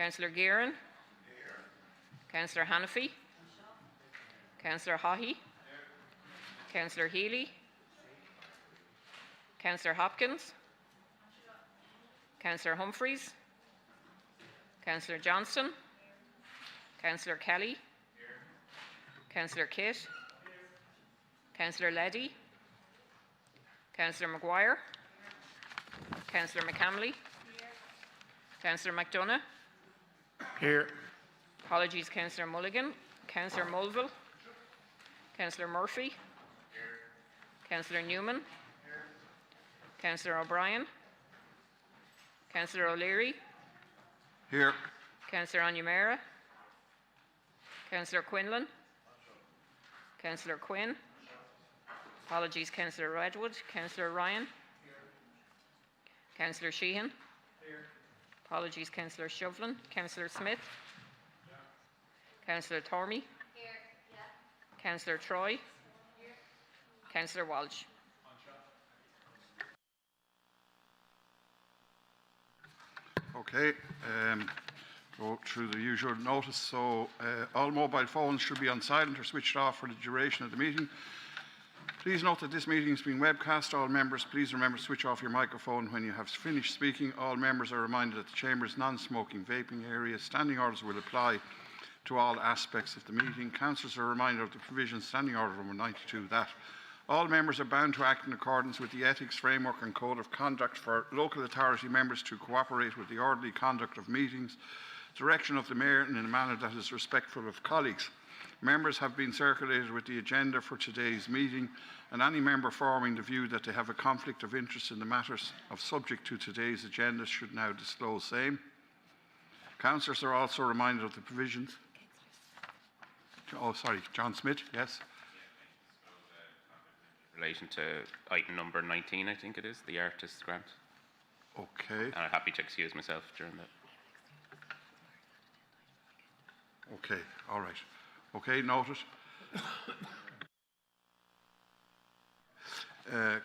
Councillor Gearan. Councillor Hanafi. Councillor Haughey. Councillor Healy. Councillor Hopkins. Councillor Humphreys. Councillor Johnston. Councillor Kelly. Councillor Kitt. Councillor Leddy. Councillor Maguire. Councillor McCamley. Councillor McDonough. Here. Apologies, Councillor Mulligan. Councillor Mulville. Councillor Murphy. Councillor Newman. Councillor O'Brien. Councillor O'Leary. Here. Councillor Onyemera. Councillor Quinlan. Councillor Quinn. Apologies, Councillor Redwood. Councillor Ryan. Councillor Sheehan. Apologies, Councillor Shovlin. Councillor Smith. Councillor Tormey. Councillor Troy. Councillor Walsh. Okay. Go through the usual notice. So all mobile phones should be on silent or switched off for the duration of the meeting. Please note that this meeting is being webcast. All members, please remember to switch off your microphone when you have finished speaking. All members are reminded that the Chamber's non-smoking vaping area standing orders will apply to all aspects of the meeting. Councillors are reminded of the provisions Standing Order number 92 that all members are bound to act in accordance with the Ethics Framework and Code of Conduct for local authority members to cooperate with the orderly conduct of meetings, direction of the Mayor and in a manner that is respectful of colleagues. Members have been circulated with the agenda for today's meeting, and any member forming the view that they have a conflict of interest in the matters of subject to today's agenda should now disclose same. Councillors are also reminded of the provisions. Oh, sorry, John Smith, yes. In relation to item number 19, I think it is, the artist's grant. Okay. And I'm happy to excuse myself during that. Okay, all right. Okay, noted.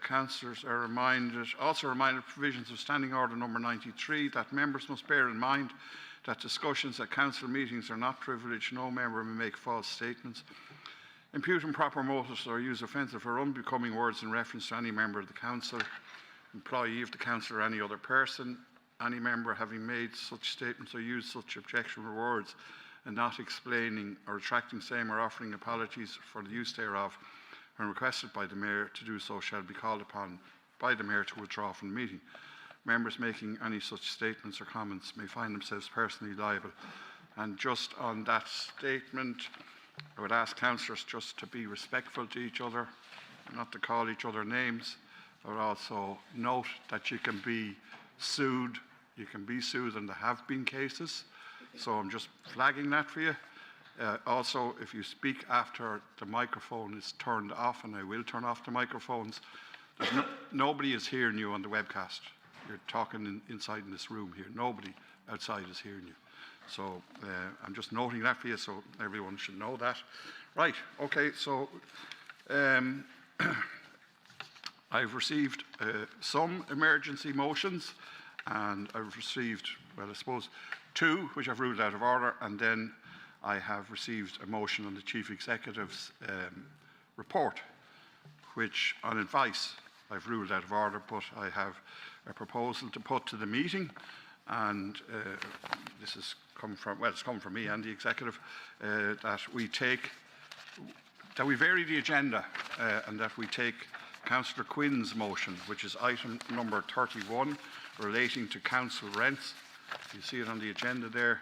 Councillors are also reminded of provisions of Standing Order number 93 that members must bear in mind that discussions at council meetings are not privileged. No member may make false statements, impute improper motives or use offensive or unbecoming words in reference to any member of the council, employee of the council or any other person. Any member having made such statements or used such objectionable words and not explaining or retracting same or offering apologies for the use thereof when requested by the Mayor to do so shall be called upon by the Mayor to withdraw from the meeting. Members making any such statements or comments may find themselves personally liable. And just on that statement, I would ask councillors just to be respectful to each other, not to call each other names. I would also note that you can be sued. You can be sued, and there have been cases. So I'm just flagging that for you. Also, if you speak after the microphone is turned off, and I will turn off the microphones, nobody is hearing you on the webcast. You're talking inside in this room here. Nobody outside is hearing you. So I'm just noting that for you so everyone should know that. Right, okay, so I've received some emergency motions, and I've received, well, I suppose, two which I've ruled out of order, and then I have received a motion on the Chief Executive's report, which on advice I've ruled out of order, but I have a proposal to put to the meeting, and this has come from, well, it's come from me and the Executive, that we vary the agenda and that we take Councillor Quinn's motion, which is item number 31, relating to council rents. You see it on the agenda there,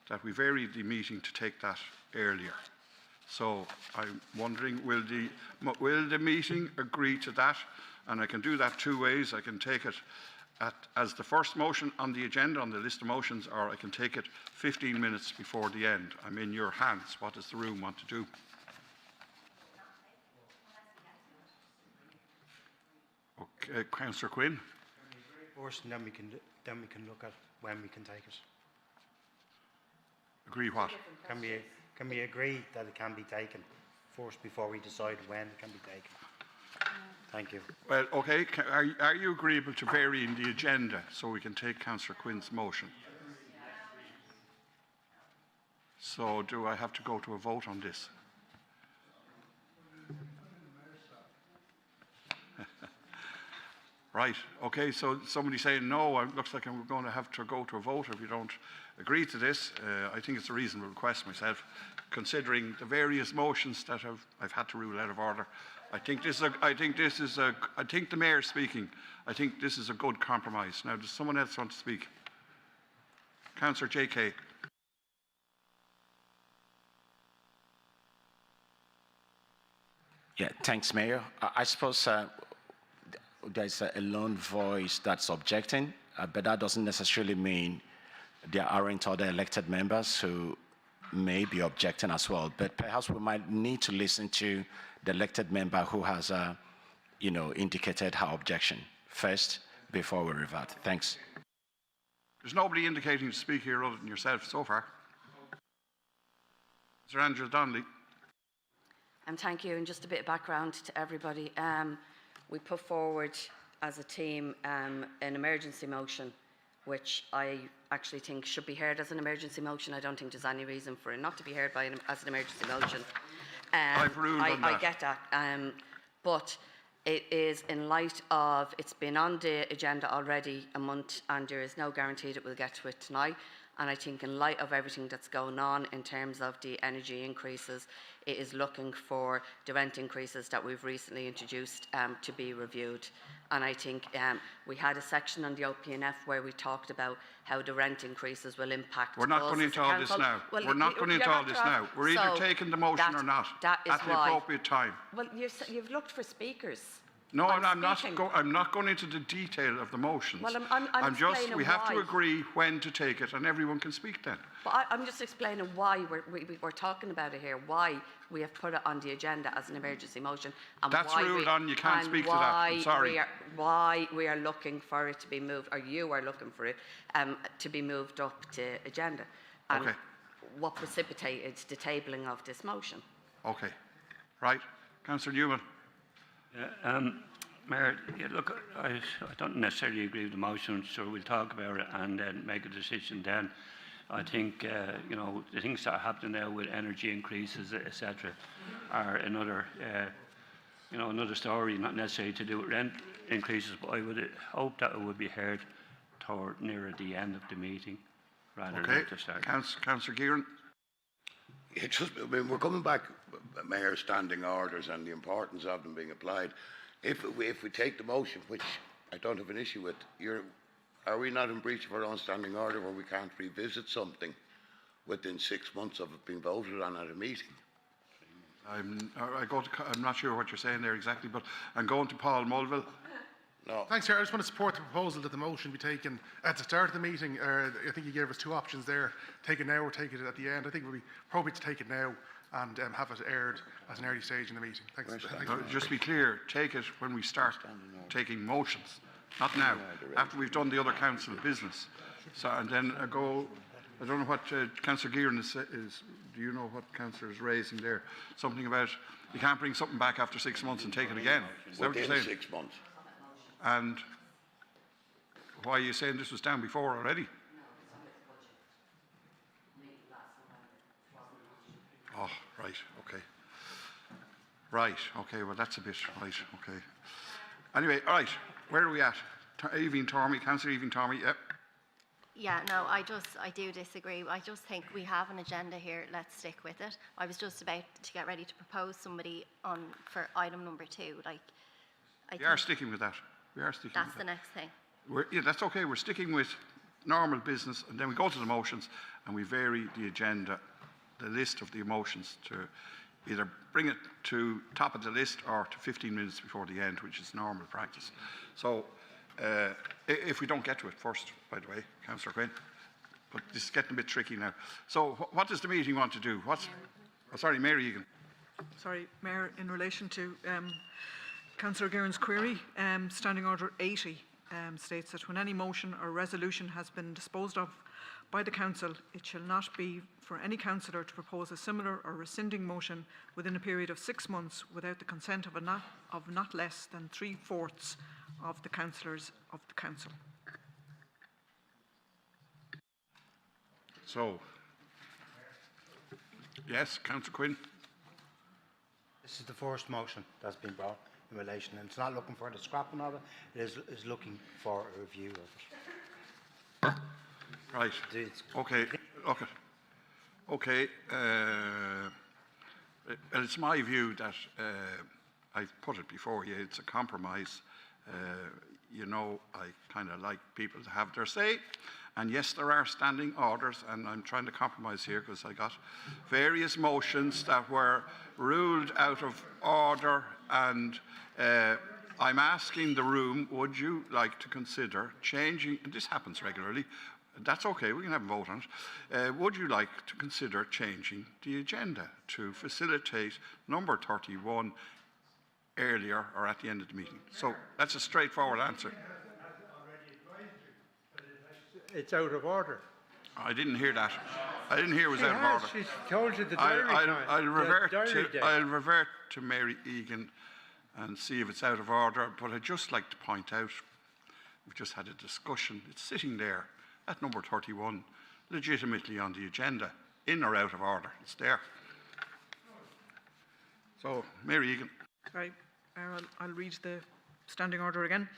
that we vary the meeting to take that earlier. So I'm wondering, will the meeting agree to that? And I can do that two ways. I can take it as the first motion on the agenda, on the list of motions, or I can take it 15 minutes before the end. I'm in your hands. What does the room want to do? Okay, Councillor Quinn. First, and then we can look at when we can take it. Agree what? Can we agree that it can be taken first before we decide when it can be taken? Thank you. Well, okay. Are you agreeable to varying the agenda so we can take Councillor Quinn's motion? So do I have to go to a vote on this? Right, okay, so somebody saying no, it looks like we're going to have to go to a vote if we don't agree to this. I think it's a reasonable request myself, considering the various motions that I've had to rule out of order. I think the Mayor speaking, I think this is a good compromise. Now, does someone else want to speak? Councillor J.K. Yeah, thanks, Mayor. I suppose there's a lone voice that's objecting, but that doesn't necessarily mean there aren't other elected members who may be objecting as well. But perhaps we might need to listen to the elected member who has, indicated her objection first before we revert. Thanks. There's nobody indicating to speak here other than yourself so far. Mr. Andrew Donnelly. Thank you, and just a bit of background to everybody. We put forward as a team an emergency motion, which I actually think should be heard as an emergency motion. I don't think there's any reason for it not to be heard as an emergency motion. I've ruled on that. I get that, but it is in light of, it's been on the agenda already a month, and there is no guarantee that we'll get to it tonight. And I think in light of everything that's going on in terms of the energy increases, it is looking for the rent increases that we've recently introduced to be reviewed. And I think we had a section on the OPNF where we talked about how the rent increases will impact. We're not going into all this now. We're not going into all this now. We're either taking the motion or not at the appropriate time. Well, you've looked for speakers. No, I'm not going into the detail of the motions. Well, I'm just, we have to agree when to take it, and everyone can speak then. But I'm just explaining why we're talking about it here, why we have put it on the agenda as an emergency motion. And that's why ruled on, you can't speak to that. I'm sorry. Why we are looking for it to be moved, or you are looking for it to be moved up to agenda. And okay. What precipitated the tabling of this motion. Okay. Right. Councillor Newman. Mayor, look, I don't necessarily agree with the motion, so we'll talk about it and then make a decision then. I think, the things that are happening now with energy increases, etc., are another story, not necessarily to do with rent increases, but I would hope that it would be heard nearer the end of the meeting rather than at the start. Councillor Gearan. We're coming back, Mayor, standing orders and the importance of them being applied. If we take the motion, which I don't have an issue with, are we not in breach of our own standing order where we can't revisit something within 6 months of it being voted on at a meeting? I'm not sure what you're saying there exactly, but I'm going to Paul Mulville. No. Thanks, Chair. I just want to support the proposal that the motion be taken at the start of the meeting. I think you gave us two options there: take it now or take it at the end. I think it would be appropriate to take it now and have it aired at an early stage in the meeting. Thanks. Just to be clear, take it when we start taking motions, not now, after we've done the other council business. So, and then I don't know what Councillor Gearan is, do you know what Councillor is raising there? Something about you can't bring something back after 6 months and take it again. Is that what you're saying? 6 months. And why are you saying this was down before already? Oh, right, okay. Right, okay, well that's a bit, right, okay. Anyway, all right, where are we at? Evie Tormey, Councillor Evie Tormey, yep. Yeah, no, I do disagree. I just think we have an agenda here. Let's stick with it. I was just about to get ready to propose somebody for item number 2. We are sticking with that. We are sticking with that. That's the next thing. Yeah, that's okay. We're sticking with normal business, and then we go to the motions, and we vary the agenda, the list of the motions, to either bring it to top of the list or to 15 minutes before the end, which is normal practice. So, if we don't get to it first, by the way, Councillor Quinn, but this is getting a bit tricky now. So, what does the meeting want to do? Sorry, Mary Egan. Sorry, Mayor, in relation to Councillor Gearan's query, Standing Order 80 states that when any motion or resolution has been disposed of by the Council, it shall not be for any councillor to propose a similar or rescinding motion within a period of 6 months without the consent of not less than 3/4 of the councillors of the Council. So, Yes, Councillor Quinn. This is the first motion that's been brought in relation, and it's not looking for the scrapping of it, it is looking for a review of it. Right. Okay. Okay. Okay. It's my view that I've put it before you. It's a compromise. You know, I kind of like people to have their say. And yes, there are standing orders, and I'm trying to compromise here because I got various motions that were ruled out of order, and I'm asking the room, would you like to consider changing, and this happens regularly, that's okay, we can have a vote on it, would you like to consider changing the agenda to facilitate number 31 earlier or at the end of the meeting? So that's a straightforward answer. It's out of order. I didn't hear that. I didn't hear it was out of order. She's told you the diary time. I'll revert to Mary Egan and see if it's out of order, but I'd just like to point out, we've just had a discussion. It's sitting there at number 31, legitimately on the agenda, in or out of order. It's there. So, Mary Egan. Sorry, I'll read the standing order again.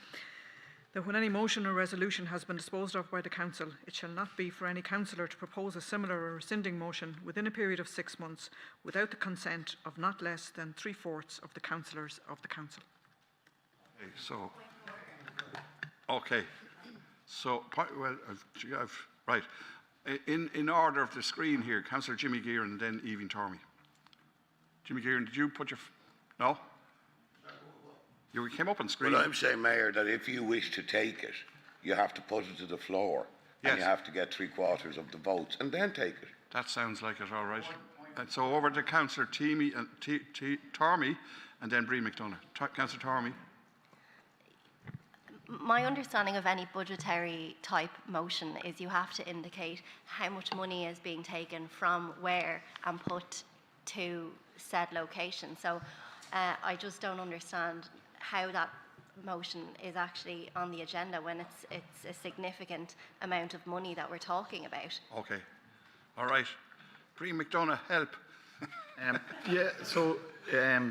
That when any motion or resolution has been disposed of by the Council, it shall not be for any councillor to propose a similar or rescinding motion within a period of 6 months without the consent of not less than 3/4 of the councillors of the Council. Okay, well, right. In order of the screen here, Councillor Jimmy Gearan and then Evie Tormey. Jimmy Gearan, did you put your... No? You came up on screen. Well, I'm saying, Mayor, that if you wish to take it, you have to put it to the floor. Yes. And you have to get 3/4 of the votes and then take it. That sounds like it, all right. And so over to Councillor Tormey and then Bree McDonough. Councillor Tormey. My understanding of any budgetary type motion is you have to indicate how much money is being taken from where and put to said location. So I just don't understand how that motion is actually on the agenda when it's a significant amount of money that we're talking about. Okay. All right. Bree McDonough, help.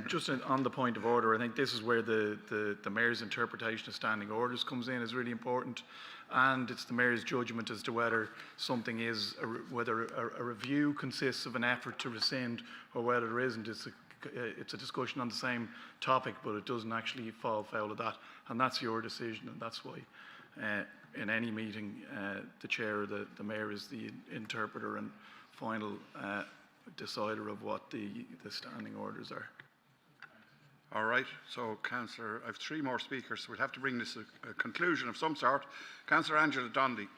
Just on the point of order, I think this is where the Mayor's interpretation of standing orders comes in is really important, and it's the Mayor's judgment as to whether something is, whether a review consists of an effort to rescind or whether there isn't. It's a discussion on the same topic, but it doesn't actually fall foul of that, and that's your decision, and that's why in any meeting the chair or the Mayor is the interpreter and final decider of what the standing orders are. All right, so Councillor, I have 3 more speakers, so we'll have to bring this a conclusion of some sort. Councillor Angela Donnelly.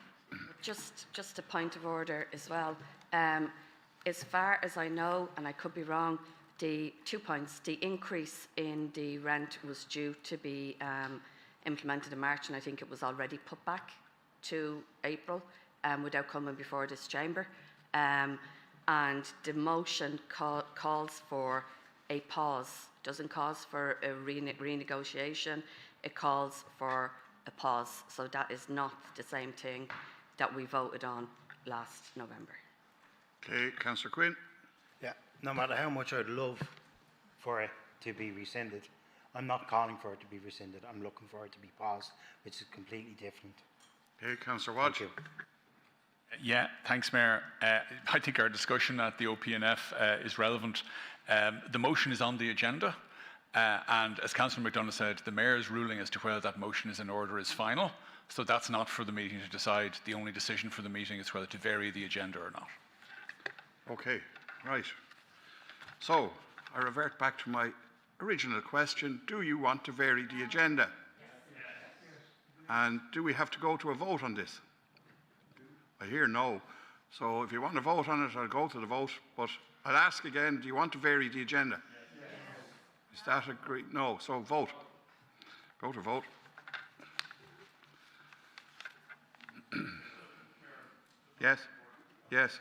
Just a point of order as well. As far as I know, and I could be wrong, the 2 points, the increase in the rent was due to be implemented in March, and I think it was already put back to April without coming before this chamber. And the motion calls for a pause, doesn't call for a renegotiation, it calls for a pause. So that is not the same thing that we voted on last November. Okay, Councillor Quinn. Yeah, no matter how much I'd love for it to be rescinded, I'm not calling for it to be rescinded. I'm looking for it to be paused, which is completely different. Okay, Councillor Walsh. Thank you. Yeah, thanks, Mayor. I think our discussion at the OPNF is relevant. The motion is on the agenda, and as Councillor McDonough said, the Mayor's ruling as to whether that motion is in order is final, so that's not for the meeting to decide. The only decision for the meeting is whether to vary the agenda or not. Okay, right. So, I revert back to my original question. Do you want to vary the agenda? Yes. And do we have to go to a vote on this? I hear no. So if you want to vote on it, I'll go to the vote. But I'll ask again, do you want to vary the agenda? Yes. Is that agreed? No. So vote. Go to vote. Yes. Yes.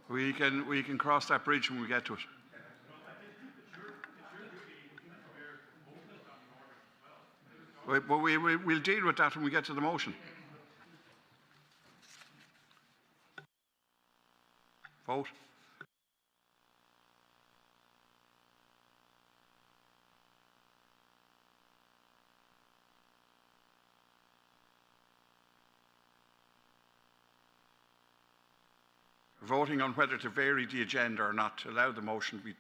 We can cross that bridge when we get to it. But we'll deal with that when we get to the motion. vote. Voting on whether to vary the agenda or not to allow the motion to be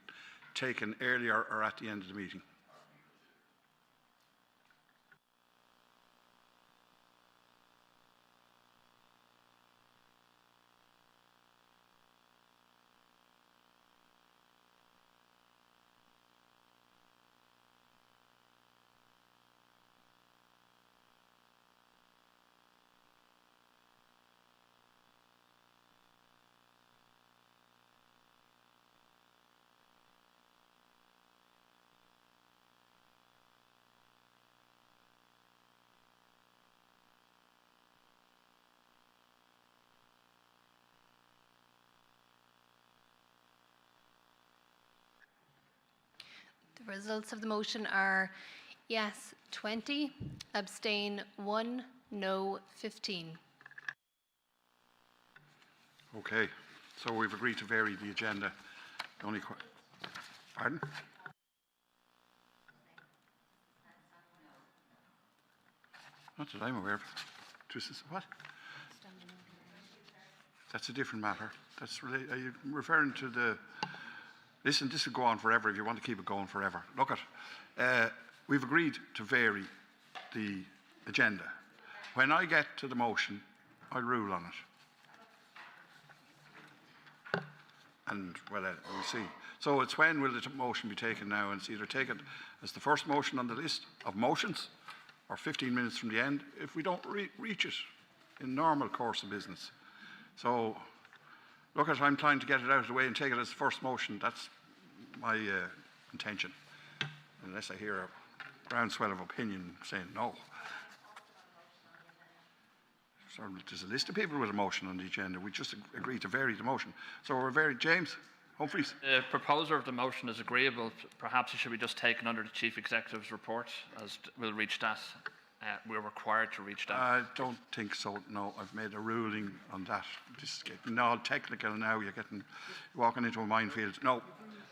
taken earlier or at the end of the meeting. The results of the motion are yes 20, abstain 1, no 15. Okay, so we've agreed to vary the agenda. The only pardon? Not that I'm aware of. What? That's a different matter. Are you referring to the... Listen, this will go on forever if you want to keep it going forever. Look at, we've agreed to vary the agenda. When I get to the motion, I rule on it. And, well, we'll see. So it's when will the motion be taken now? And it's either taken as the first motion on the list of motions or 15 minutes from the end if we don't reach it in normal course of business. So, look, I'm trying to get it out of the way and take it as the first motion. That's my intention, unless I hear a groundswell of opinion saying no. So there's a list of people with a motion on the agenda. We just agreed to vary the motion. So we're very... James Humphreys. The proposer of the motion is agreeable. Perhaps it should be just taken under the Chief Executive's report, as we'll reach that. We're required to reach that. I don't think so, no. I've made a ruling on that. This is getting all technical now. You're walking into a minefield. No.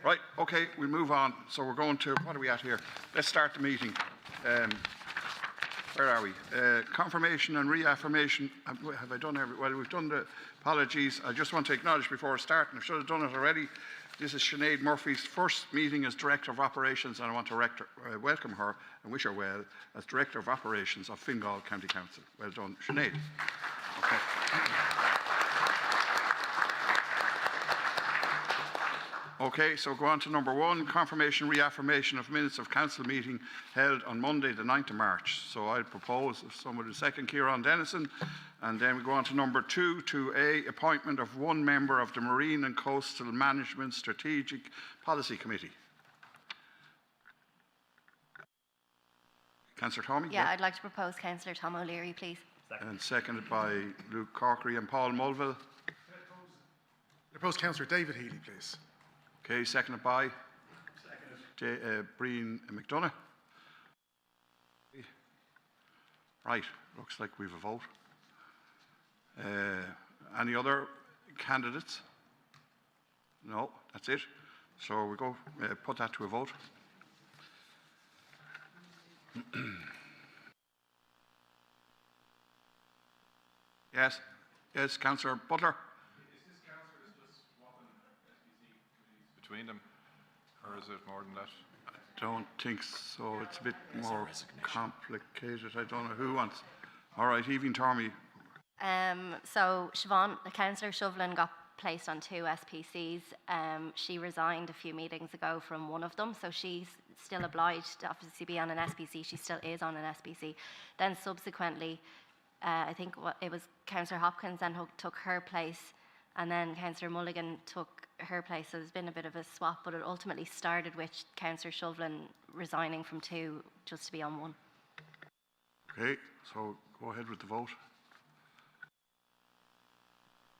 Right, okay, we'll move on. So we're going to, what are we at here? Let's start the meeting. Where are we? Confirmation and reaffirmation. Have I done well, we've done the apologies. I just want to acknowledge before starting, I should have done it already. This is Sinead Murphy's first meeting as Director of Operations, and I want to welcome her and wish her well as Director of Operations of Fingal County Council. Well done, Sinead. Okay. Okay, so go on to number 1, confirmation, reaffirmation of minutes of council meeting held on Monday, the 9th of March. So I propose, if someone would second, Kieran Dennison. And then we go on to number 2, 2A, appointment of one member of the Marine and Coastal Management Strategic Policy Committee. Councillor Tommy? Yeah, I'd like to propose Councillor Tom O'Leary, please. And seconded by Luke Corkery and Paul Mulville. I propose Councillor David Healy, please. Okay, seconded by Brian McDonough. Right, looks like we've a vote. Any other candidates? No, that's it. So we go put that to a vote. Yes, Councillor Butler. Between them, or is it more than that? I don't think so. It's a bit more complicated. I don't know who wants. All right, Evie Tormey. So Siobhan, Councillor Shovlin got placed on 2 SPCs. She resigned a few meetings ago from one of them, so she's still obliged to obviously be on an SPC. She still is on an SPC. Then subsequently, I think it was Councillor Hopkins then took her place, and then Councillor Mulligan took her place. So there's been a bit of a swap, but it ultimately started with Councillor Shovlin resigning from 2 just to be on 1. Okay, so go ahead with the vote.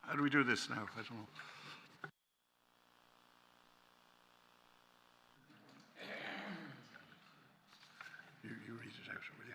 How do we do this now? I don't know. You read it out, will you?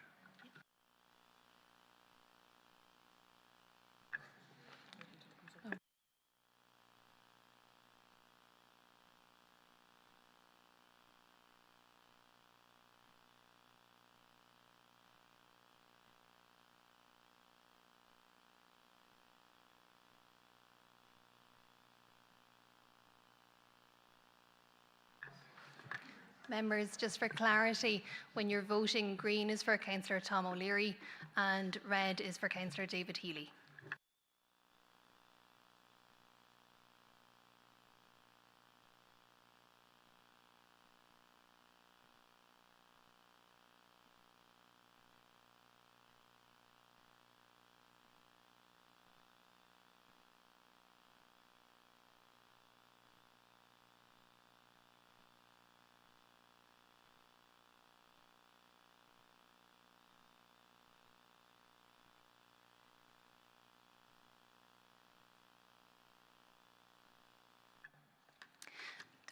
Members, just for clarity, when you're voting, green is for Councillor Tom O'Leary and red is for Councillor David Healy.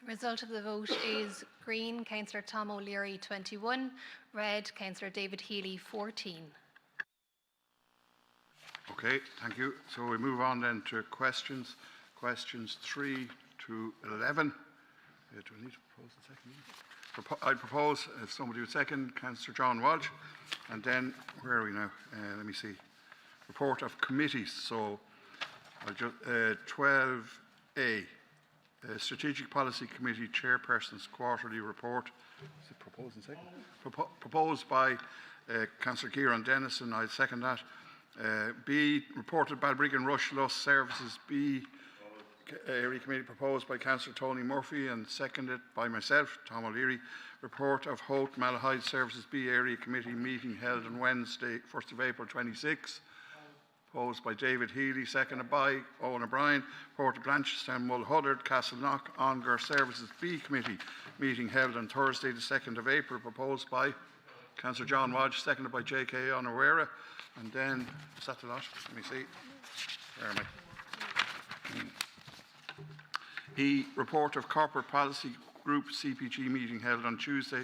The result of the vote is green, Councillor Tom O'Leary 21, red, Councillor David Healy 14. Okay, thank you. So we move on then to questions. Questions 3 to 11. Do I need to propose a second? I propose, if somebody would second, Councillor John Walsh. And then, where are we now? Let me see. Report of committees. So, 12A. Strategic Policy Committee Chairperson's Quarterly Report. Is it proposed and second? Proposed by Councillor Kieran Dennison. I second that. B. Reported Balbriggan Rush Lusk Services B Area Committee, proposed by Councillor Tony Murphy and seconded by myself, Tom O'Leary. Report of Holt Malahide Services B Area Committee meeting held on Wednesday, 1st of April 26. Proposed by David Healy, seconded by Owen O'Brien. Report of Blanchardstown, Mulhuddard, Castleknock, Ongar Services B Committee meeting held on Thursday, the 2nd of April. Proposed by Councillor John Walsh, seconded by J.K. Onawera. And then, is that the lot? Let me see. Where am I? Report of Corporate Policy Group CPG meeting held on Tuesday,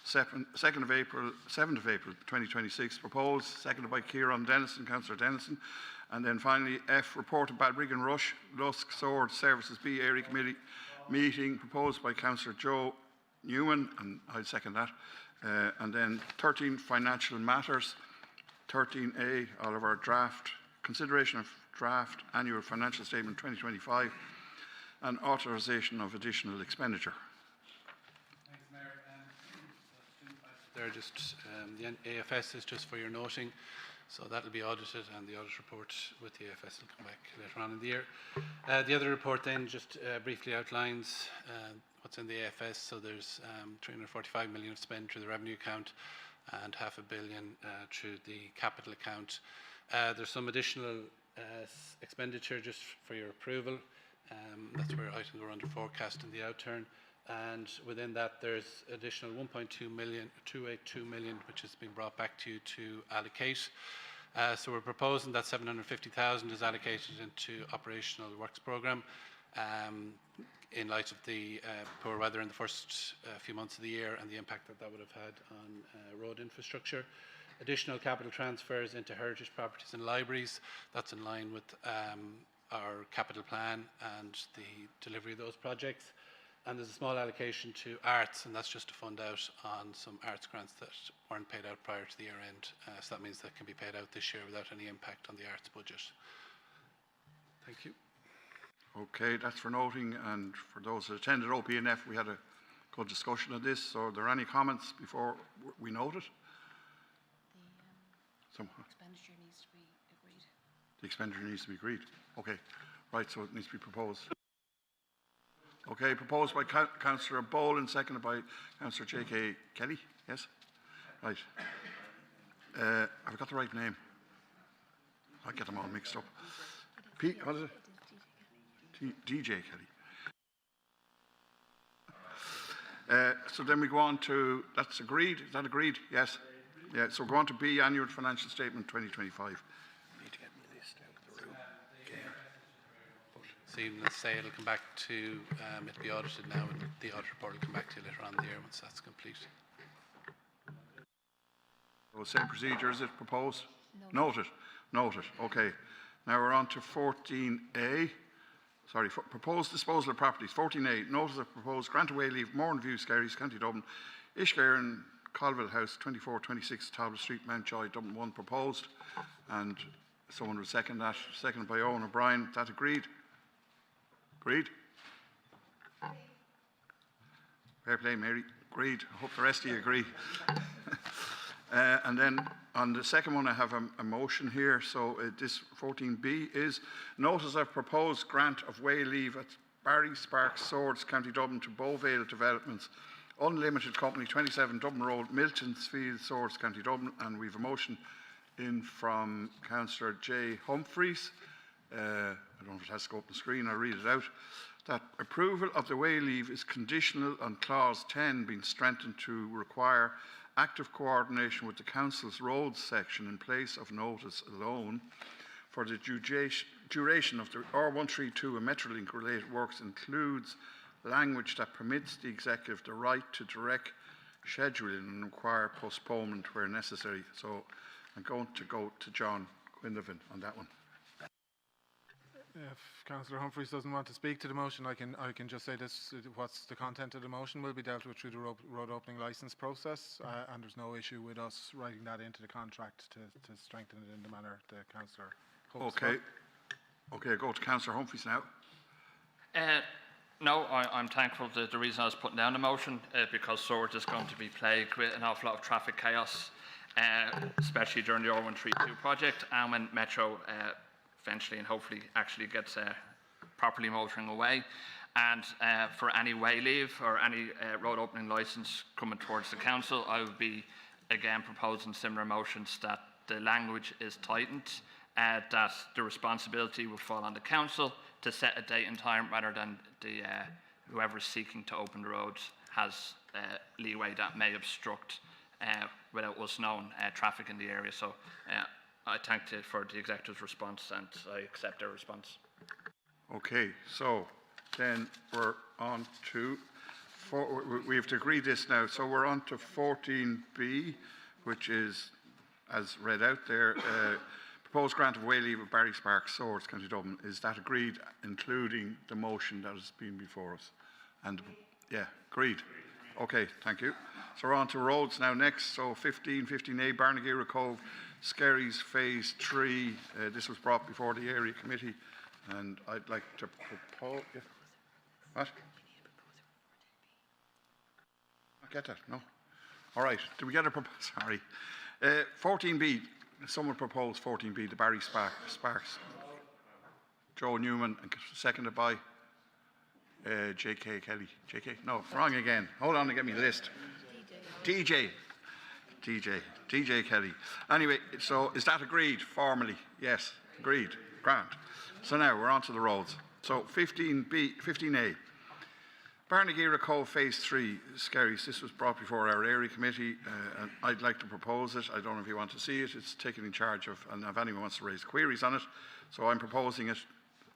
7th of April 2026. Proposed, seconded by Kieran Dennison, Councillor Dennison. And then finally, F. Report of Balbriggan Rush Lusk Sword Services B Area Committee meeting, proposed by Councillor Joe Newman, and I'd second that. And then 13, Financial Matters. 13A, all of our draft, consideration of draft annual financial statement 2025 and authorisation of additional expenditure. Thanks, Mayor. There, just the AFS is just for your noting, so that will be audited, and the audit report with the AFS will come back later on in the year. The other report then just briefly outlines what's in the AFS. So there's 345 million of spend through the revenue account and £500 million through the capital account. There's some additional expenditure just for your approval. That's where items are under forecast in the outturn. And within that, there's additional 282 million, which has been brought back to you to allocate. So we're proposing that 750,000 is allocated into operational works programme. In light of the poor weather in the first few months of the year and the impact that that would have had on road infrastructure. Additional capital transfers into heritage properties and libraries. That's in line with our capital plan and the delivery of those projects. And there's a small allocation to arts, and that's just to fund out on some arts grants that weren't paid out prior to the year end. So that means that can be paid out this year without any impact on the arts budget. Thank you. Okay, that's for noting, and for those that attended OPNF, we had a good discussion of this. So are there any comments before we note it? The expenditure needs to be agreed. The expenditure needs to be agreed. Okay, right, so it needs to be proposed. Okay, proposed by Councillor Boland, seconded by Councillor J.K. Kelly, yes? Right. Have I got the right name? I get them all mixed up. What is it? DJ Kelly. So then we go on to, that's agreed, is that agreed? Yes. Yeah, so go on to B, Annual Financial Statement 2025. Need to get me this out of the room. So even let's say it'll come back to, it'll be audited now, and the audit report will come back to you later on in the year once that's complete. So same procedure, is it proposed? Noted. Noted, okay. Now we're on to 14A. Sorry, proposed disposal of properties. 14A, notice of proposed grant away leave, Mournview, Skerries, County Dublin, Ishgaren, Colville House, 2426 Talbot Street, Mountjoy, Dublin 1, proposed. And someone would second that. Seconded by Owen O'Brien. Is that agreed? Agreed? Fair play, Mary. Agreed. I hope the rest of you agree. And then on the second one, I have a motion here. So this 14B is notice of proposed grant of way leave at Barry Sparks Swords, County Dublin to Beauvale Developments, Unlimited Company, 27 Dublin Road, Miltonsfield, Swords, County Dublin. And we have a motion in from Councillor J. Humphreys. I don't know if it has to go up the screen, I'll read it out. That approval of the way leave is conditional on clause 10 being strengthened to require active coordination with the Council's roads section in place of notice alone for the duration of the R132 and Metrolink related works includes language that permits the Executive the right to direct scheduling and require postponement where necessary. So I'm going to go to John Quinlivan on that one. If Councillor Humphreys doesn't want to speak to the motion, I can just say this: what's the content of the motion will be dealt with through the road opening licence process, and there's no issue with us writing that into the contract to strengthen it in the manner the councillor hopes. Okay. Okay, go to Councillor Humphreys now. No, I'm thankful that the reason I was putting down the motion because Swords is going to be plagued with an awful lot of traffic chaos, especially during the R132 project and when Metro eventually and hopefully actually gets properly motoring away. And for any way leave or any road opening licence coming towards the council, I would be again proposing similar motions that the language is tightened, that the responsibility will fall on the council to set a date and time rather than the whoever is seeking to open the roads has leeway that may obstruct without us knowing traffic in the area. So I thank you for the Executive's response and I accept their response. Okay, so then we're on to, we have to agree this now, so we're on to 14B, which is, as read out there, proposed grant of way leave of Barry Sparks Swords, County Dublin. Is that agreed, including the motion that has been before us? And yeah, agreed. Okay, thank you. So we're on to roads now next. So 15A, Barnageira Cove, Skerries Phase 3. This was brought before the area committee, and I'd like to propose. Yeah. What? I get that. No. All right. Did we get a proposal? Sorry. 14B. Someone proposed 14B. The Barry Sparks. Joe Newman, and seconded by J.K. Kelly. J.K. No, wrong again. Hold on to get me the list. TJ Kelly. Anyway, so is that agreed formally? Yes, agreed. Grant. So now we're on to the roads. So 15A. Barnageira Cove Phase 3, Skerries. This was brought before our area committee, and I'd like to propose it. I don't know if you want to see it. It's taken in charge of, and if anyone wants to raise queries on it. So I'm proposing it.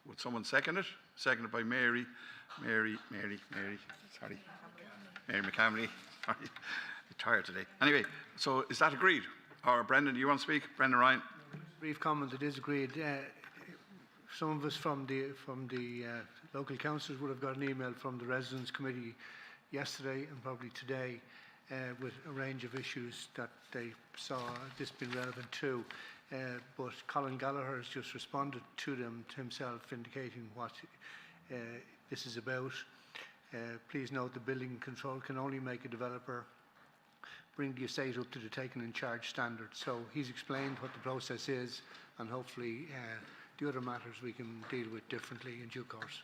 Would someone second it? Seconded by Mary McCamley. Sorry. Sorry. I'm tired today. Anyway, so is that agreed? Or Brendan, do you want to speak? Brendan Ryan. Brief comment, it is agreed. Some of us from the local councils would have got an email from the residents committee yesterday and probably today with a range of issues that they saw this being relevant to. But Colin Gallagher has just responded to them himself, indicating what this is about. Please note the building control can only make a developer bring the estate up to the taken in charge standard. So he's explained what the process is, and hopefully the other matters we can deal with differently in due course.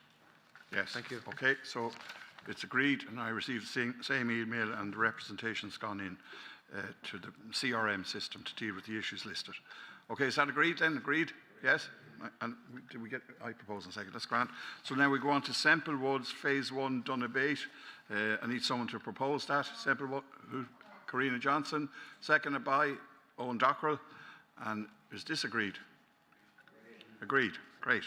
Yes. Thank you. Okay, so it's agreed, and I received the same email, and the representation's gone in to the CRM system to deal with the issues listed. Okay, is that agreed then? Agreed? Yes? And did we get, I propose in a second, that's grand. So now we go on to Semple Woods, Phase 1, Dunabate. I need someone to propose that. Semple Woods, Karina Johnson, seconded by Owen Dockrell. And is this agreed? Agreed. Great.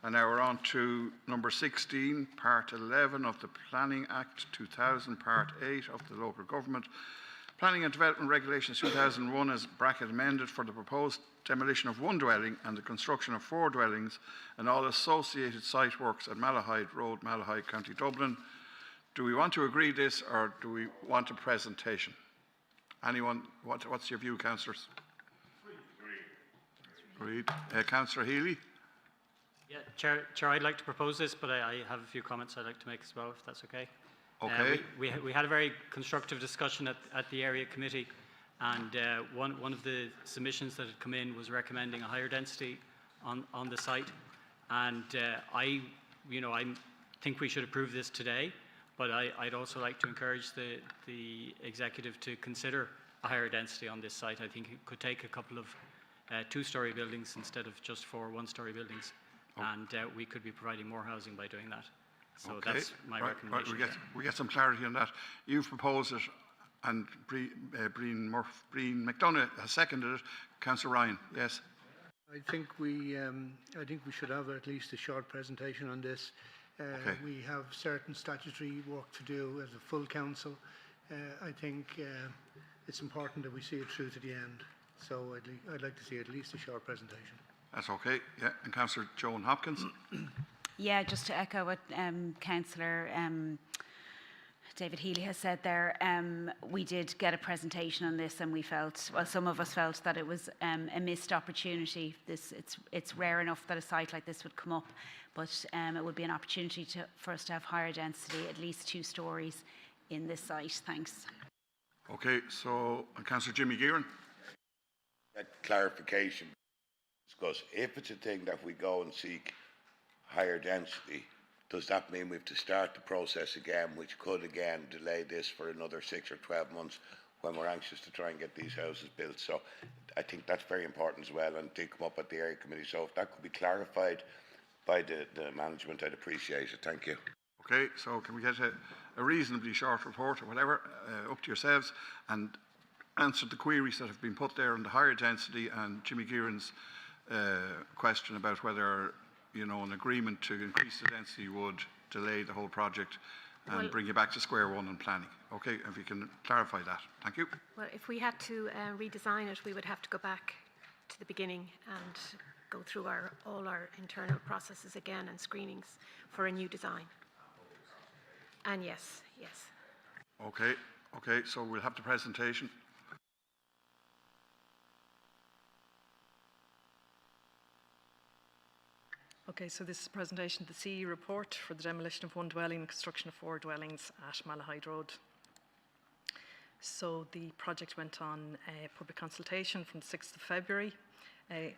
And now we're on to number 16, Part 11 of the Planning Act 2000, Part 8 of the Local Government Planning and Development Regulations 2001 as bracket amended for the proposed demolition of one dwelling and the construction of 4 dwellings and all associated site works at Malahide Road, Malahide, County Dublin. Do we want to agree this, or do we want a presentation? Anyone? What's your view, councillors? Agreed. Councillor Healy? Yeah, Chair, I'd like to propose this, but I have a few comments I'd like to make as well, if that's okay. Okay. We had a very constructive discussion at the area committee, and one of the submissions that had come in was recommending a higher density on the site, and I think we should approve this today, but I'd also like to encourage the executive to consider a higher density on this site. I think it could take a couple of two-storey buildings instead of just 4 one-storey buildings, and we could be providing more housing by doing that. So Okay. that's my recommendation. Right. We get some clarity on that. You've proposed it, and Breen McDonough has seconded it. Councillor Ryan, yes. I think we should have at least a short presentation on this. Okay. We have certain statutory work to do as a full council. I think it's important that we see it through to the end. So I'd like to see at least a short presentation. That's okay. Yeah. And Councillor Joan Hopkins. Yeah, just to echo what Councillor David Healy has said there, we did get a presentation on this, and we felt, well, some of us felt that it was a missed opportunity. It's rare enough that a site like this would come up, but it would be an opportunity for us to have higher density, at least 2 stories in this site. Thanks. Okay, so Councillor Jimmy Gearan. That clarification, because if it's a thing that we go and seek higher density, does that mean we have to start the process again, which could again delay this for another 6 or 12 months when we're anxious to try and get these houses built? So I think that's very important as well, and did come up at the area committee. So if that could be clarified by the management, I'd appreciate it. Thank you. Okay, so can we get a reasonably short report or whatever, up to yourselves, and answer the queries that have been put there on the higher density and Jimmy Gearan's question about whether an agreement to increase the density would delay the whole project and bring you back to square one on planning. Okay, if you can clarify that. Thank you. Well, if we had to redesign it, we would have to go back to the beginning and go through all our internal processes again and screenings for a new design. And yes. Okay, so we'll have the presentation. Okay, so this is a presentation of the CE report for the demolition of 1 dwelling and construction of 4 dwellings at Malahide Road. So the project went on public consultation from the 6th of February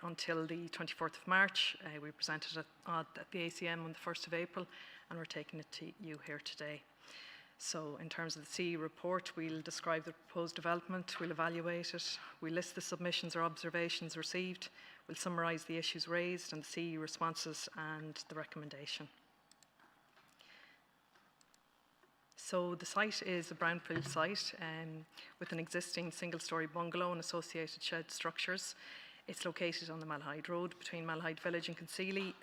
until the 24th of March. We presented it at the ACM on the 1st of April, and we're taking it to you here today. So in terms of the CE report, we'll describe the proposed development, we'll evaluate it, we'll list the submissions or observations received, we'll summarise the issues raised and the CE responses and the recommendation. So the site is a brownfield site with an existing single-storey bungalow and associated shed structures. It's located on the Malahide Road between Malahide Village and Concealy,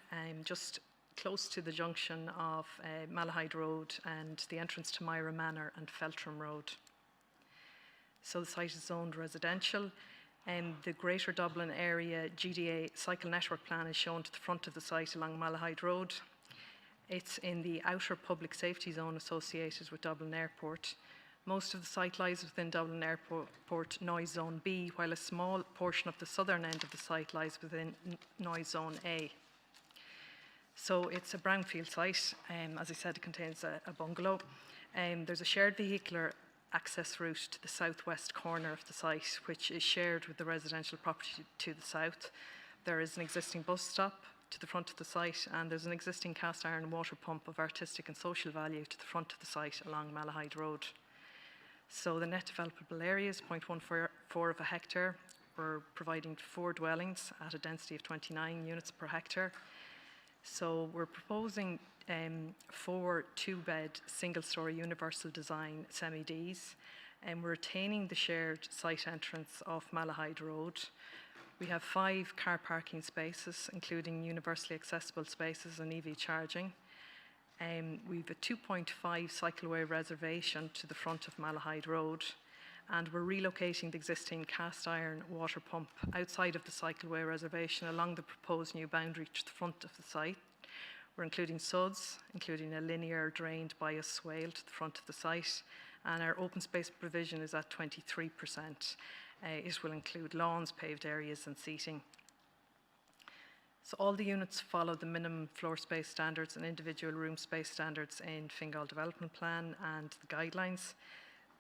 just close to the junction of Malahide Road and the entrance to Myra Manor and Feltram Road. So the site is zoned residential. The Greater Dublin Area GDA cycle network plan is shown to the front of the site along Malahide Road. It's in the outer public safety zone associated with Dublin Airport. Most of the site lies within Dublin Airport Noise Zone B, while a small portion of the southern end of the site lies within Noise Zone A. So it's a brownfield site. As I said, it contains a bungalow. There's a shared vehicular access route to the southwest corner of the site, which is shared with the residential property to the south. There is an existing bus stop to the front of the site, and there's an existing cast iron water pump of artistic and social value to the front of the site along Malahide Road. So the net developable area is 0.14 of a hectare. We're providing 4 dwellings at a density of 29 units per hectare. So we're proposing 4 2-bed single-storey universal design semi-Ds, and we're retaining the shared site entrance off Malahide Road. We have 5 car parking spaces, including universally accessible spaces and EV charging. We've a 2.5 cycleway reservation to the front of Malahide Road, and we're relocating the existing cast iron water pump outside of the cycleway reservation along the proposed new boundary to the front of the site. We're including SUDs, including a linear drained bias swale to the front of the site, and our open space provision is at 23%. It will include lawns, paved areas and seating. So all the units follow the minimum floor space standards and individual room space standards in Fingal Development Plan and the guidelines.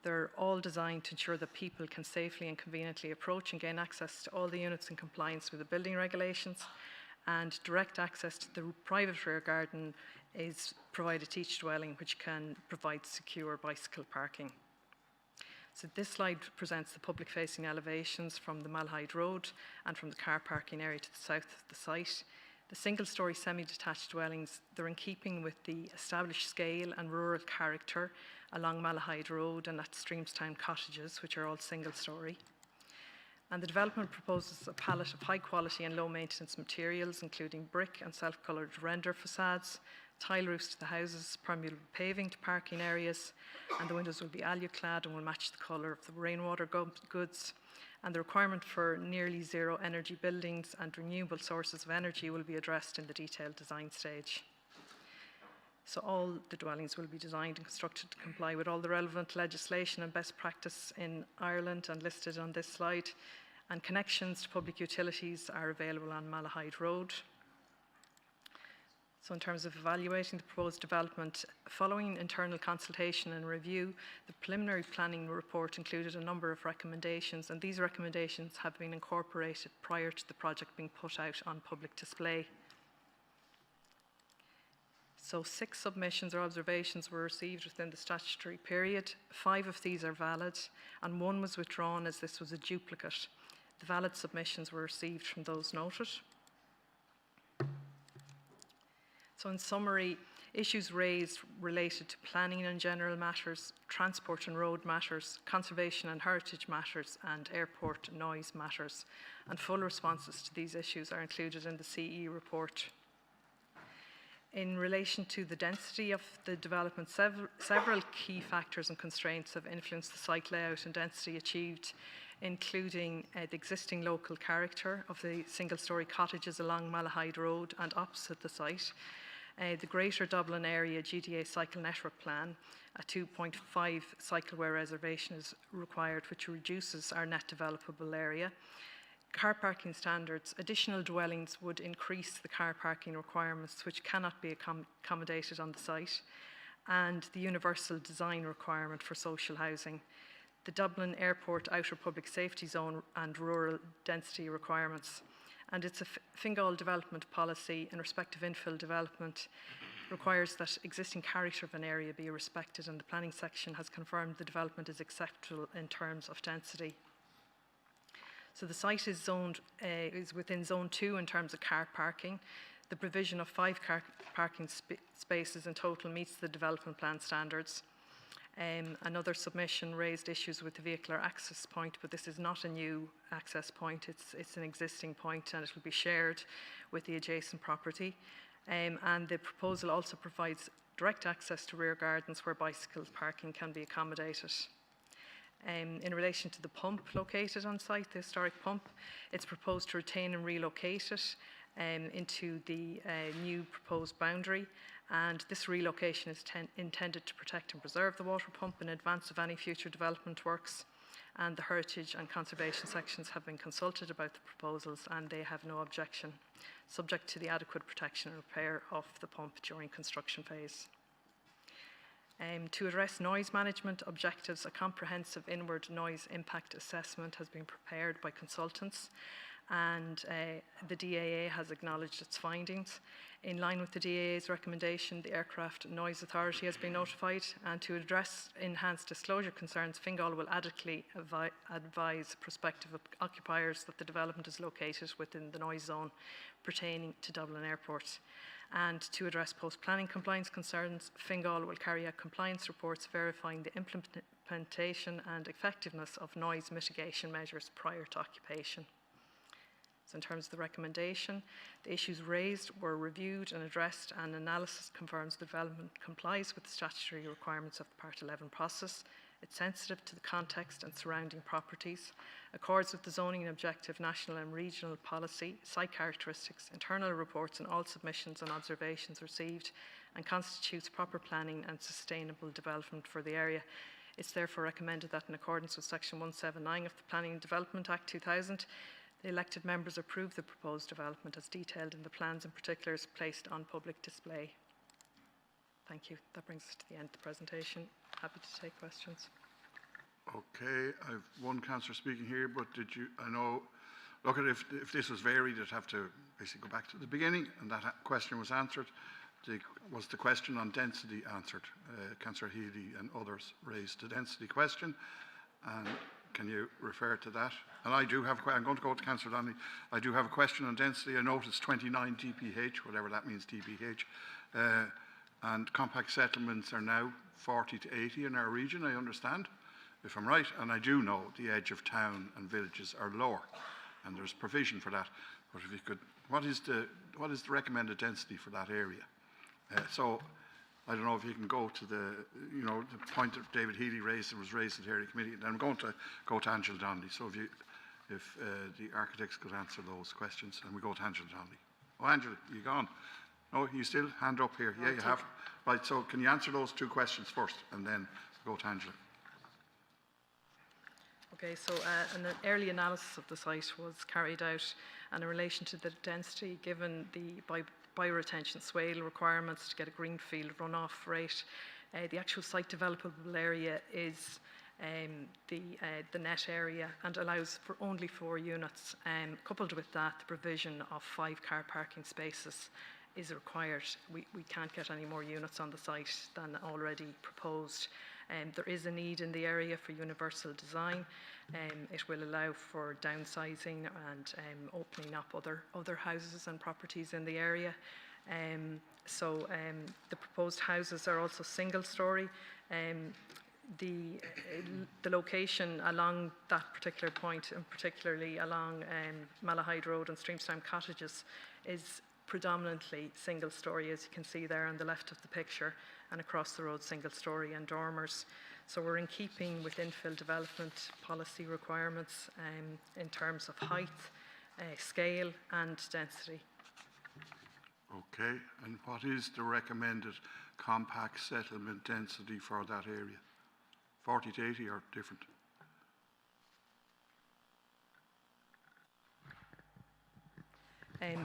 They're all designed to ensure that people can safely and conveniently approach and gain access to all the units in compliance with the building regulations, and direct access to the private rear garden is provided to each dwelling, which can provide secure bicycle parking. So this slide presents the public-facing elevations from the Malahide Road and from the car parking area to the south of the site. The single-storey semi-detached dwellings, they're in keeping with the established scale and rural character along Malahide Road and at Streamstown Cottages, which are all single-storey. And the development proposes a palette of high-quality and low-maintenance materials, including brick and self-coloured render facades, tile roofs to the houses, permeable paving to parking areas, and the windows will be alu-clad and will match the colour of the rainwater goods. And the requirement for nearly zero energy buildings and renewable sources of energy will be addressed in the detailed design stage. So all the dwellings will be designed and constructed to comply with all the relevant legislation and best practice in Ireland and listed on this slide. And connections to public utilities are available on Malahide Road. So in terms of evaluating the proposed development, following internal consultation and review, the preliminary planning report included a number of recommendations, and these recommendations have been incorporated prior to the project being put out on public display. So 6 submissions or observations were received within the statutory period. 5 of these are valid, and 1 was withdrawn as this was a duplicate. The valid submissions were received from those noted. So in summary, issues raised related to planning and general matters, transport and road matters, conservation and heritage matters, and airport noise matters. And full responses to these issues are included in the CE report. In relation to the density of the development, several key factors and constraints have influenced the site layout and density achieved, including the existing local character of the single-storey cottages along Malahide Road and opposite the site, the Greater Dublin Area GDA Cycle Network Plan, a 2.5 cycleway reservation is required, which reduces our net developable area. Car parking standards, additional dwellings would increase the car parking requirements, which cannot be accommodated on the site, and the universal design requirement for social housing, the Dublin Airport Outer Public Safety Zone and rural density requirements. And it's a Fingal development policy in respect of infill development requires that existing character of an area be respected, and the planning section has confirmed the development is acceptable in terms of density. So the site is within Zone 2 in terms of car parking. The provision of 5 car parking spaces in total meets the development plan standards. Another submission raised issues with the vehicular access point, but this is not a new access point, it's an existing point, and it will be shared with the adjacent property. And the proposal also provides direct access to rear gardens where bicycle parking can be accommodated. In relation to the pump located on site, the historic pump, it's proposed to retain and relocate it into the new proposed boundary, and this relocation is intended to protect and preserve the water pump in advance of any future development works. And the heritage and conservation sections have been consulted about the proposals, and they have no objection, subject to the adequate protection and repair of the pump during construction phase. To address noise management objectives, a comprehensive inward noise impact assessment has been prepared by consultants, and the DAA has acknowledged its findings. In line with the DAA's recommendation, the Aircraft Noise Authority has been notified, and to address enhanced disclosure concerns, Fingal will adequately advise prospective occupiers that the development is located within the noise zone pertaining to Dublin Airport. And to address post-planning compliance concerns, Fingal will carry out compliance reports verifying the implementation and effectiveness of noise mitigation measures prior to occupation. So in terms of the recommendation, the issues raised were reviewed and addressed, and analysis confirms the development complies with the statutory requirements of the Part 11 process. It's sensitive to the context and surrounding properties, accords with the zoning objective, national and regional policy, site characteristics, internal reports and all submissions and observations received, and constitutes proper planning and sustainable development for the area. It's therefore recommended that in accordance with Section 179 of the Planning and Development Act 2000, The elected members approve the proposed development as detailed in the plans and particulars placed on public display. Thank you. That brings us to the end of the presentation. Happy to take questions. Okay, I've one councillor speaking here, but I know, look, if this was varied, I'd have to basically go back to the beginning, and that question was answered. Was the question on density answered? Councillor Healy and others raised the density question, and can you refer to that? And I do have, I'm going to go to Councillor Donnelly. I do have a question on density. I noticed 29 TPH, whatever that means, TPH, and compact settlements are now 40 to 80 in our region, I understand, if I'm right. And I do know the edge of town and villages are lower, and there's provision for that. But if you could, what is the recommended density for that area? So I don't know if you can go to the point that David Healy raised and was raised at the area committee. And I'm going to go to Angela Donnelly. So if the architects could answer those questions, and we go to Angela Donnelly. Oh, Angela, you gone? No, you still hand up here. Yeah, you have. Right. So can you answer those two questions first, and then go to Angela? Okay, so an early analysis of the site was carried out, and in relation to the density, given the bioretention swale requirements to get a greenfield runoff rate, the actual site developable area is the net area and allows for only 4 units. Coupled with that, the provision of 5 car parking spaces is required. We can't get any more units on the site than already proposed. There is a need in the area for universal design. It will allow for downsizing and opening up other houses and properties in the area. So the proposed houses are also single story. The location along that particular point, and particularly along Malahide Road and Streamstown Cottages, is predominantly single story, as you can see there on the left of the picture, and across the road single story and dormers. So we're in keeping with infill development policy requirements in terms of height, scale and density. Okay, and what is the recommended compact settlement density for that area? 40 to 80 or different?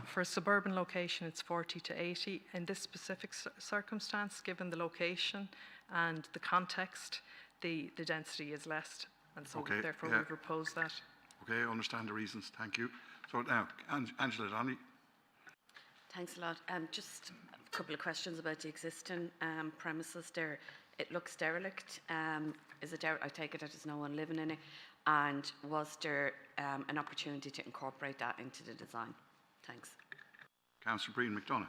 For a suburban location, it's 40 to 80. In this specific circumstance, given the location and the context, the density is less, and so therefore we propose that. Okay, I understand the reasons. Thank you. So now, Angela Donnelly. Thanks a lot. Just a couple of questions about the existing premises there. It looks derelict. Is it derelict? I take it that there's no one living in it. And was there an opportunity to incorporate that into the design? Thanks. Councillor Breen McDonough.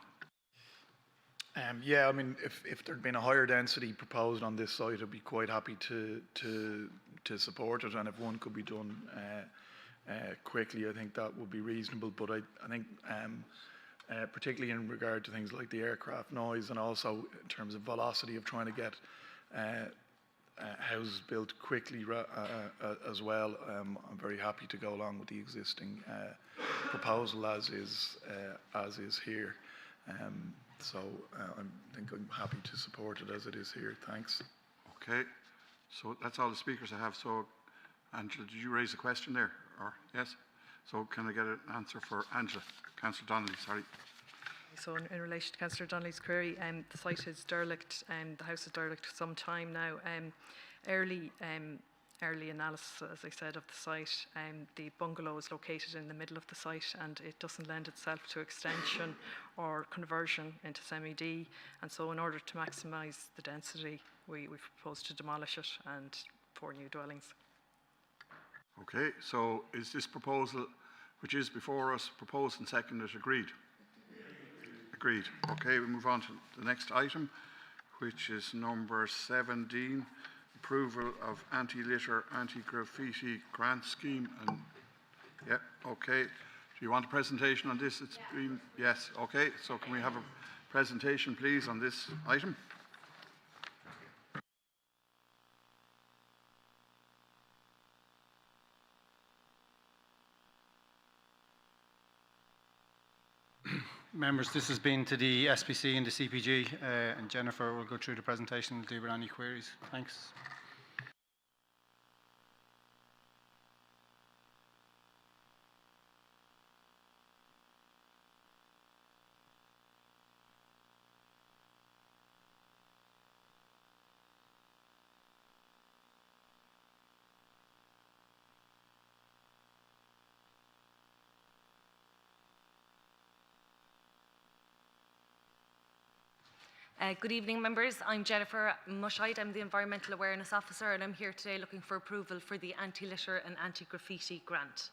Yeah, I mean, if there'd been a higher density proposed on this site, I'd be quite happy to support it, and if one could be done quickly, I think that would be reasonable. But I think, particularly in regard to things like the aircraft noise, and also in terms of velocity of trying to get houses built quickly as well, I'm very happy to go along with the existing proposal as is here. So I think I'm happy to support it as it is here. Thanks. Okay, so that's all the speakers I have. So, Angela, did you raise a question there? Or yes? So can I get an answer for Angela? Councillor Donnelly, sorry. So in relation to Councillor Donnelly's query, the site is derelict, the house is derelict for some time now. Early analysis, as I said, of the site, the bungalow is located in the middle of the site, and it doesn't lend itself to extension or conversion into semi-D, and so in order to maximise the density, we've proposed to demolish it and 4 new dwellings. Okay, so is this proposal, which is before us, proposed and seconded, agreed? Agreed. Okay, we move on to the next item, which is number 17. Approval of anti-litter, anti-graffiti grant scheme. And yeah, okay. Do you want a presentation on this? It's been, yes, okay. So can we have a presentation, please, on this item? Members, this has been to the SPC and the CPG, and Jennifer will go through the presentation and deal with any queries. Thanks. Good evening, members. I'm Jennifer Malahide. I'm the Environmental Awareness Officer, and I'm here today looking for approval for the Anti-Litter and Anti-Graffiti Grant.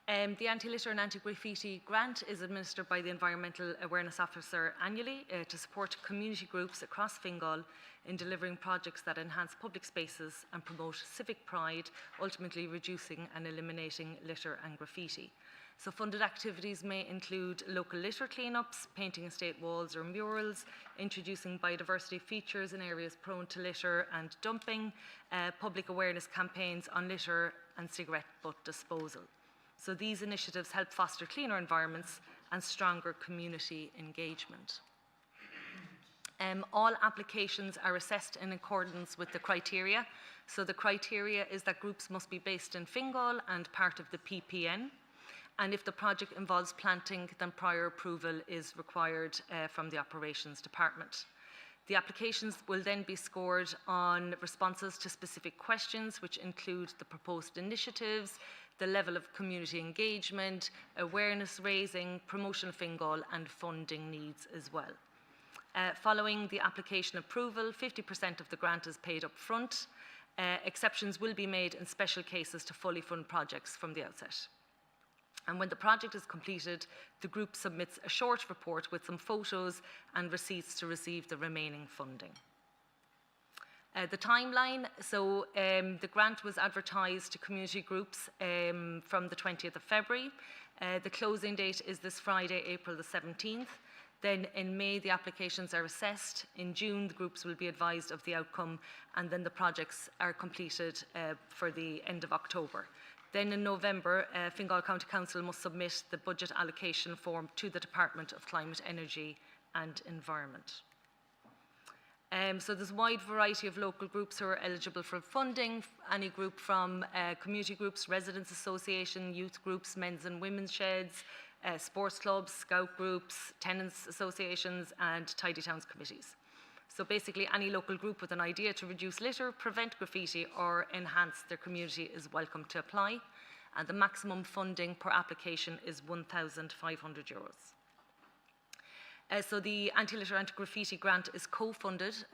The Anti-Litter and Anti-Graffiti Grant is administered by the Environmental Awareness Officer annually to support community groups across Fingal in delivering projects that enhance public spaces and promote civic pride, ultimately reducing and eliminating litter and graffiti. So funded activities may include local litter cleanups, painting estate walls or murals, introducing biodiversity features in areas prone to litter and dumping, public awareness campaigns on litter and cigarette butt disposal. So these initiatives help foster cleaner environments and stronger community engagement. All applications are assessed in accordance with the criteria. So the criteria is that groups must be based in Fingal and part of the PPN. And if the project involves planting, then prior approval is required from the operations department. The applications will then be scored on responses to specific questions, which include the proposed initiatives, the level of community engagement, awareness raising, promotion of Fingal, and funding needs as well. Following the application approval, 50% of the grant is paid up front. Exceptions will be made in special cases to fully fund projects from the outset. And when the project is completed, the group submits a short report with some photos and receipts to receive the remaining funding. The timeline, so the grant was advertised to community groups from the 20th of February. The closing date is this Friday, April the 17th. Then in May, the applications are assessed. In June, the groups will be advised of the outcome, and then the projects are completed for the end of October. Then in November, Fingal County Council must submit the budget allocation form to the Department of Climate, Energy and Environment. So there's a wide variety of local groups who are eligible for funding. Any group from community groups, residents association, youth groups, men's and women's sheds, sports clubs, scout groups, tenants associations and tidy towns committees. So basically any local group with an idea to reduce litter, prevent graffiti or enhance their community is welcome to apply. And the maximum funding per application is €1,500. So the Anti-Litter Anti-Graffiti Grant is co-funded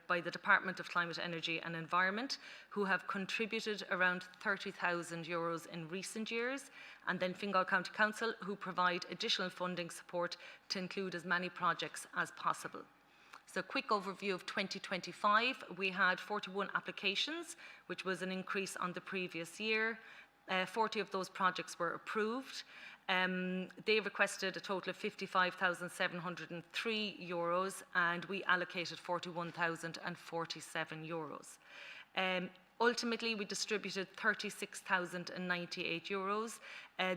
by the Department of Climate, Energy and Environment, who have contributed around €30,000 in recent years, and then Fingal County Council, who provide additional funding support to include as many projects as possible. So quick overview of 2025, we had 41 applications, which was an increase on the previous year. 40 of those projects were approved. They requested a total of €55,703 and we allocated €41,047. Ultimately, we distributed €36,098.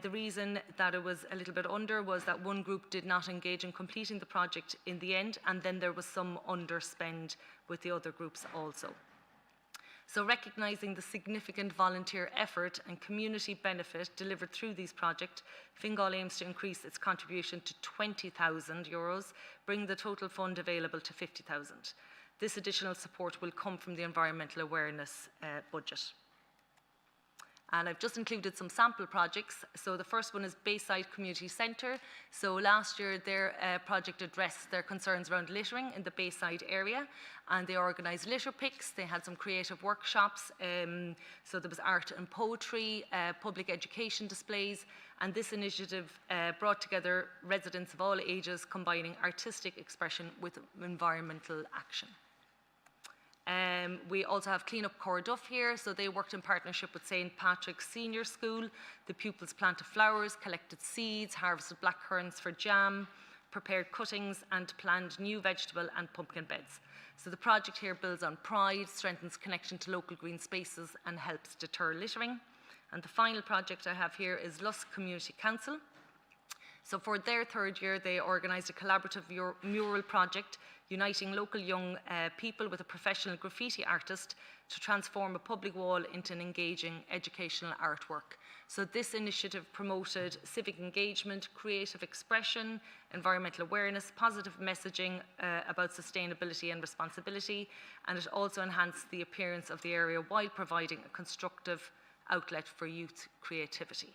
The reason that it was a little bit under was that one group did not engage in completing the project in the end, and then there was some underspend with the other groups also. So recognising the significant volunteer effort and community benefit delivered through these projects, Fingal aims to increase its contribution to €20,000, bringing the total fund available to €50,000. This additional support will come from the environmental awareness budget. And I've just included some sample projects. So the first one is Bayside Community Centre. So last year their project addressed their concerns around littering in the Bayside area, and they organised litter picks. They had some creative workshops. So there was art and poetry, public education displays, and this initiative brought together residents of all ages, combining artistic expression with environmental action. We also have Clean Up Corduff here, so they worked in partnership with St. Patrick's Senior School. The pupils planted flowers, collected seeds, harvested blackcurrants for jam, prepared cuttings and planned new vegetable and pumpkin beds. So the project here builds on pride, strengthens connection to local green spaces and helps deter littering. And the final project I have here is Lusk Community Council. So for their third year, they organised a collaborative mural project uniting local young people with a professional graffiti artist to transform a public wall into an engaging educational artwork. So this initiative promoted civic engagement, creative expression, environmental awareness, positive messaging about sustainability and responsibility, and it also enhanced the appearance of the area while providing a constructive outlet for youth creativity.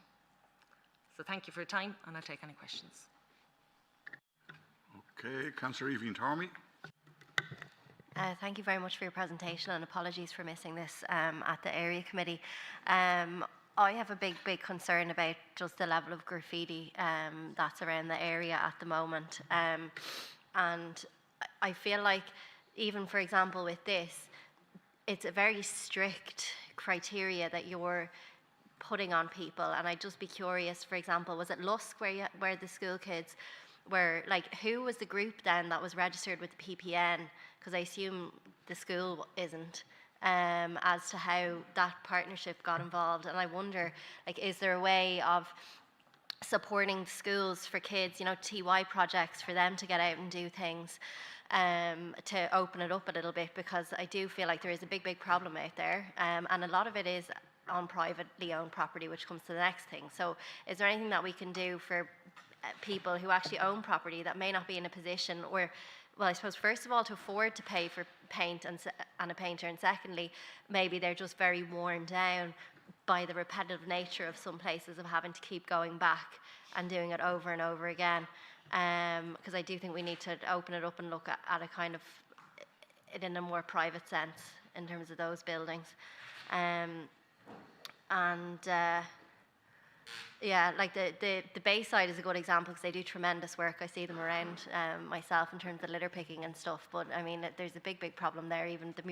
So thank you for your time, and I'll take any questions. Okay, Councillor Evie Tormey. Thank you very much for your presentation, and apologies for missing this at the area committee. I have a big concern about just the level of graffiti that's around the area at the moment. And I feel like, even for example with this, it's a very strict criteria that you're putting on people. And I'd just be curious, for example, was it Lusk where the school kids were, like, who was the group then that was registered with the PPN? Because I assume the school isn't, as to how that partnership got involved. And I wonder, like, is there a way of supporting schools for kids, you know, TY projects for them to get out and do things, to open it up a little bit? Because I do feel like there is a big problem out there, and a lot of it is on privately owned property, which comes to the next thing. So is there anything that we can do for people who actually own property that may not be in a position, or, well, I suppose first of all to afford to pay for paint and a painter, and secondly maybe they're just very worn down by the repetitive nature of some places of having to keep going back and doing it over and over again. Because I do think we need to open it up and look at a kind of it in a more private sense in terms of those buildings. Yeah, like the Bayside is a good example because they do tremendous work. I see them around myself in terms of litter picking and stuff. But I mean, there's a big problem there. Even the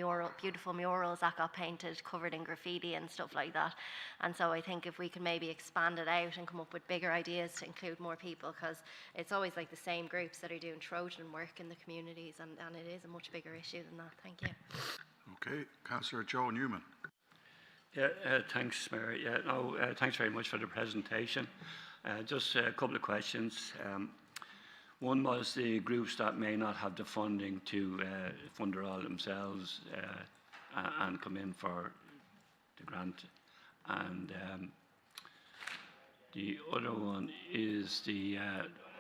beautiful murals that got painted, covered in graffiti and stuff like that. And so I think if we can maybe expand it out and come up with bigger ideas to include more people, because it's always like the same groups that are doing Trojan work in the communities, and it is a much bigger issue than that. Thank you. Okay, Councillor Joe Newman. Yeah, thanks, Mayor. Yeah, no, thanks very much for the presentation. Just a couple of questions. One was the groups that may not have the funding to fund it all themselves and come in for the grant. And the other one is the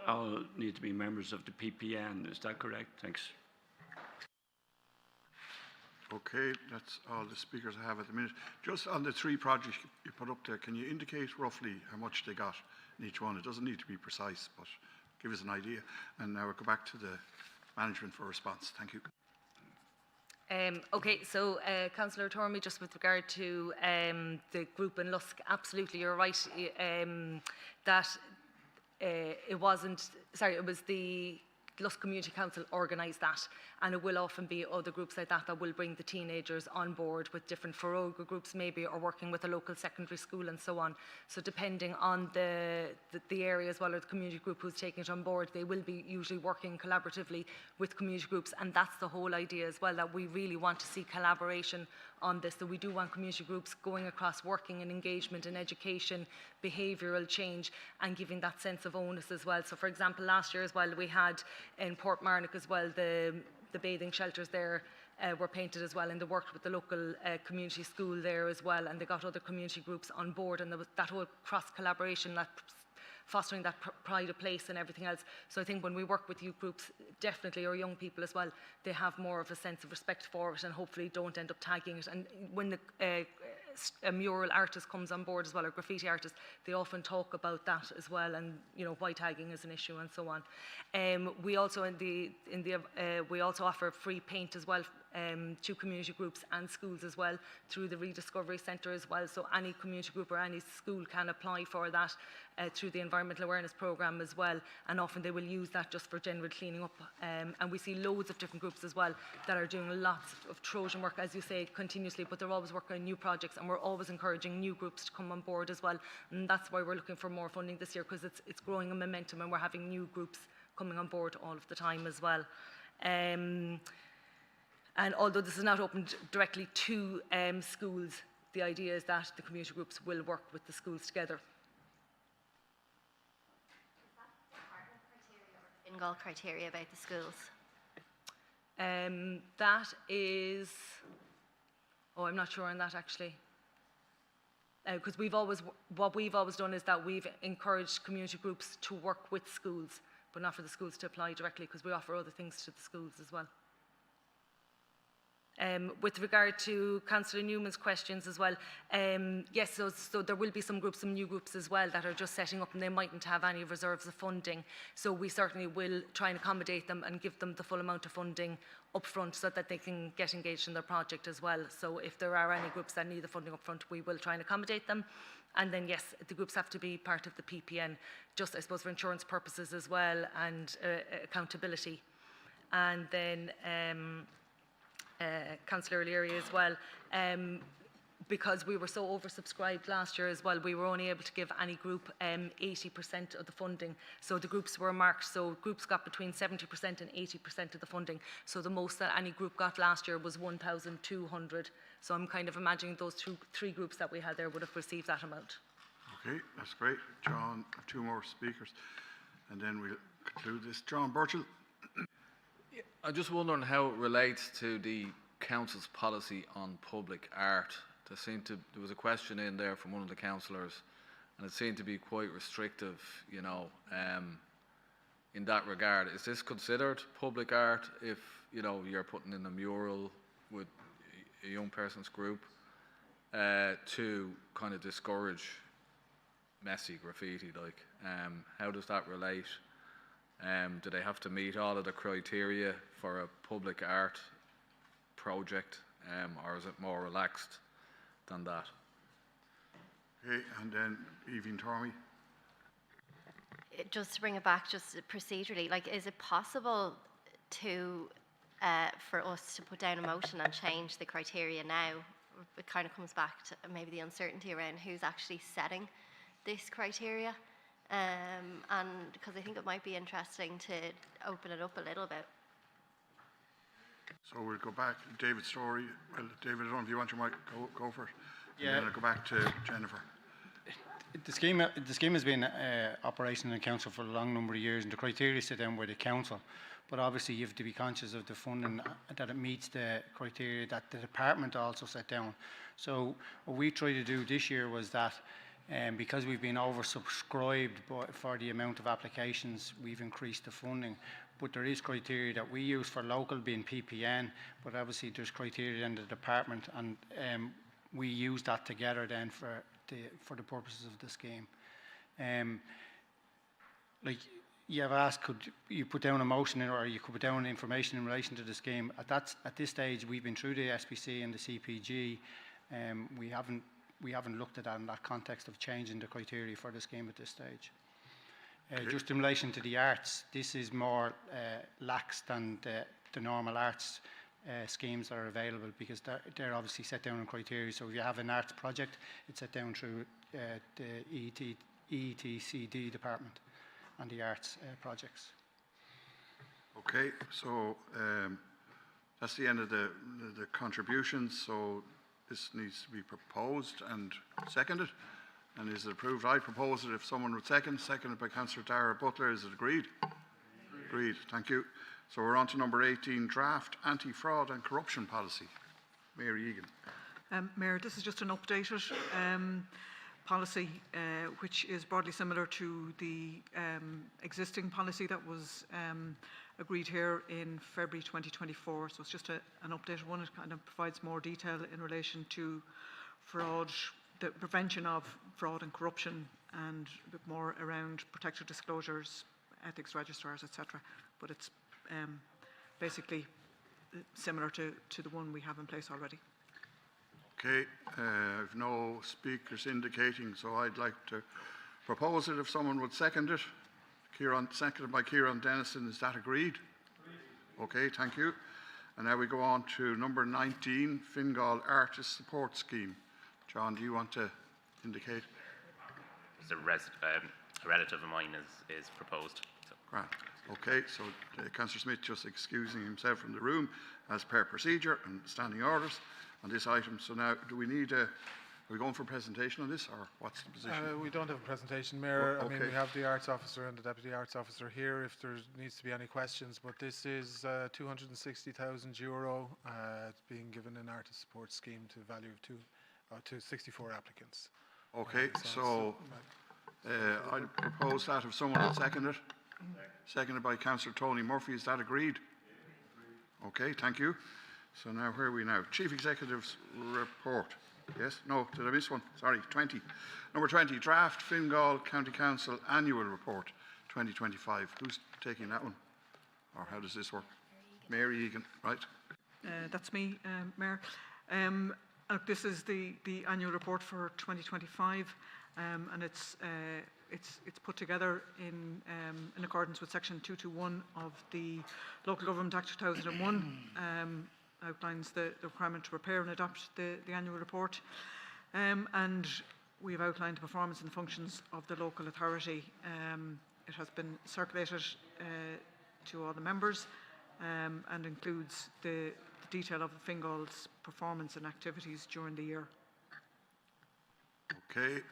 all need to be members of the PPN. Is that correct? Thanks. Okay, that's all the speakers I have at the minute. Just on the three projects you put up there, can you indicate roughly how much they got in each one? It doesn't need to be precise, but give us an idea. And now we'll go back to the management for a response. Thank you. Okay, so Councillor Tormey, just with regard to the group in Lusk, absolutely, you're right, that it was the Lusk Community Council organised that, and it will often be other groups like that will bring the teenagers on board with different Feroga groups maybe, or working with a local secondary school and so on. So depending on the area as well, or the community group who's taking it on board, they will be usually working collaboratively with community groups, and that's the whole idea as well, that we really want to see collaboration on this, that we do want community groups going across, working in engagement in education, behavioural change, and giving that sense of onus as well. So for example, last year as well, we had in Portmarnock as well, the bathing shelters there were painted as well, and they worked with the local community school there as well, and they got other community groups on board, and there was that whole cross collaboration, that fostering that pride of place and everything else. So I think when we work with youth groups, definitely, or young people as well, they have more of a sense of respect for it, and hopefully don't end up tagging it. And when a mural artist comes on board as well, or graffiti artist, they often talk about that as well, and why tagging is an issue and so on. We also we also offer free paint as well to community groups and schools as well through the Rediscovery Centre as well. So any community group or any school can apply for that through the Environmental Awareness Programme as well, and often they will use that just for general cleaning up. And we see loads of different groups as well that are doing lots of Trojan work, as you say, continuously, but they're always working on new projects, and we're always encouraging new groups to come on board as well. And that's why we're looking for more funding this year, because it's growing in momentum, and we're having new groups coming on board all of the time as well. And although this is not open directly to schools, the idea is that the community groups will work with the schools together. Fingal criteria about the schools? That is, I'm not sure on that actually. Because what we've always done is that we've encouraged community groups to work with schools, but not for the schools to apply directly, because we offer other things to the schools as well. With regard to Councillor Newman's questions as well, yes, so there will be some new groups as well that are just setting up and they mightn't have any reserves of funding. So we certainly will try and accommodate them and give them the full amount of funding up front so that they can get engaged in their project as well. So if there are any groups that need the funding up front, we will try and accommodate them. And then, yes, the groups have to be part of the PPN, just, I suppose, for insurance purposes as well and accountability. And then Councillor O'Leary as well, because we were so oversubscribed last year as well, we were only able to give any group 80% of the funding. So the groups were marked, so groups got between 70% and 80% of the funding. So the most that any group got last year was 1,200. So I'm kind of imagining those three groups that we had there would have received that amount. Okay, that's great. John, two more speakers, and then we'll conclude this. John Burchell. I'm just wondering how it relates to the council's policy on public art. There was a question in there from one of the councillors, and it seemed to be quite restrictive, you know, in that regard. Is this considered public art if, you know, you're putting in a mural with a young person's group to kind of discourage messy graffiti, like? How does that relate? Do they have to meet all of the criteria for a public art project, or is it more relaxed than that? Okay, and then Evie Tormey. Just to bring it back, just procedurally, like, is it possible to, for us to put down a motion and change the criteria now? It kind of comes back to maybe the uncertainty around who's actually setting this criteria. And because I think it might be interesting to open it up a little bit. So we'll go back to David Story. Well, David, I don't know if you want your mic, go for it. Yeah. And then I'll go back to Jennifer. The scheme has been operational in council for a long number of years, and the criteria set down by the council. But obviously, you have to be conscious of the funding, that it meets the criteria that the department also set down. So what we tried to do this year was that, because we've been oversubscribed for the amount of applications, we've increased the funding. But there is criteria that we use for local, being PPN, but obviously there's criteria in the department, and we use that together then for the purposes of the scheme. Like you have asked, could you put down a motion or you could put down information in relation to the scheme? At this stage, we've been through the SPC and the CPG. We haven't looked at that in that context of changing the criteria for the scheme at this stage. Just in relation to the arts, this is more lax than the normal arts schemes that are available, because they're obviously set down in criteria. So if you have an arts project, it's set down through the ETCD department and the arts projects. Okay, so that's the end of the contributions. So this needs to be proposed and seconded. And is it approved? I propose it if someone would seconded by Councillor Dara Butler. Is it agreed? Agreed. Thank you. So we're on to number 18, draft anti-fraud and corruption policy. Mayor Egan. Mayor, this is just an updated policy which is broadly similar to the existing policy that was agreed here in February 2024. So it's just an updated one. It kind of provides more detail in relation to fraud, the prevention of fraud and corruption, and a bit more around protected disclosures, ethics registrars, etc. But it's basically similar to the one we have in place already. Okay, I've no speakers indicating, so I'd like to propose it if someone would second it. Seconded by Kieran Dennison. Is that agreed? Okay, thank you. And now we go on to number 19, Fingal Artist Support Scheme. John, do you want to indicate? A relative of mine is proposed. So. Grant. Okay, so Councillor Smith just excusing himself from the room as per procedure and standing orders on this item. So now, do we need are we going for a presentation on this, or what's the position? We don't have a presentation, Mayor. Okay. I mean, we have the Arts Officer and the Deputy Arts Officer here if there needs to be any questions, but this is €260,000. It's being given an artist support scheme to the value of to 64 applicants. Okay, so I propose that if someone will second it. Seconded by Councillor Tony Murphy. Is that agreed? Okay, thank you. So now where are we now? Chief Executive's report. Yes? No, did I miss one? Sorry, 20. Number 20, Draft Fingal County Council Annual Report 2025. Who's taking that one? Or how does this work? Mary Egan, right? That's me, Mayor. This is the annual report for 2025, and it's put together in accordance with Section 221 of the Local Government Act 2001. Outlines the requirement to prepare and adopt the annual report, and we've outlined the performance and functions of the local authority. It has been circulated to all the members and includes the detail of the Fingal's performance and activities during the year. Okay.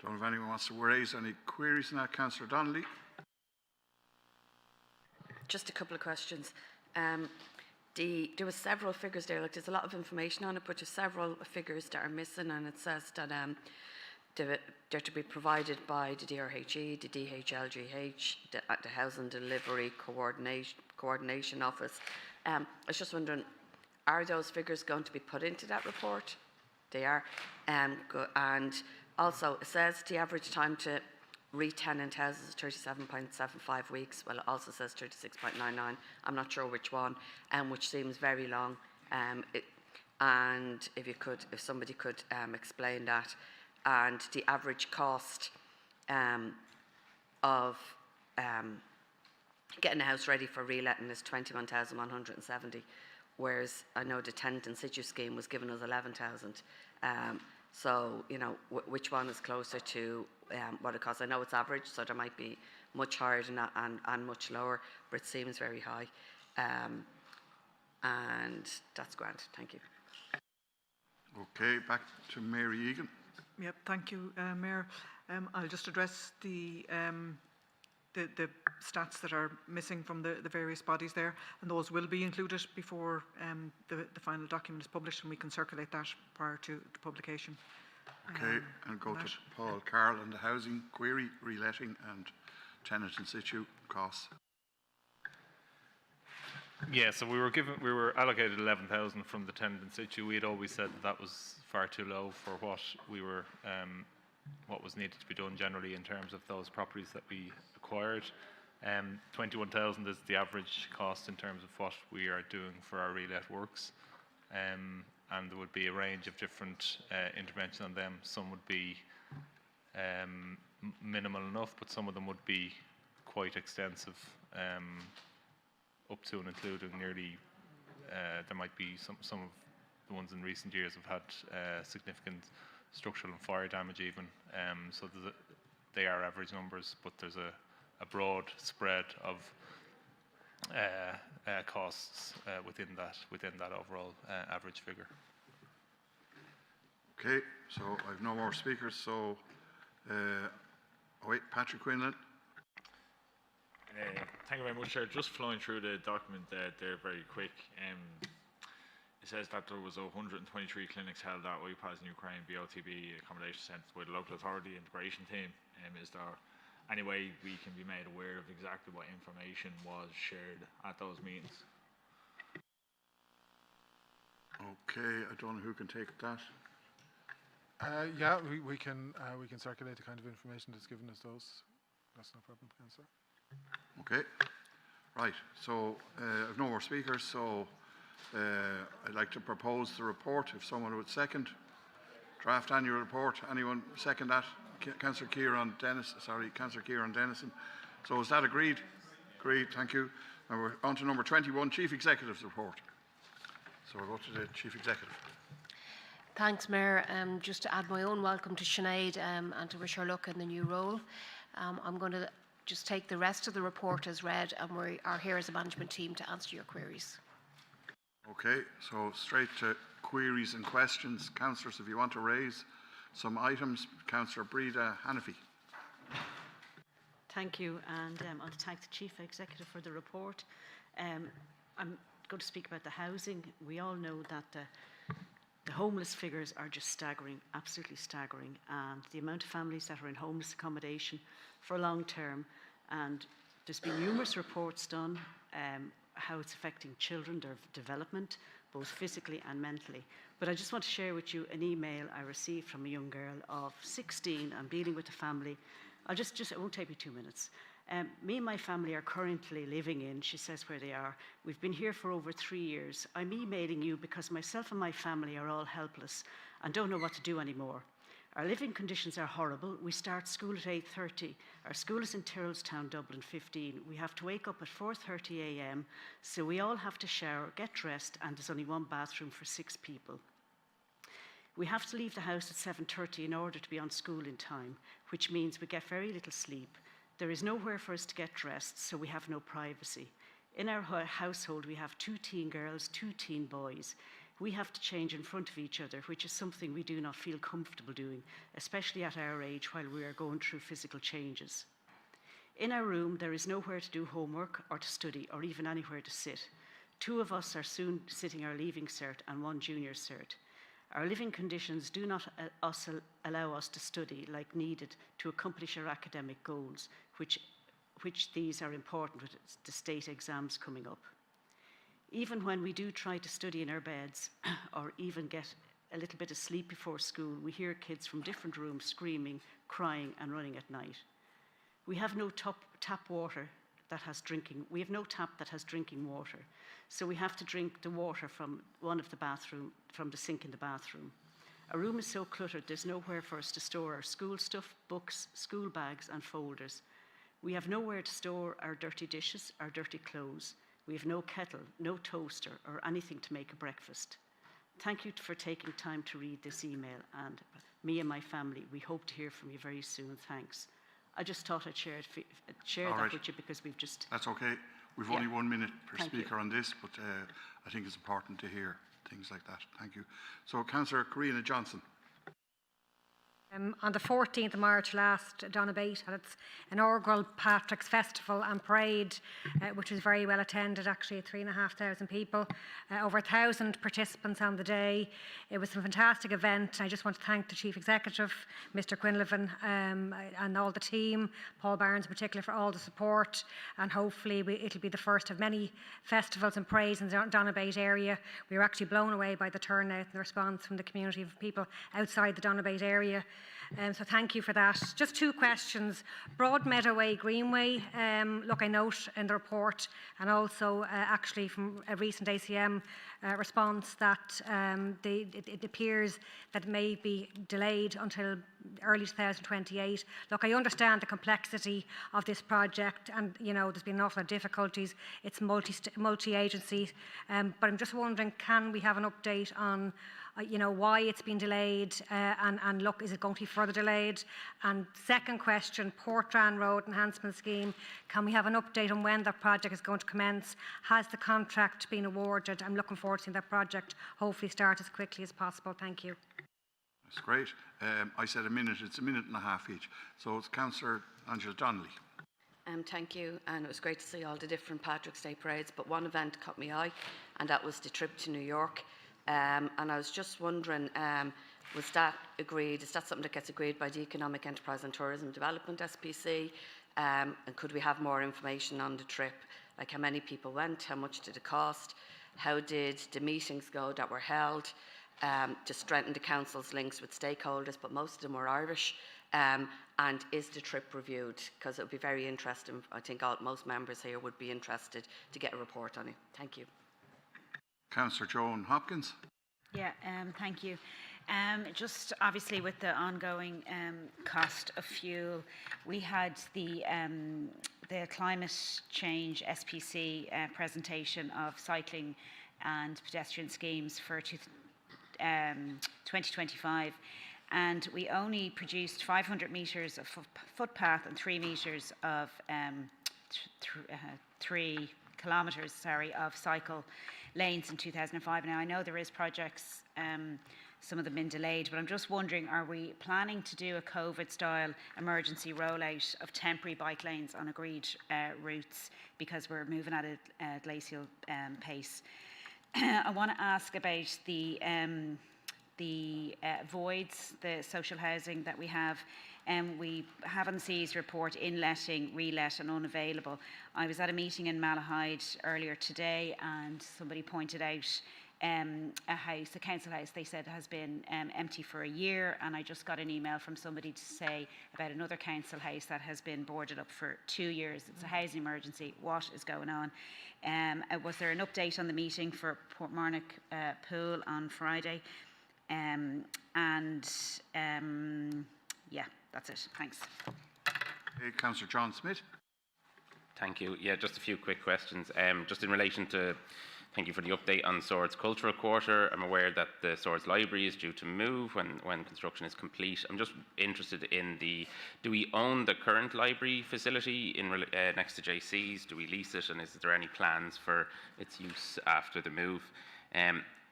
Don't know if anyone wants to raise any queries on that. Councillor Donnelly. Just a couple of questions. There were several figures there, like there's a lot of information on it, but there's several figures that are missing, and it says that they're to be provided by the DRHE, the DHLGH, the Housing Delivery Coordination Office. I was just wondering, are those figures going to be put into that report? They are. And also, it says the average time to re-tenant houses is 37.75 weeks. Well, it also says 36.99. I'm not sure which one, which seems very long. And if somebody could explain that, and the average cost of getting a house ready for reletting is 21,170, whereas I know the tenant in situ scheme was giving us 11,000. So, you know, which one is closer to what it costs? I know it's average, so there might be much higher than that and much lower, but it seems very high. And that's grand. Thank you. Okay, back to Mary Egan. Yep, thank you, Mayor. I'll just address the stats that are missing from the various bodies there, and those will be included before the final document is published, and we can circulate that prior to publication. Okay, and go to Paul Carroll on the housing query, reletting and tenant in situ costs. Yeah, so we were allocated 11,000 from the tenant in situ. We had always said that was far too low for what we were, what was needed to be done generally in terms of those properties that we acquired. 21,000 is the average cost in terms of what we are doing for our relet works. And there would be a range of different interventions on them. Some would be minimal enough, but some of them would be quite extensive, up to and including nearly, there might be some of the ones in recent years have had significant structural and fire damage even. So they are average numbers, but there's a broad spread of costs within that overall average figure. Okay, so I have no more speakers. So, Patrick Quinlan. Thank you very much, Chair. Just flowing through the document there very quick. It says that there was 123 clinics held at IPAS in Ukraine, BOTB accommodation centres by the local authority integration team. Is there any way we can be made aware of exactly what information was shared at those meetings? Okay, I don't know who can take that. Yeah, we can circulate the kind of information that's given us those. That's no problem, Councillor. Okay, right. So I have no more speakers. So I'd like to propose the report. If someone would second draft annual report, anyone second that? Councillor Kieran Dennison. So is that agreed? Agreed. Thank you. Now we're on to number 21, Chief Executive's report. So we'll go to the Chief Executive. Thanks, Mayor. Just to add my own welcome to Sinead and to wish her luck in the new role. I'm going to just take the rest of the report as read, and we are here as a management team to answer your queries. Okay, so straight to queries and questions. Councillors, if you want to raise some items, Councillor Breda Hanafi. Thank you, and I want to thank the Chief Executive for the report. I'm going to speak about the housing. We all know that the homeless figures are just staggering, absolutely staggering, and the amount of families that are in homeless accommodation for long term, and there's been numerous reports done how it's affecting children, their development, both physically and mentally. But I just want to share with you an email I received from a young girl of 16. I'm dealing with a family. It won't take me 2 minutes. Me and my family are currently living in, she says where they are. We've been here for over 3 years. I'm emailing you because myself and my family are all helpless and don't know what to do anymore. Our living conditions are horrible. We start school at 8:30. Our school is in Tyrrellstown, Dublin 15. We have to wake up at 4:30 a.m. So we all have to shower, get dressed, and there's only one bathroom for 6 people. We have to leave the house at 7:30 in order to be on school in time, which means we get very little sleep. There is nowhere for us to get dressed, so we have no privacy. In our household, we have 2 teen girls, 2 teen boys. We have to change in front of each other, which is something we do not feel comfortable doing, especially at our age while we are going through physical changes. In our room, there is nowhere to do homework or to study or even anywhere to sit. 2 of us are soon sitting our leaving cert and 1 junior cert. Our living conditions do not allow us to study like needed to accomplish our academic goals, which these are important with the state exams coming up. Even when we do try to study in our beds or even get a little bit of sleep before school, we hear kids from different rooms screaming, crying, and running at night. We have no tap water that has drinking. We have no tap that has drinking water, so we have to drink the water from from the sink in the bathroom. Our room is so cluttered, there's nowhere for us to store our school stuff, books, school bags, and folders. We have nowhere to store our dirty dishes, our dirty clothes. We have no kettle, no toaster, or anything to make a breakfast. Thank you for taking time to read this email, and me and my family, we hope to hear from you very soon. Thanks. I just thought I'd share that with you because we've just... That's okay. We've only 1 minute per speaker on this, but I think it's important to hear things like that. Thank you. So, Councillor Karina Johnson. On the 14th of March last, Donabate had its inaugural Patrick's Festival and Parade, which was very well attended, actually, 3,500 people, over 1,000 participants on the day. It was a fantastic event. I just want to thank the Chief Executive, Mr Quinlivan, and all the team, Paul Barnes in particular, for all the support, and hopefully it'll be the first of many festivals and parades in the Donabate area. We were actually blown away by the turnout and the response from the community of people outside the Donabate area. So thank you for that. Just 2 questions. Broadmeadow Way, Greenway, look, I note in the report and also actually from a recent ACM response that it appears that it may be delayed until early 2028. Look, I understand the complexity of this project and, you know, there's been an awful lot of difficulties. It's multi-agency, but I'm just wondering, can we have an update on you know, why it's been delayed and look, is it going to be further delayed? And second question, Portran Road Enhancement Scheme, can we have an update on when that project is going to commence? Has the contract been awarded? I'm looking forward to seeing that project hopefully start as quickly as possible. Thank you. That's great. I said a minute, it's a minute and a half each. So it's Councillor Angela Donnelly. Thank you, and it was great to see all the different Patrick's Day parades, but one event caught my eye, and that was the trip to New York. And I was just wondering, was that agreed? Is that something that gets agreed by the Economic Enterprise and Tourism Development SPC? And could we have more information on the trip? Like how many people went, how much did it cost? How did the meetings go that were held to strengthen the council's links with stakeholders, but most of them were Irish? And is the trip reviewed? Because it would be very interesting. I think most members here would be interested to get a report on it. Thank you. Councillor Joan Hopkins. Yeah, thank you. Just obviously with the ongoing cost of fuel, we had the climate change SPC presentation of cycling and pedestrian schemes for 2025, and we only produced 500 metres of footpath and 3 metres of 3 kilometres, of cycle lanes in 2005. Now I know there is projects, some of them been delayed, but I'm just wondering, are we planning to do a COVID-style emergency rollout of temporary bike lanes on agreed routes, because we're moving at a glacial pace? I want to ask about the voids, the social housing that we have. We have on the CE's report in letting, relet and unavailable. I was at a meeting in Malahide earlier today and somebody pointed out a house, a council house, they said has been empty for a year, and I just got an email from somebody to say about another council house that has been boarded up for 2 years. It's a housing emergency. What is going on? Was there an update on the meeting for Portmarnock Pool on Friday? Yeah, that's it. Thanks. Councillor John Smith. Thank you. Yeah, just a few quick questions. Just in relation to, thank you for the update on Swords Cultural Quarter. I'm aware that the Swords Library is due to move when construction is complete. I'm just interested in do we own the current library facility next to JC's? Do we lease it, and is there any plans for its use after the move?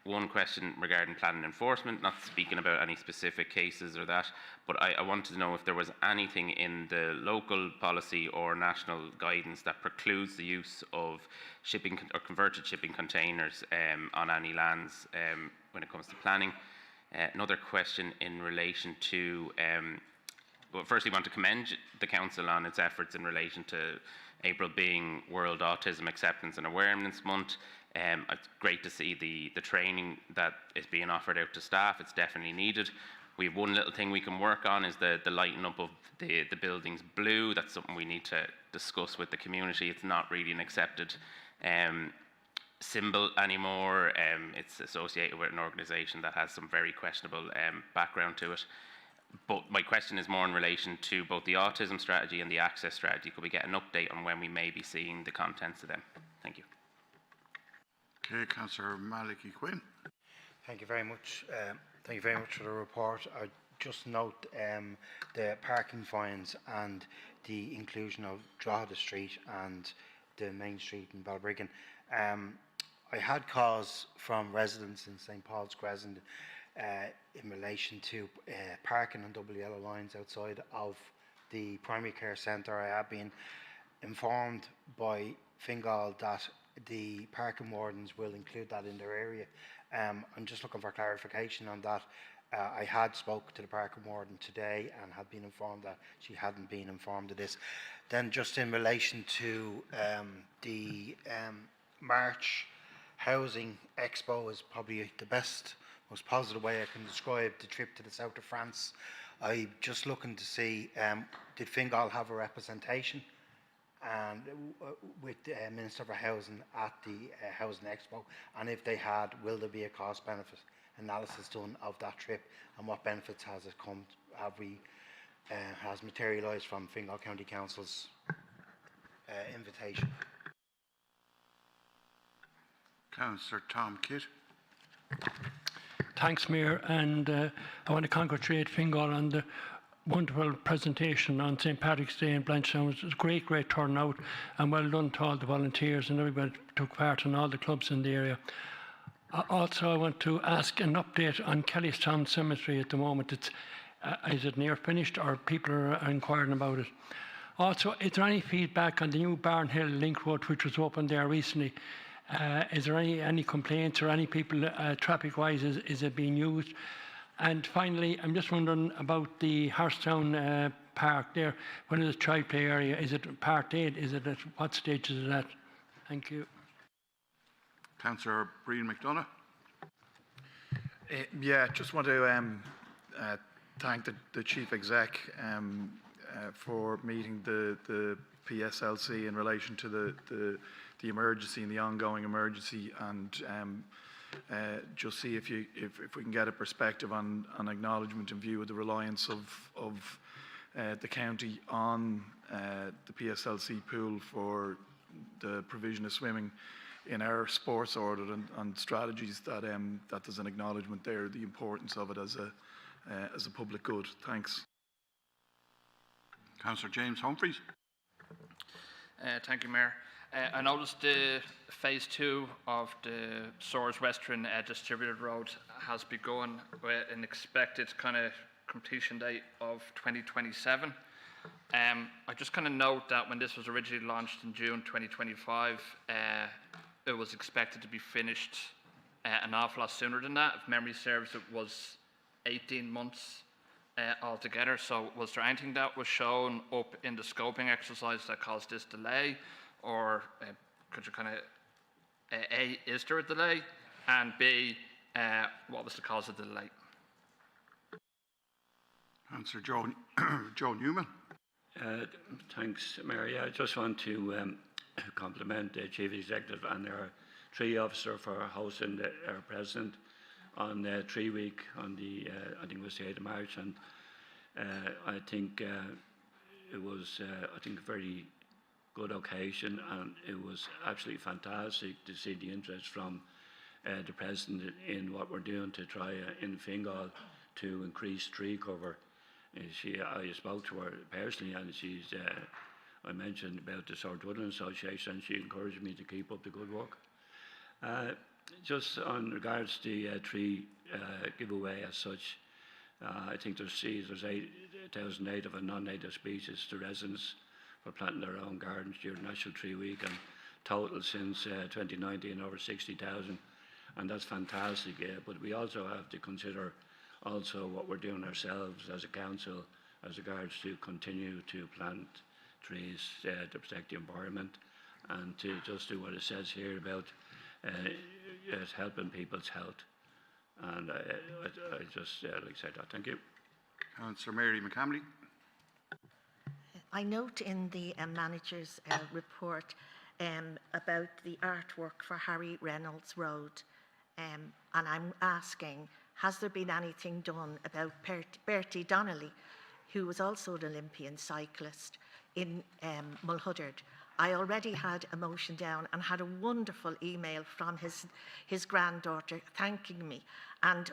One question regarding planning enforcement, not speaking about any specific cases or that, but I wanted to know if there was anything in the local policy or national guidance that precludes the use of shipping or converted shipping containers on any lands when it comes to planning. Another question in relation to, well, firstly, I want to commend the Council on its efforts in relation to April being World Autism Acceptance and Awareness Month. It's great to see the training that is being offered out to staff. It's definitely needed. We have one little thing we can work on is the lighting up of the buildings blue. That's something we need to discuss with the community. It's not really an accepted symbol anymore. It's associated with an organisation that has some very questionable background to it. But my question is more in relation to both the autism strategy and the access strategy. Could we get an update on when we may be seeing the contents of them? Thank you. Okay, Councillor Malachy Quinn. Thank you very much. Thank you very much for the report. I just note the parking fines and the inclusion of Drogheda Street and the main street in Balbriggan. I had calls from residents in St Paul's Crescent in relation to parking on double yellow lines outside of the primary care centre. I have been informed by Fingal that the parking wardens will include that in their area. I'm just looking for clarification on that. I had spoke to the parking warden today and had been informed that she hadn't been informed of this. Then just in relation to the March Housing Expo is probably the best, most positive way I can describe the trip to the south of France. I'm just looking to see, did Fingal have a representation with the Minister for Housing at the Housing Expo, and if they had, will there be a cost benefit analysis done of that trip, and what benefits has materialised from Fingal County Council's invitation? Councillor Tom Kidd. Thanks, Mayor, and I want to congratulate Fingal on the wonderful presentation on St Patrick's Day in Blanchetown. It was a great turnout, and well done to all the volunteers and everybody who took part in all the clubs in the area. Also, I want to ask an update on Kellystown Cemetery at the moment. Is it near finished, or people are inquiring about it? Also, is there any feedback on the new Barnhill Link Road which was opened there recently? Is there any complaints or any people traffic-wise, is it being used? And finally, I'm just wondering about the Harstown Park there. When is the child play area? Is it Part 8? Is it at what stage is it at? Thank you. Councillor Brian McDonough. Yeah, just want to thank the Chief Exec for meeting the PSLC in relation to the emergency and the ongoing emergency, and just see if we can get a perspective on acknowledgement in view of the reliance of the county on the PSLC pool for the provision of swimming in our sports order, and strategies that there's an acknowledgement there, the importance of it as a public good. Thanks. Councillor James Humphreys. Thank you, Mayor. I noticed the phase 2 of the Swords Western Distributed Road has begun with an expected kind of completion date of 2027. I just kind of note that when this was originally launched in June 2025, it was expected to be finished an awful lot sooner than that. If memory serves, it was 18 months altogether. So was there anything that was shown up in the scoping exercise that caused this delay? Or could you kind of, is there a delay? And B, what was the cause of the delay? Councillor Joe Newman. Thanks, Mayor. Yeah, I just want to compliment the Chief Executive and our tree officer for hosting our President on 3 week on the, I think it was the 8th of March, and I think it was, I think, a very good occasion, and it was absolutely fantastic to see the interest from the President in what we're doing to try in Fingal to increase tree cover. I spoke to her personally, and I mentioned about the South Dublin Association, and she encouraged me to keep up the good work. Just on regards to the tree giveaway as such, I think there's 8,000 native and non-native species to residents for planting their own gardens during National Tree Week, and total since 2019 over 60,000, and that's fantastic. But we also have to consider also what we're doing ourselves as a council as regards to continue to plant trees to protect the environment, and to just do what it says here about helping people's health. And I just like to say that. Thank you. Councillor Mary McCamley. I note in the manager's report about the artwork for Harry Reynolds Road, and I'm asking, has there been anything done about Bertie Donnelly, who was also an Olympian cyclist in Malahide? I already had a motion down and had a wonderful email from his granddaughter thanking me and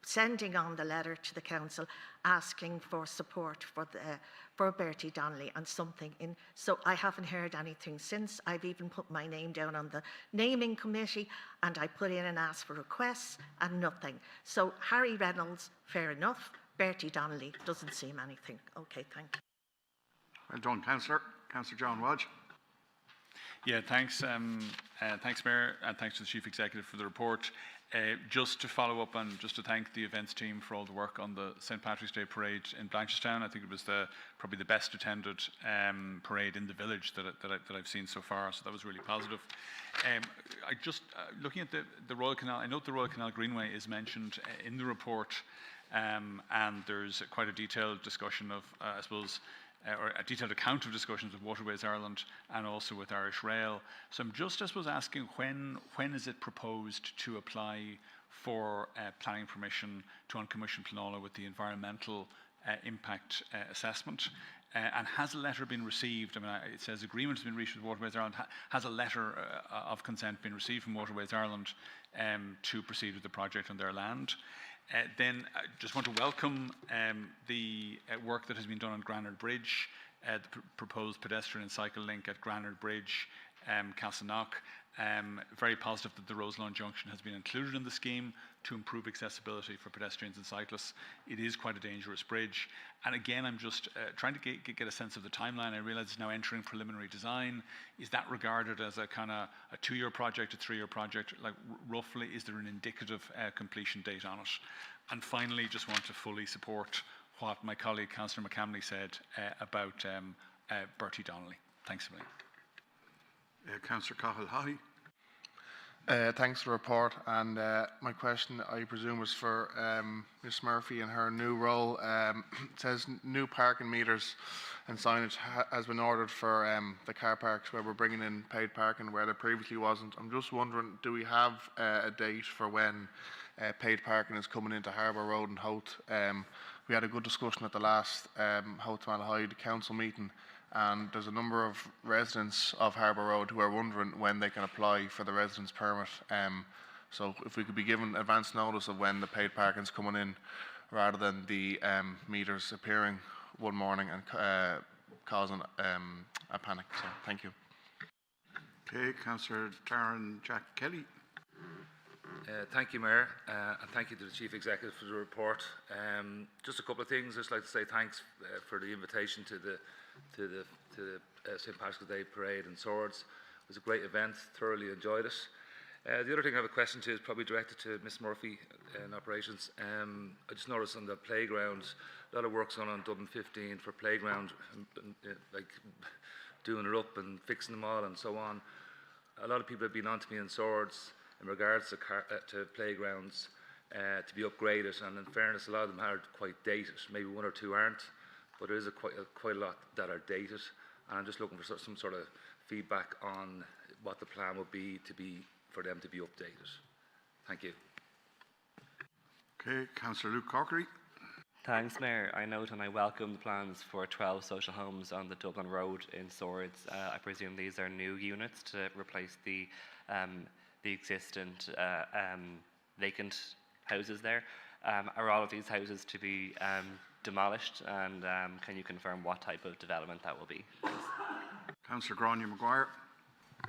sending on the letter to the council asking for support for Bertie Donnelly and something in. So I haven't heard anything since. I've even put my name down on the naming committee, and I put in and asked for requests and nothing. So Harry Reynolds, fair enough. Bertie Donnelly doesn't seem anything. Okay, thank you. Well done, Councillor. Councillor John Walsh. Yeah, thanks, thanks, Mayor, and thanks to the Chief Executive for the report. Just to follow up and just to thank the events team for all the work on the St. Patrick's Day parade in Blanchardstown. I think it was probably the best attended parade in the village that I've seen so far, so that was really positive. I just, looking at the Royal Canal, I note the Royal Canal Greenway is mentioned in the report, and there's quite a detailed discussion of, I suppose, or a detailed account of discussions with Waterways Ireland and also with Irish Rail. So I'm just, I suppose, asking when is it proposed to apply for planning permission to uncommission Planola with the environmental impact assessment? And has a letter been received? I mean, it says agreement has been reached with Waterways Ireland. Has a letter of consent been received from Waterways Ireland to proceed with the project on their land? Then I just want to welcome the work that has been done on Granard Bridge, the proposed pedestrian and cycle link at Granard Bridge, Castleknock. Very positive that the Roselawn Junction has been included in the scheme to improve accessibility for pedestrians and cyclists. It is quite a dangerous bridge. And again, I'm just trying to get a sense of the timeline. I realise it's now entering preliminary design. Is that regarded as a kind of a 2-year project, a 3-year project? Like roughly, is there an indicative completion date on it? And finally, just want to fully support what my colleague Councillor McCamley said about Bertie Donnelly. Thanks a million. Councillor Cahill-Haughey. Thanks for the report, and my question, I presume, is for Ms Murphy in her new role. It says new parking meters and signage has been ordered for the car parks where we're bringing in paid parking where there previously wasn't. I'm just wondering, do we have a date for when paid parking is coming into Harbour Road and Howth? We had a good discussion at the last Howth Malahide Council meeting, and there's a number of residents of Harbour Road who are wondering when they can apply for the residence permit. So if we could be given advance notice of when the paid parking is coming in, rather than the meters appearing one morning and causing a panic. So thank you. Okay, Councillor Darren Jack Kelly. Thank you, Mayor, and thank you to the Chief Executive for the report. Just a couple of things. I'd just like to say thanks for the invitation to the St. Patrick's Day Parade and Swords. It was a great event, thoroughly enjoyed it. The other thing I have a question to is probably directed to Ms Murphy in operations. I just noticed on the playground, a lot of work's on Dublin 15 for playground, like doing it up and fixing them all and so on. A lot of people have been on to me in Swords in regards to playgrounds to be upgraded, and in fairness, a lot of them are quite dated. Maybe one or two aren't, but there is quite a lot that are dated, and I'm just looking for some sort of feedback on what the plan would be for them to be updated. Thank you. Okay, Councillor Luke Corkery. Thanks, Mayor. I note and I welcome the plans for 12 social homes on the Dublin Road in Swords. I presume these are new units to replace the existing vacant houses there. Are all of these houses to be demolished, and can you confirm what type of development that will be? Councillor Grania Maguire.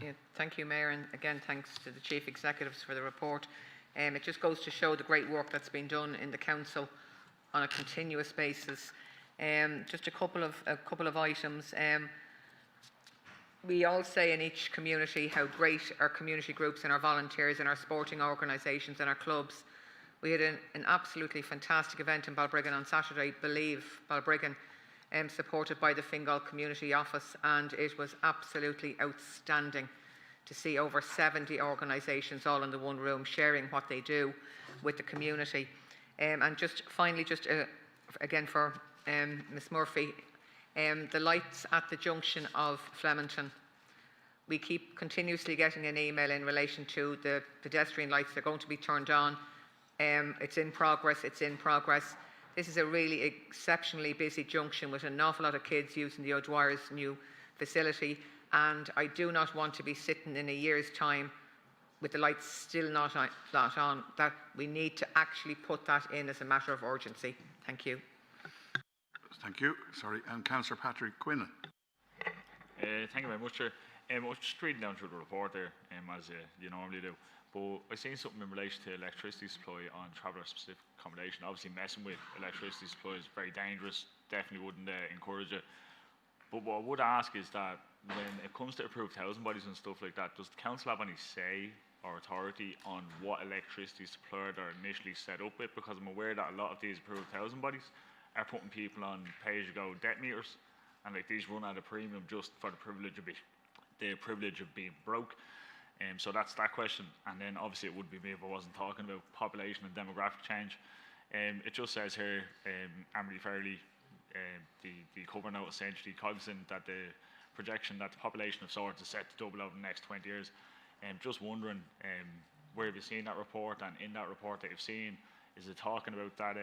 Yeah, thank you, Mayor, and again thanks to the Chief Executives for the report. It just goes to show the great work that's been done in the Council on a continuous basis. Just a couple of items. We all say in each community how great our community groups and our volunteers and our sporting organisations and our clubs. We had an absolutely fantastic event in Balbriggan on Saturday, Believe Balbriggan, supported by the Fingal Community Office, and it was absolutely outstanding to see over 70 organisations all in the one room sharing what they do with the community. And just finally, again for Ms Murphy, the lights at the junction of Flemington. We keep continuously getting an email in relation to the pedestrian lights. They're going to be turned on. It's in progress, it's in progress. This is a really exceptionally busy junction with an awful lot of kids using the O'Dwyer's new facility, and I do not want to be sitting in a year's time with the lights still not on. That we need to actually put that in as a matter of urgency. Thank you. Thank you. Sorry, and Councillor Patrick Quinlan. Thank you very much, Chair. I was just reading down through the report there, as you normally do. But I seen something in relation to electricity supply on traveller-specific accommodation. Obviously, messing with electricity supply is very dangerous. Definitely wouldn't encourage it. But what I would ask is that when it comes to approved housing bodies and stuff like that, does the council have any say or authority on what electricity supplier they're initially set up with? Because I'm aware that a lot of these approved housing bodies are putting people on pay-as-you-go debt meters, and like these run at a premium just for the privilege of being broke. So that's that question. And then obviously it would be me if I wasn't talking about population and demographic change. It just says here, Emily Fairley, the cover note essentially cognizant that the projection that the population of Swords is set to double over the next 20 years. Just wondering, where have you seen that report, and in that report that you've seen, is it talking about that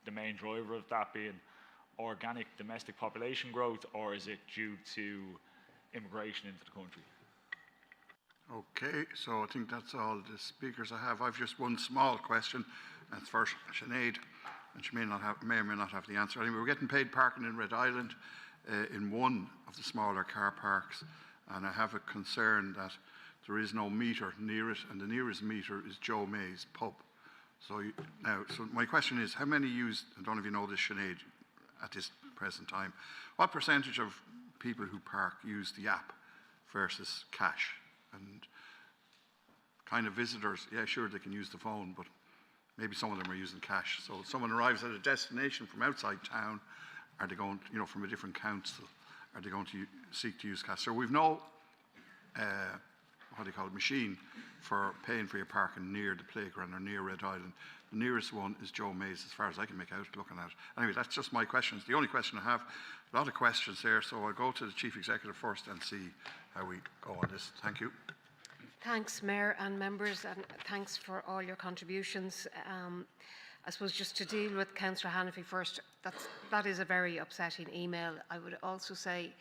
the main driver of that being organic domestic population growth, or is it due to immigration into the country? Okay, so I think that's all the speakers I have. I've just one small question. That's for Sinead, and she may or may not have the answer. Anyway, we're getting paid parking in Red Island in one of the smaller car parks, and I have a concern that there is no meter near it, and the nearest meter is Joe May's pub. So so my question is, how many use, I don't know if you know this, Sinead, at this present time, what percentage of people who park use the app versus cash? And kind of visitors, yeah, sure, they can use the phone, but maybe some of them are using cash. So if someone arrives at a destination from outside town, are they going, from a different council, are they going to seek to use cash? So we've no, what do you call it, machine for paying for your parking near the playground or near Red Island. The nearest one is Joe May's, as far as I can make out looking at it. Anyway, that's just my questions. The only question I have, a lot of questions there, so I'll go to the Chief Executive first and see how we go on this. Thank you. Thanks, Mayor and members, and thanks for all your contributions. I suppose just to deal with Councillor Hannafy first, that is a very upsetting email. I would also say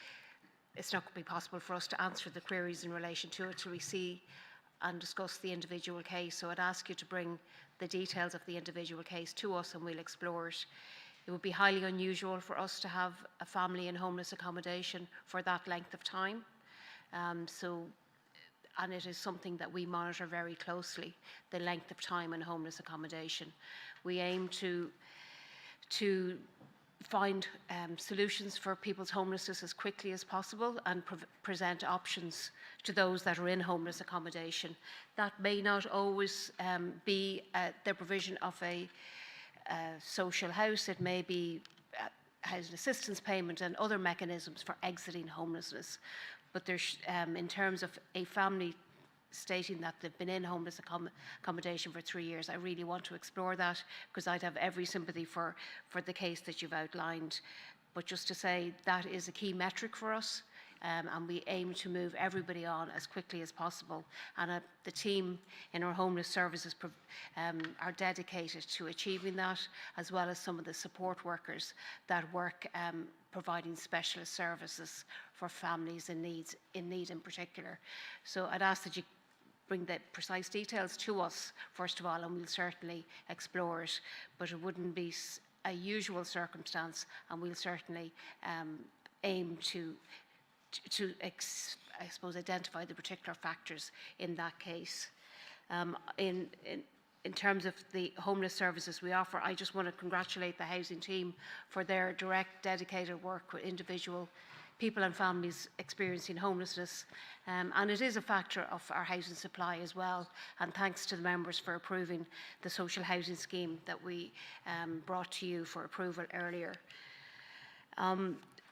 it's not going to be possible for us to answer the queries in relation to it till we see and discuss the individual case. So I'd ask you to bring the details of the individual case to us and we'll explore it. It would be highly unusual for us to have a family in homeless accommodation for that length of time. And it is something that we monitor very closely, the length of time in homeless accommodation. We aim to find solutions for people's homelessness as quickly as possible and present options to those that are in homeless accommodation. That may not always be the provision of a social house. It may be housing assistance payment and other mechanisms for exiting homelessness. But there's, in terms of a family stating that they've been in homeless accommodation for 3 years. I really want to explore that, because I'd have every sympathy for the case that you've outlined. But just to say that is a key metric for us, and we aim to move everybody on as quickly as possible. And the team in our homeless services are dedicated to achieving that, as well as some of the support workers that work providing specialist services for families in need in particular. So I'd ask that you bring the precise details to us, first of all, and we'll certainly explore it. But it wouldn't be a usual circumstance, and we'll certainly aim to I suppose, identify the particular factors in that case. In terms of the homeless services we offer, I just want to congratulate the housing team for their direct, dedicated work with individual people and families experiencing homelessness. And it is a factor of our housing supply as well. And thanks to the members for approving the social housing scheme that we brought to you for approval earlier.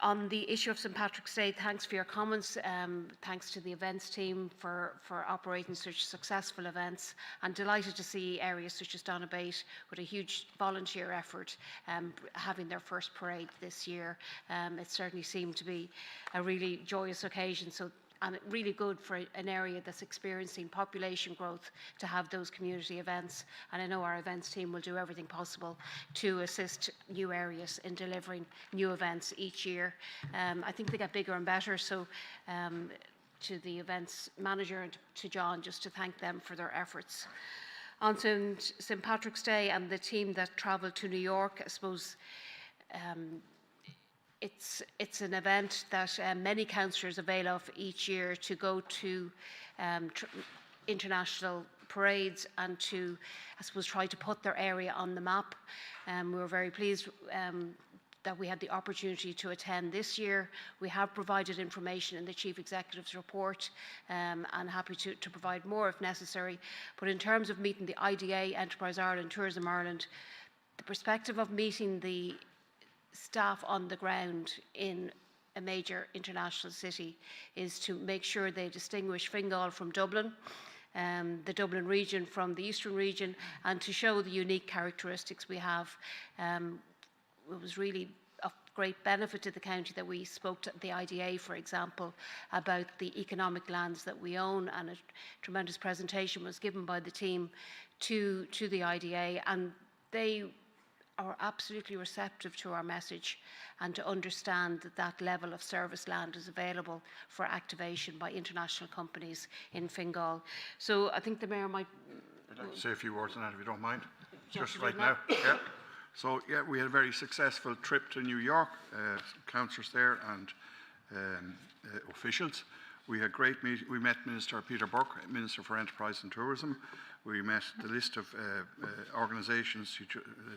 On the issue of St Patrick's Day, thanks for your comments. Thanks to the events team for operating such successful events. I'm delighted to see areas such as Donabate with a huge volunteer effort having their first parade this year. It certainly seemed to be a really joyous occasion. And really good for an area that's experiencing population growth to have those community events. And I know our events team will do everything possible to assist new areas in delivering new events each year. I think they get bigger and better. So to the events manager and to John, just to thank them for their efforts. On St Patrick's Day and the team that travelled to New York, I suppose it's an event that many councillors avail of each year to go to international parades and to, I suppose, try to put their area on the map. We were very pleased that we had the opportunity to attend this year. We have provided information in the Chief Executive's report and happy to provide more if necessary. But in terms of meeting the IDA, Enterprise Ireland, Tourism Ireland, the perspective of meeting the staff on the ground in a major international city is to make sure they distinguish Fingal from Dublin, the Dublin region from the Eastern region, and to show the unique characteristics we have. It was really of great benefit to the county that we spoke to the IDA, for example, about the economic lands that we own, and a tremendous presentation was given by the team to the IDA, and they are absolutely receptive to our message and to understand that that level of service land is available for activation by international companies in Fingal. So I think the Mayor might... I'd like to say a few words on that, if you don't mind. Yeah, Just right now. Yeah. So, yeah, we had a very successful trip to New York, councillors there and officials. We had great meeting. We met Minister Peter Burke, Minister for Enterprise and Tourism. We met the list of organisations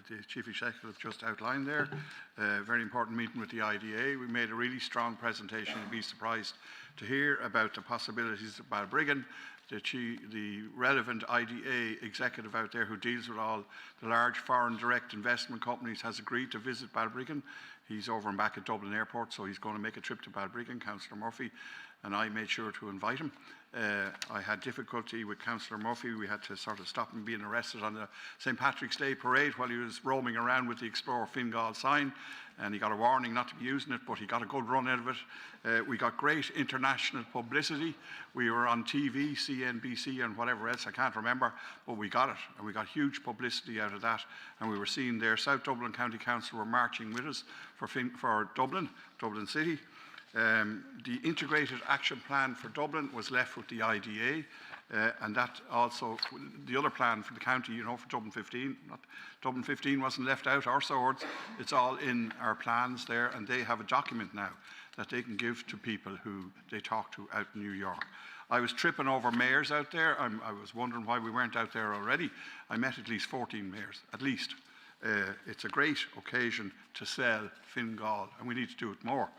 the Chief Executive just outlined there. Very important meeting with the IDA. We made a really strong presentation. You'd be surprised to hear about the possibilities of Balbriggan. The relevant IDA executive out there who deals with all the large foreign direct investment companies has agreed to visit Balbriggan. He's over and back at Dublin Airport, so he's going to make a trip to Balbriggan, Councillor Murphy, and I made sure to invite him. I had difficulty with Councillor Murphy. We had to sort of stop him being arrested on the St Patrick's Day parade while he was roaming around with the Explore Fingal sign, and he got a warning not to be using it, but he got a good run out of it. We got great international publicity. We were on TV, CNBC and whatever else, I can't remember, but we got it, and we got huge publicity out of that, and we were seen there. South Dublin County Council were marching with us for Dublin City. The integrated action plan for Dublin was left with the IDA, and that also, the other plan for the county, you know, for Dublin 15, Dublin 15 wasn't left out, our swords, it's all in our plans there, and they have a document now that they can give to people who they talk to out in New York. I was tripping over mayors out there. I was wondering why we weren't out there already. I met at least 14 mayors, at least. It's a great occasion to sell Fingal, and we need to do it more.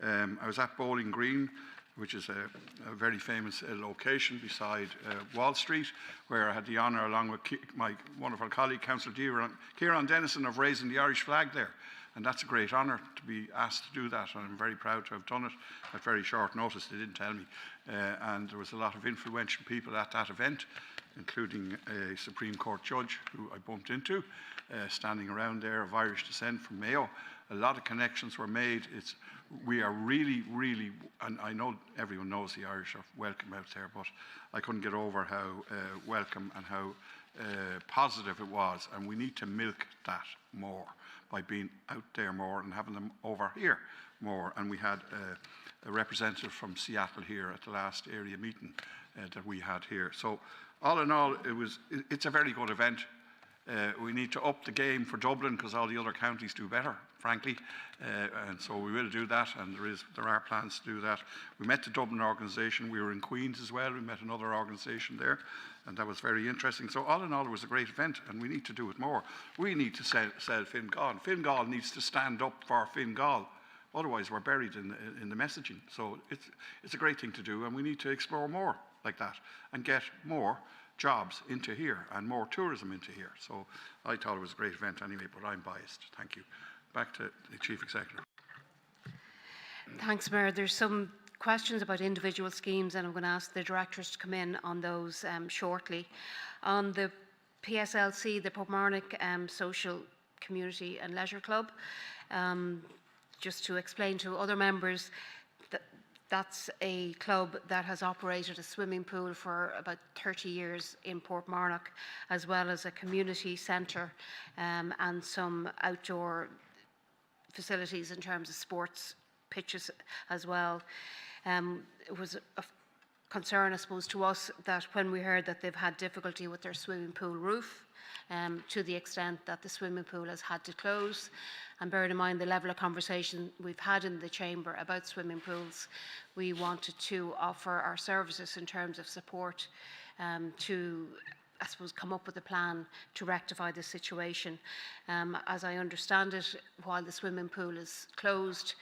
I was at Bowling Green, which is a very famous location beside Wall Street, where I had the honour, along with my wonderful colleague, Councillor Kieran Dennison, of raising the Irish flag there. And that's a great honour to be asked to do that, and I'm very proud to have done it at very short notice. They didn't tell me. And there was a lot of influential people at that event, including a Supreme Court judge who I bumped into, standing around there, of Irish descent from Mayo. A lot of connections were made. We are really, really, and I know everyone knows the Irish are welcome out there, but I couldn't get over how welcome and how positive it was, and we need to milk that more by being out there more and having them over here more. And we had a representative from Seattle here at the last area meeting that we had here. So all in all, it's a very good event. We need to up the game for Dublin because all the other counties do better, frankly, and so we will do that, and there are plans to do that. We met the Dublin organisation. We were in Queens as well. We met another organisation there, and that was very interesting. So all in all, it was a great event, and we need to do it more. We need to sell Fingal. Fingal needs to stand up for Fingal. Otherwise, we're buried in the messaging. So it's a great thing to do, and we need to explore more like that and get more jobs into here and more tourism into here. So I thought it was a great event anyway, but I'm biased. Thank you. Back to the Chief Executive. Thanks, Mayor. There's some questions about individual schemes, and I'm going to ask the directors to come in on those shortly. On the PSLC, the Portmarnock Social Community and Leisure Club, just to explain to other members, that's a club that has operated a swimming pool for about 30 years in Portmarnock, as well as a community centre and some outdoor facilities in terms of sports pitches as well. It was a concern, I suppose, to us that when we heard that they've had difficulty with their swimming pool roof, to the extent that the swimming pool has had to close. And bearing in mind the level of conversation we've had in the Chamber about swimming pools, we wanted to offer our services in terms of support to, I suppose, come up with a plan to rectify the situation. As I understand it, while the swimming pool is closed,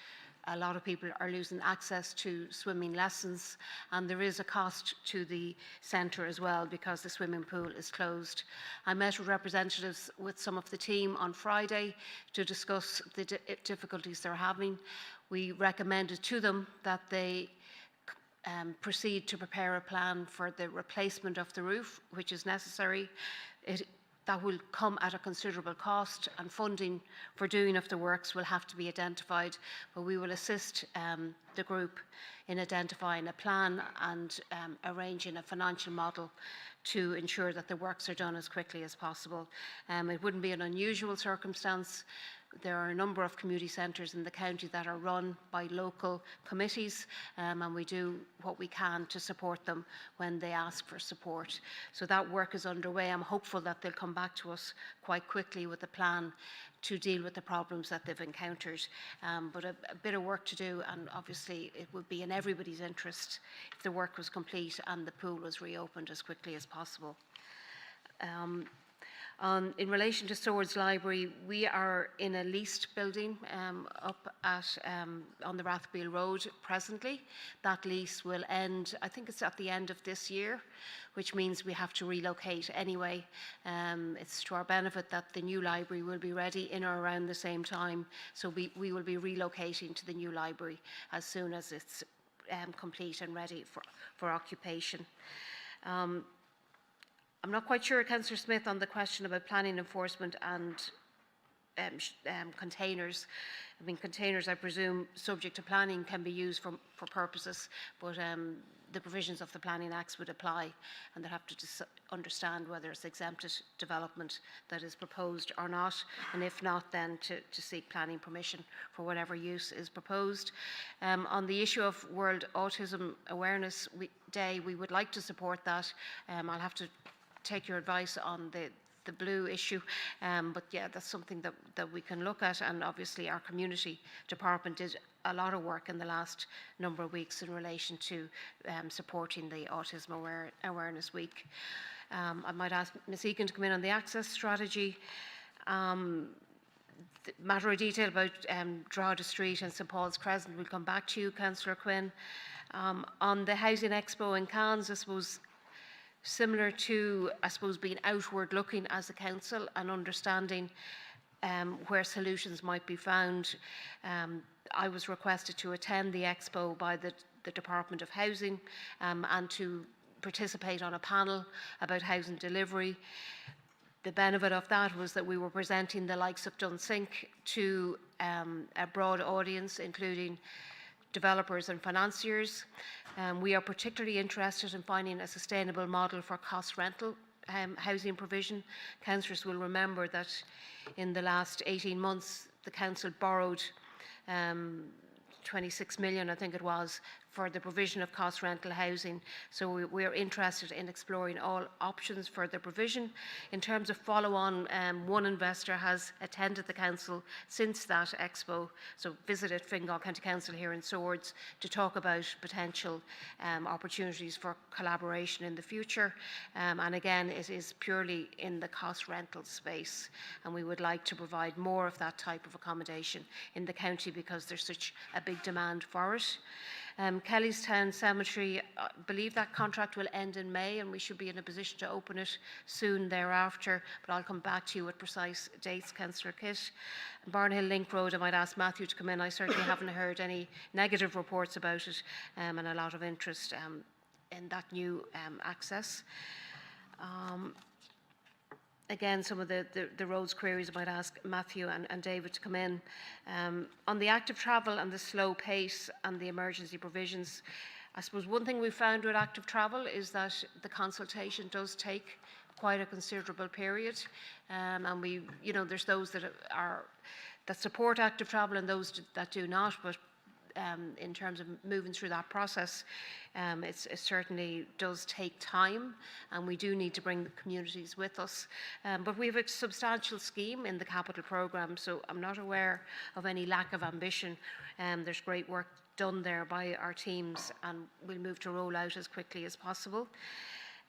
a lot of people are losing access to swimming lessons, and there is a cost to the centre as well because the swimming pool is closed. I met with representatives with some of the team on Friday to discuss the difficulties they're having. We recommended to them that they proceed to prepare a plan for the replacement of the roof, which is necessary. That will come at a considerable cost, and funding for doing of the works will have to be identified, but we will assist the group in identifying a plan and arranging a financial model to ensure that the works are done as quickly as possible. It wouldn't be an unusual circumstance. There are a number of community centres in the county that are run by local committees, and we do what we can to support them when they ask for support. So that work is underway. I'm hopeful that they'll come back to us quite quickly with a plan to deal with the problems that they've encountered. But a bit of work to do, and obviously it would be in everybody's interest if the work was complete and the pool was reopened as quickly as possible. In relation to Swords Library, we are in a leased building up at on the Rathbeal Road presently. That lease will end, I think it's at the end of this year, which means we have to relocate anyway. It's to our benefit that the new library will be ready in or around the same time, so we will be relocating to the new library as soon as it's complete and ready for occupation. I'm not quite sure, Councillor Smith, on the question about planning enforcement and containers. I mean, containers, I presume, subject to planning, can be used for purposes, but the provisions of the Planning Acts would apply, and they'd have to understand whether it's exempted development that is proposed or not, and if not, then to seek planning permission for whatever use is proposed. On the issue of World Autism Awareness Day, we would like to support that. I'll have to take your advice on the blue issue, but yeah, that's something that we can look at, and obviously our community department did a lot of work in the last number of weeks in relation to supporting the Autism Awareness Week. I might ask Ms Egan to come in on the access strategy. The matter of detail about Drogheda Street and St Paul's Crescent, we'll come back to you, Councillor Quinn. On the Housing Expo in Cannes, I suppose, similar to, being outward looking as a council and understanding where solutions might be found. I was requested to attend the expo by the Department of Housing and to participate on a panel about housing delivery. The benefit of that was that we were presenting the likes of Dunsink to a broad audience, including developers and financiers. We are particularly interested in finding a sustainable model for cost rental housing provision. Councillors will remember that in the last 18 months, the council borrowed 26 million, I think it was, for the provision of cost rental housing. So we are interested in exploring all options for the provision. In terms of follow-on, one investor has attended the council since that expo, so visited Fingal County Council here in Swords to talk about potential opportunities for collaboration in the future. And again, it is purely in the cost rental space, and we would like to provide more of that type of accommodation in the county because there's such a big demand for it. Kellystown Cemetery, I believe that contract will end in May and we should be in a position to open it soon thereafter, but I'll come back to you with precise dates, Councillor Kitt. Barnhill Link Road, I might ask Matthew to come in. I certainly haven't heard any negative reports about it and a lot of interest in that new access. Again, some of the roads queries I might ask Matthew and David to come in. On the active travel and the slow pace and the emergency provisions, I suppose one thing we found with active travel is that the consultation does take quite a considerable period. And we, you know, there's those that support active travel and those that do not, but in terms of moving through that process, it certainly does take time, and we do need to bring the communities with us. But we have a substantial scheme in the capital programme, so I'm not aware of any lack of ambition. There's great work done there by our teams, and we'll move to roll out as quickly as possible.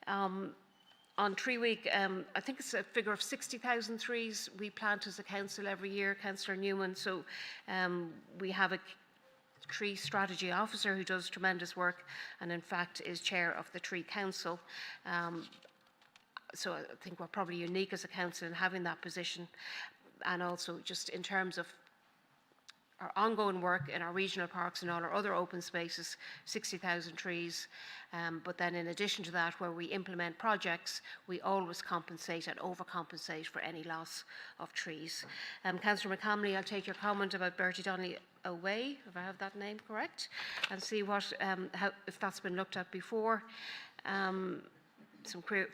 On Tree Week, I think it's a figure of 60,000 trees we plant as a council every year, Councillor Newman. So we have a tree strategy officer who does tremendous work and in fact is chair of the Tree Council. So I think we're probably unique as a council in having that position, and also just in terms of our ongoing work in our regional parks and all our other open spaces, 60,000 trees. But then in addition to that, where we implement projects, we always compensate and overcompensate for any loss of trees. Councillor McCamley, I'll take your comment about Bertie Donnelly Away, if I have that name correct, and see what if that's been looked at before. Some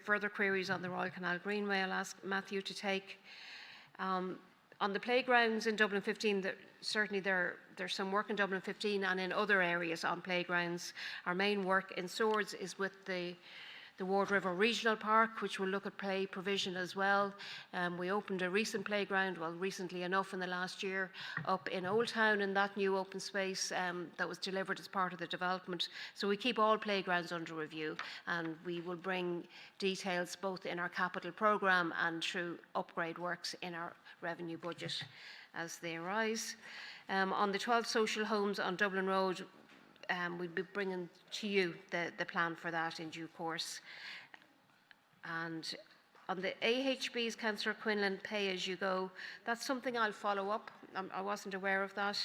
further queries on the Royal Canal Greenway I'll ask Matthew to take. On the playgrounds in Dublin 15, certainly there's some work in Dublin 15 and in other areas on playgrounds. Our main work in Swords is with the Ward River Regional Park, which will look at play provision as well. We opened a recent playground, well, recently enough in the last year, up in Old Town in that new open space that was delivered as part of the development. So we keep all playgrounds under review, and we will bring details both in our capital programme and through upgrade works in our revenue budget as they arise. On the 12 social homes on Dublin Road, we'll be bringing to you the plan for that in due course. And on the AHBs, Councillor Quinlan, pay as you go, that's something I'll follow up. I wasn't aware of that.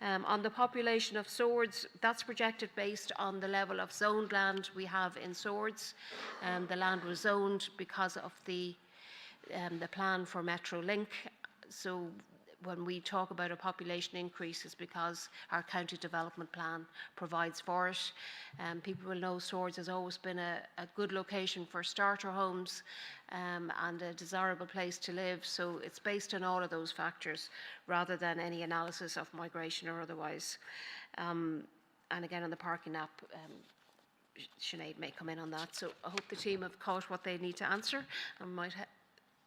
On the population of Swords, that's projected based on the level of zoned land we have in Swords. The land was zoned because of the plan for Metrolink. So when we talk about a population increase, it's because our county development plan provides for it. People will know Swords has always been a good location for starter homes and a desirable place to live. So it's based on all of those factors rather than any analysis of migration or otherwise. And again, on the parking app, Sinead may come in on that. So I hope the team have caught what they need to answer, and might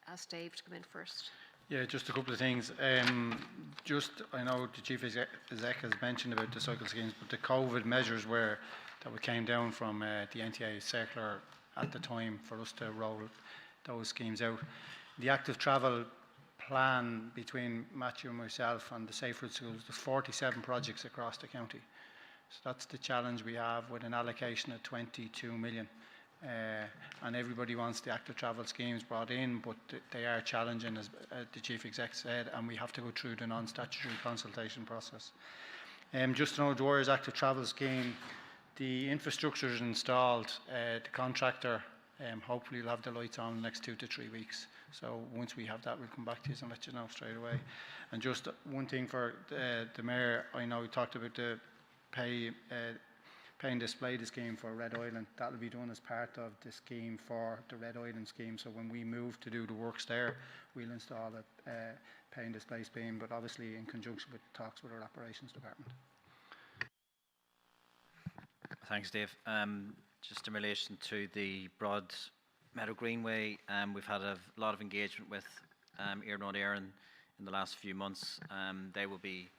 ask Dave to come in first. Yeah, just a couple of things. I know the Chief Exec has mentioned about the cycle schemes, but the COVID measures that came down from the NTA circular at the time for us to roll those schemes out. The active travel plan between Matthew and myself and the Safe Route Schools, there's 47 projects across the county. So that's the challenge we have with an allocation of 22 million. and everybody wants the active travel schemes brought in, but they are challenging, as the Chief Exec said, and we have to go through the non-statutory consultation process. Just to know, Dwyer's active travel scheme, the infrastructure is installed. The contractor hopefully will have the lights on in the next 2 to 3 weeks. So once we have that, we'll come back to you and let you know straight away. And just one thing for the Mayor, I know we talked about the pay and display the scheme for Red Island. That will be done as part of the scheme for the Red Island scheme. So when we move to do the works there, we'll install a pay and display scheme, but obviously in conjunction with talks with our operations department. Thanks, Dave. Just in relation to the Broad Meadow Greenway, we've had a lot of engagement with Iarnród Éireann in the last few months. They will be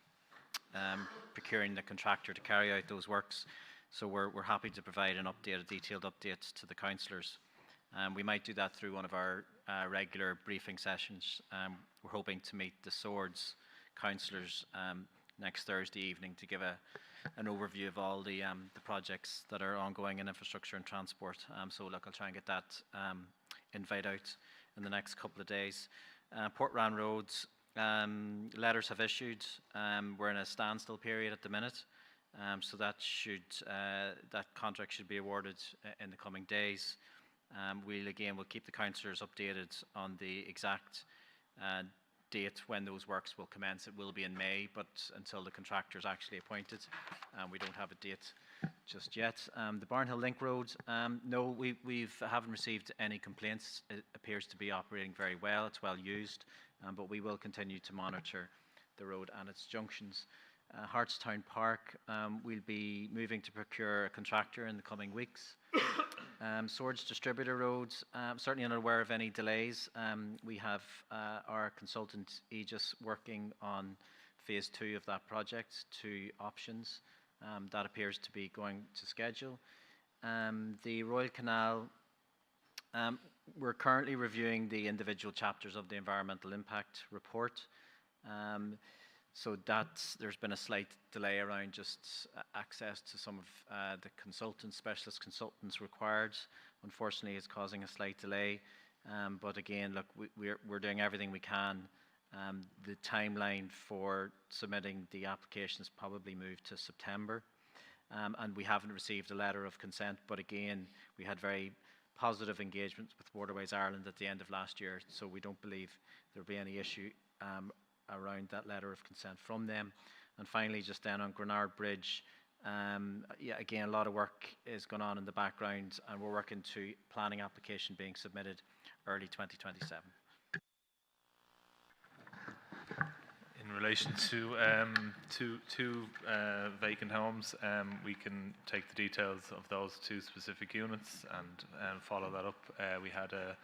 procuring the contractor to carry out those works. So we're happy to provide an update, a detailed update to the councillors. We might do that through one of our regular briefing sessions. We're hoping to meet the Swords councillors next Thursday evening to give an overview of all the projects that are ongoing in infrastructure and transport. So look, I'll try and get that invite out in the next couple of days. Portrand Roads, letters have issued. We're in a standstill period at the minute. So that contract should be awarded in the coming days. We'll keep the councillors updated on the exact date when those works will commence. It will be in May, but until the contractor is actually appointed, we don't have a date just yet. The Barnhill Link Road, no, we haven't received any complaints. It appears to be operating very well. It's well used, but we will continue to monitor the road and its junctions. Hartstown Park, we'll be moving to procure a contractor in the coming weeks. Swords Distributor Roads, certainly not aware of any delays. We have our consultant Aegis working on phase 2 of that project, 2 options. That appears to be going to schedule. The Royal Canal, we're currently reviewing the individual chapters of the environmental impact report. So there's been a slight delay around just access to some of the specialist consultants required. Unfortunately, it's causing a slight delay. But again, look, we're doing everything we can. The timeline for submitting the application has probably moved to September. And we haven't received a letter of consent. But again, we had very positive engagements with Waterways Ireland at the end of last year. So we don't believe there'll be any issue around that letter of consent from them. And finally, just then on Granard Bridge, again, a lot of work is going on in the background, and we're working to planning application being submitted early 2027. In relation to two vacant homes, we can take the details of those 2 specific units and follow that up. We had a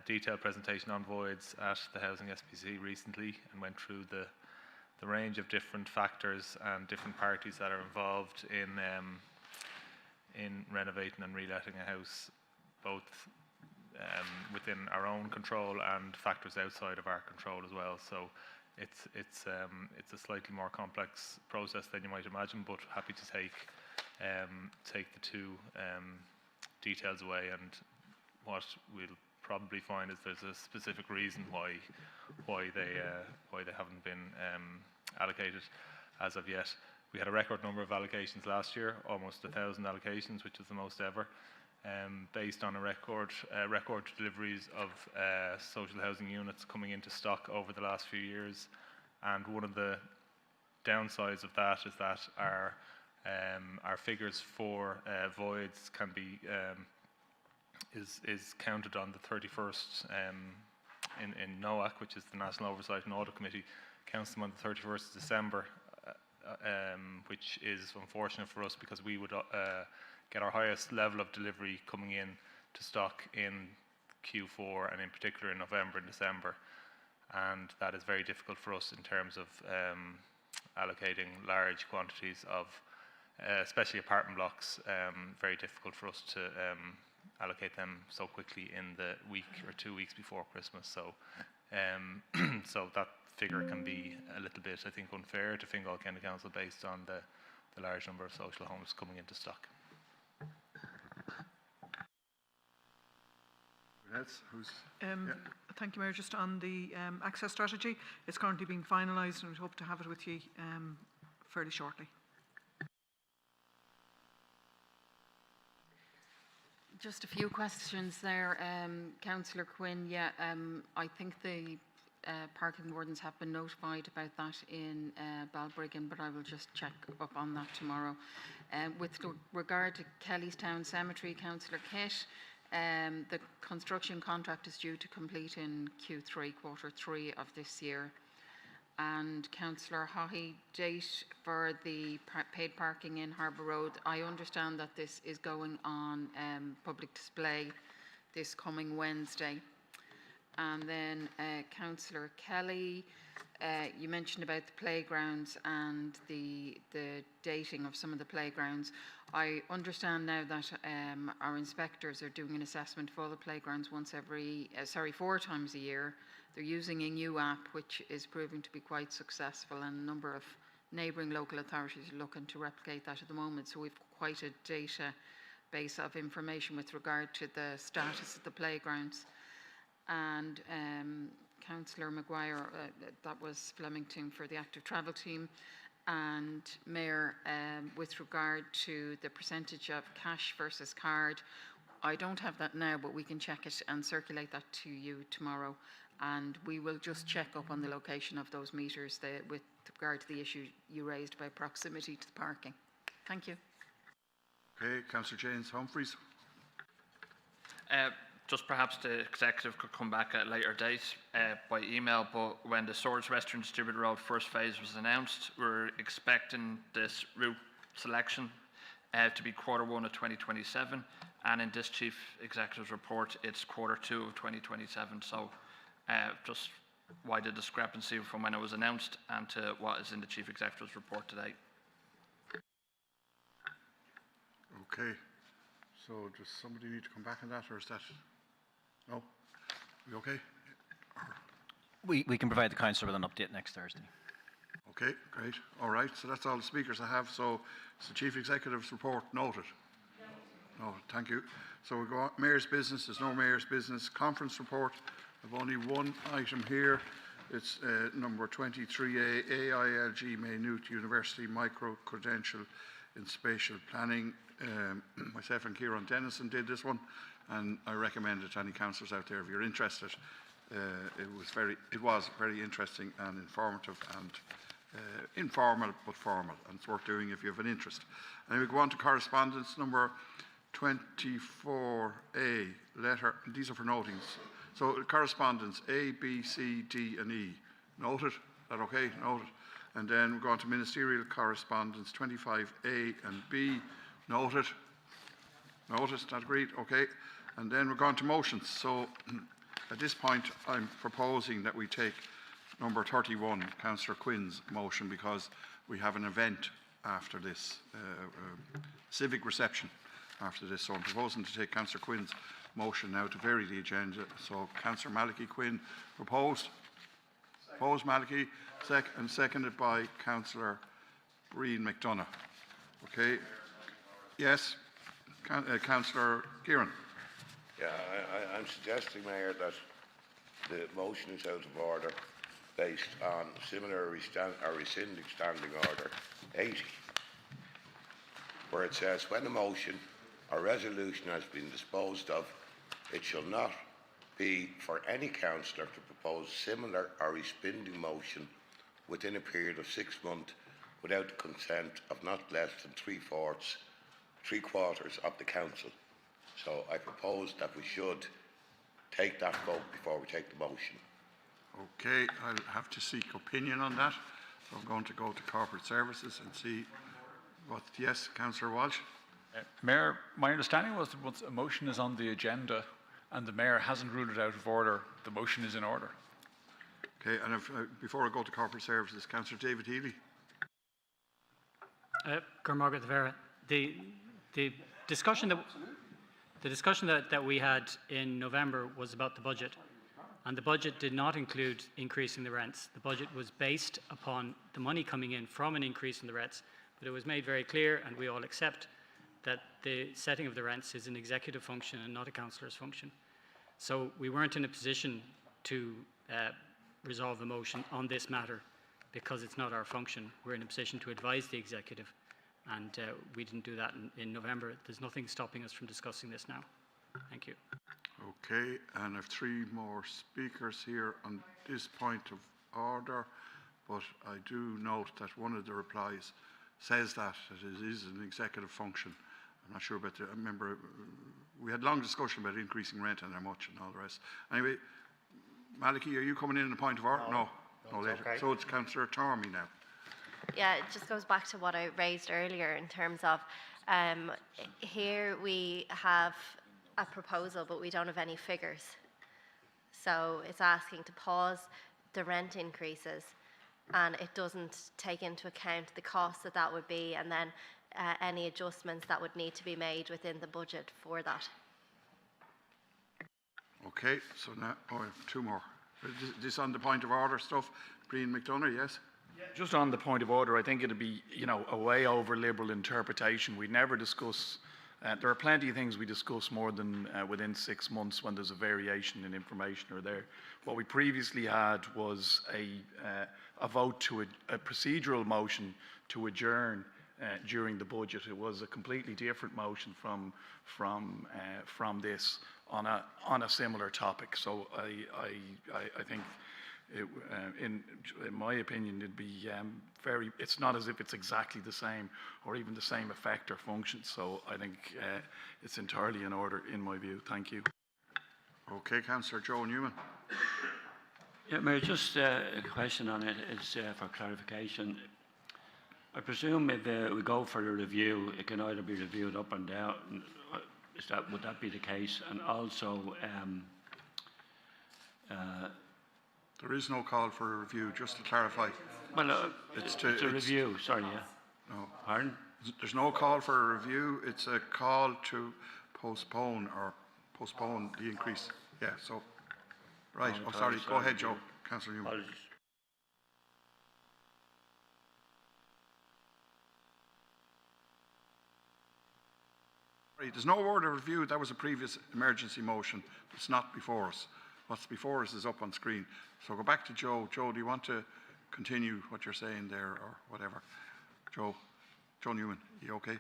detailed presentation on voids at the Housing SPC recently and went through the range of different factors and different parties that are involved in renovating and reletting a house, both within our own control and factors outside of our control as well. So it's a slightly more complex process than you might imagine, but happy to take the 2 details away. And what we'll probably find is there's a specific reason why they haven't been allocated as of yet. We had a record number of allocations last year, almost 1,000 allocations, which is the most ever, based on a record deliveries of social housing units coming into stock over the last few years. And one of the downsides of that is that our figures for voids can be is counted on the 31st in NOAC, which is the National Oversight and Audit Committee, counts them on the 31st of December, which is unfortunate for us because we would get our highest level of delivery coming in to stock in Q4 and in particular in November and December. And that is very difficult for us in terms of allocating large quantities of, especially apartment blocks, very difficult for us to allocate them so quickly in the week or 2 weeks before Christmas. So, so that figure can be a little bit, I think, unfair to Fingal County Council based on the large number of social homes coming into stock. else? Who's? Thank you, Mayor. Just on the access strategy, it's currently being finalised and we hope to have it with you fairly shortly. Just a few questions there. Councillor Quinn, I think the parking wardens have been notified about that in Balbriggan, but I will just check up on that tomorrow. With regard to Kellystown Cemetery, Councillor Kitt, the construction contract is due to complete in Q3, Q3 of this year. And Councillor Haughey, date for the paid parking in Harbour Road. I understand that this is going on public display this coming Wednesday. And then Councillor Kelly, you mentioned about the playgrounds and the dating of some of the playgrounds. I understand now that our inspectors are doing an assessment for all the playgrounds 4 times a year. They're using a new app which is proving to be quite successful, and a number of neighbouring local authorities are looking to replicate that at the moment. So we've quite a database of information with regard to the status of the playgrounds. And Councillor Maguire, that was Flemington for the active travel team. And Mayor, with regard to the percentage of cash versus card, I don't have that now, but we can check it and circulate that to you tomorrow. And we will just check up on the location of those meters with regard to the issue you raised about proximity to the parking. Thank you. Okay, Councillor James Humphreys. Just perhaps the executive could come back at a later date by email, but when the Swords Western Distributed Road first phase was announced, we're expecting this route selection to be Q1 of 2027, and in this Chief Executive's report, it's Q2 of 2027. So just why the discrepancy from when it was announced and to what is in the Chief Executive's report today. Okay, so does somebody need to come back on that, or is that? No? We okay? We can provide the councillor with an update next Thursday. Okay, great. All right, so that's all the speakers I have. So it's the Chief Executive's report noted. No, thank you. So we go on. Mayor's business. There's no Mayor's business. Conference report. I've only one item here. It's number 23A, AILG Maynooth University Micro-Credential in Spatial Planning. Myself and Kieran Dennison did this one, and I recommend it to any councillors out there if you're interested. It was very interesting and informative and informal but formal, and it's worth doing if you have an interest. And we go on to correspondence number 24A, letter, these are for notings. So correspondence A, B, C, D and E. Noted? Is that okay? Noted. And then we're going to ministerial correspondence 25A and B. Noted. Noted. That agreed? Okay. And then we're going to motions. So at this point, I'm proposing that we take number 31, Councillor Quinn's motion, because we have an event after this, civic reception after this. So I'm proposing to take Councillor Quinn's motion now to vary the agenda. So Councillor Malachy Quinn proposed. Proposed Malachy, and seconded by Councillor Breen McDonough. Okay. Yes. Councillor Kieran. Yeah, I'm suggesting, Mayor, that the motion is out of order based on similar or rescinding standing order 80, where it says when a motion or resolution has been disposed of, it shall not be for any councillor to propose similar or rescinding motion within a period of 6 months without the consent of not less than 3/4 of the council. So I propose that we should take that vote before we take the motion. Okay, I'll have to seek opinion on that. So I'm going to go to corporate services and see what. Yes, Councillor Walsh. Mayor, my understanding was that once a motion is on the agenda and the Mayor hasn't ruled it out of order, the motion is in order. Okay, and if, before I go to corporate services, Councillor David Healy. The discussion that we had in November was about the budget, and the budget did not include increasing the rents. The budget was based upon the money coming in from an increase in the rents, but it was made very clear, and we all accept, that the setting of the rents is an executive function and not a councillor's function. So we weren't in a position to resolve a motion on this matter because it's not our function. We're in a position to advise the executive, and we didn't do that in November. There's nothing stopping us from discussing this now. Thank you. Okay, and I have 3 more speakers here on this point of order, but I do note that one of the replies says that it is an executive function. I'm not sure about the, I remember we had a long discussion about increasing rent and how much and all the rest. Anyway, Malachy, are you coming in a point of order? No later. Okay. So it's Councillor Tormey now. Yeah, it just goes back to what I raised earlier in terms of here we have a proposal, but we don't have any figures. So it's asking to pause the rent increases, and it doesn't take into account the cost that would be, and then any adjustments that would need to be made within the budget for that. Okay, so now I have 2 more. This on the point of order stuff. Brian McDonough, yes? Just on the point of order, I think it'd be, a way over liberal interpretation. We never discuss, there are plenty of things we discuss more than within 6 months when there's a variation in information or there. What we previously had was a vote to a procedural motion to adjourn during the budget. It was a completely different motion from this on a similar topic. So I think, in my opinion, it'd be it's not as if it's exactly the same or even the same effect or function. So I think it's entirely in order in my view. Thank you. Okay, Councillor Joe Newman. Yeah, Mayor, just a question on it. It's for clarification. I presume if we go for a review, it can either be reviewed up and down. Would that be the case? And also, there is no call for a review, just to clarify. Well, it's a review, sorry, yeah. No. Pardon? There's no call for a review, it's a call to postpone the increase. Yeah, so, right, sorry, go ahead, Joe. Councillor Newman. Apologies. There's no word of review. That was a previous emergency motion. It's not before us. What's before us is up on screen. So go back to Joe. Joe, do you want to continue what you're saying there or whatever? Joe Newman, you okay?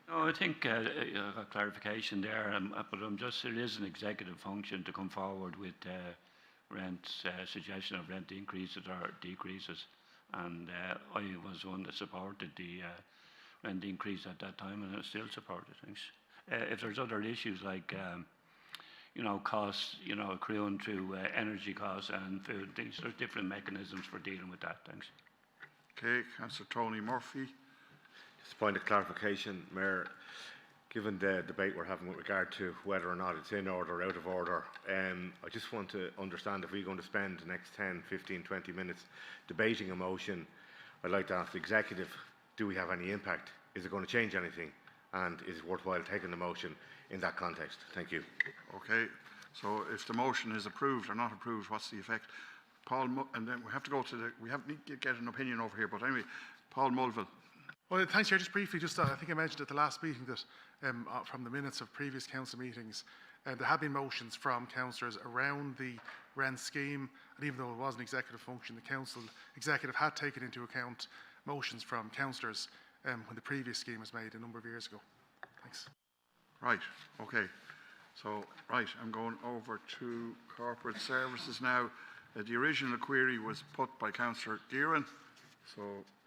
No, I think I got clarification there, but it is an executive function to come forward with suggestion of rent increases or decreases. And I was one that supported the rent increase at that time, and I still support it. Thanks. If there's other issues like, costs, accruing through energy costs and food things, there's different mechanisms for dealing with that. Thanks. Okay, Councillor Tony Murphy. Just a point of clarification, Mayor. Given the debate we're having with regard to whether or not it's in order or out of order, I just want to understand if we're going to spend the next 10, 15, 20 minutes debating a motion, I'd like to ask the executive, do we have any impact? Is it going to change anything? And is it worthwhile taking the motion in that context? Thank you. Okay, so if the motion is approved or not approved, what's the effect? And then we have to go to we have to get an opinion over here, but anyway, Paul Mulville. Well, thanks, Chair. Just briefly, I think I mentioned at the last meeting that from the minutes of previous council meetings, there have been motions from councillors around the rent scheme, and even though it was an executive function, the council executive had taken into account motions from councillors when the previous scheme was made a number of years ago. Thanks. Right, okay. So, right, I'm going over to corporate services now. The original query was put by Councillor Gearan, so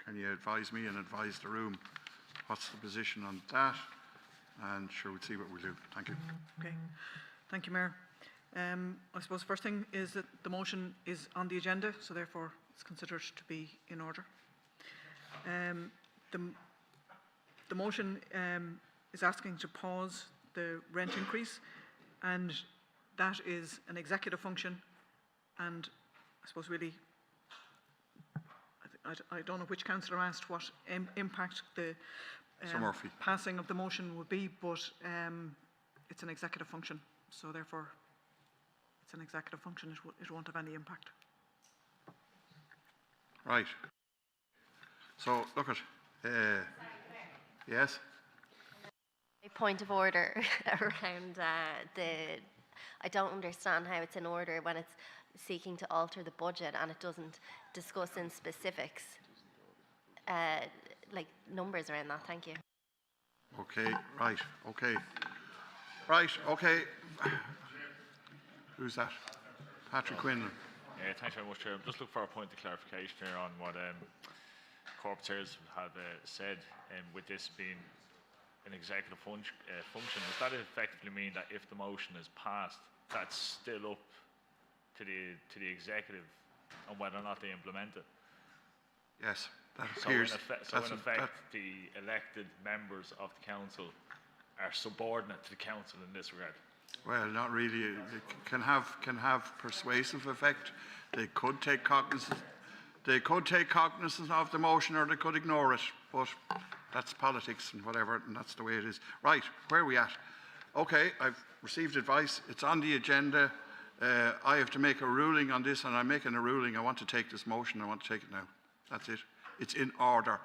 can you advise me and advise the room what's the position on that? And sure, we'll see what we'll do. Thank you. Okay, thank you, Mayor. I suppose the first thing is that the motion is on the agenda, so therefore it's considered to be in order. The motion is asking to pause the rent increase, and that is an executive function, and I suppose really I don't know which councillor asked what impact the passing of the motion would be, but it's an executive function, so therefore it's an executive function. It won't have any impact. Right. So look at yes. A point of order around the I don't understand how it's in order when it's seeking to alter the budget and it doesn't discuss in specifics, like numbers around that. Thank you. Okay, right, okay. Right, okay. Who's that? Patrick Quinlan. Yeah, thanks very much, Chair. I'm just looking for a point of clarification here on what corporators have said, with this being an executive function. Does that effectively mean that if the motion is passed, that's still up to the executive on whether or not they implement it? Yes, that So appears. in effect, the elected members of the council are subordinate to the council in this regard. Well, not really. It can have persuasive effect. They could take cognizance. They could take cognizance of the motion, or they could ignore it. But that's politics and whatever, and that's the way it is. Right, where are we at? Okay, I've received advice. It's on the agenda. I have to make a ruling on this, and I'm making a ruling. I want to take this motion. I want to take it now. That's it. It's in order.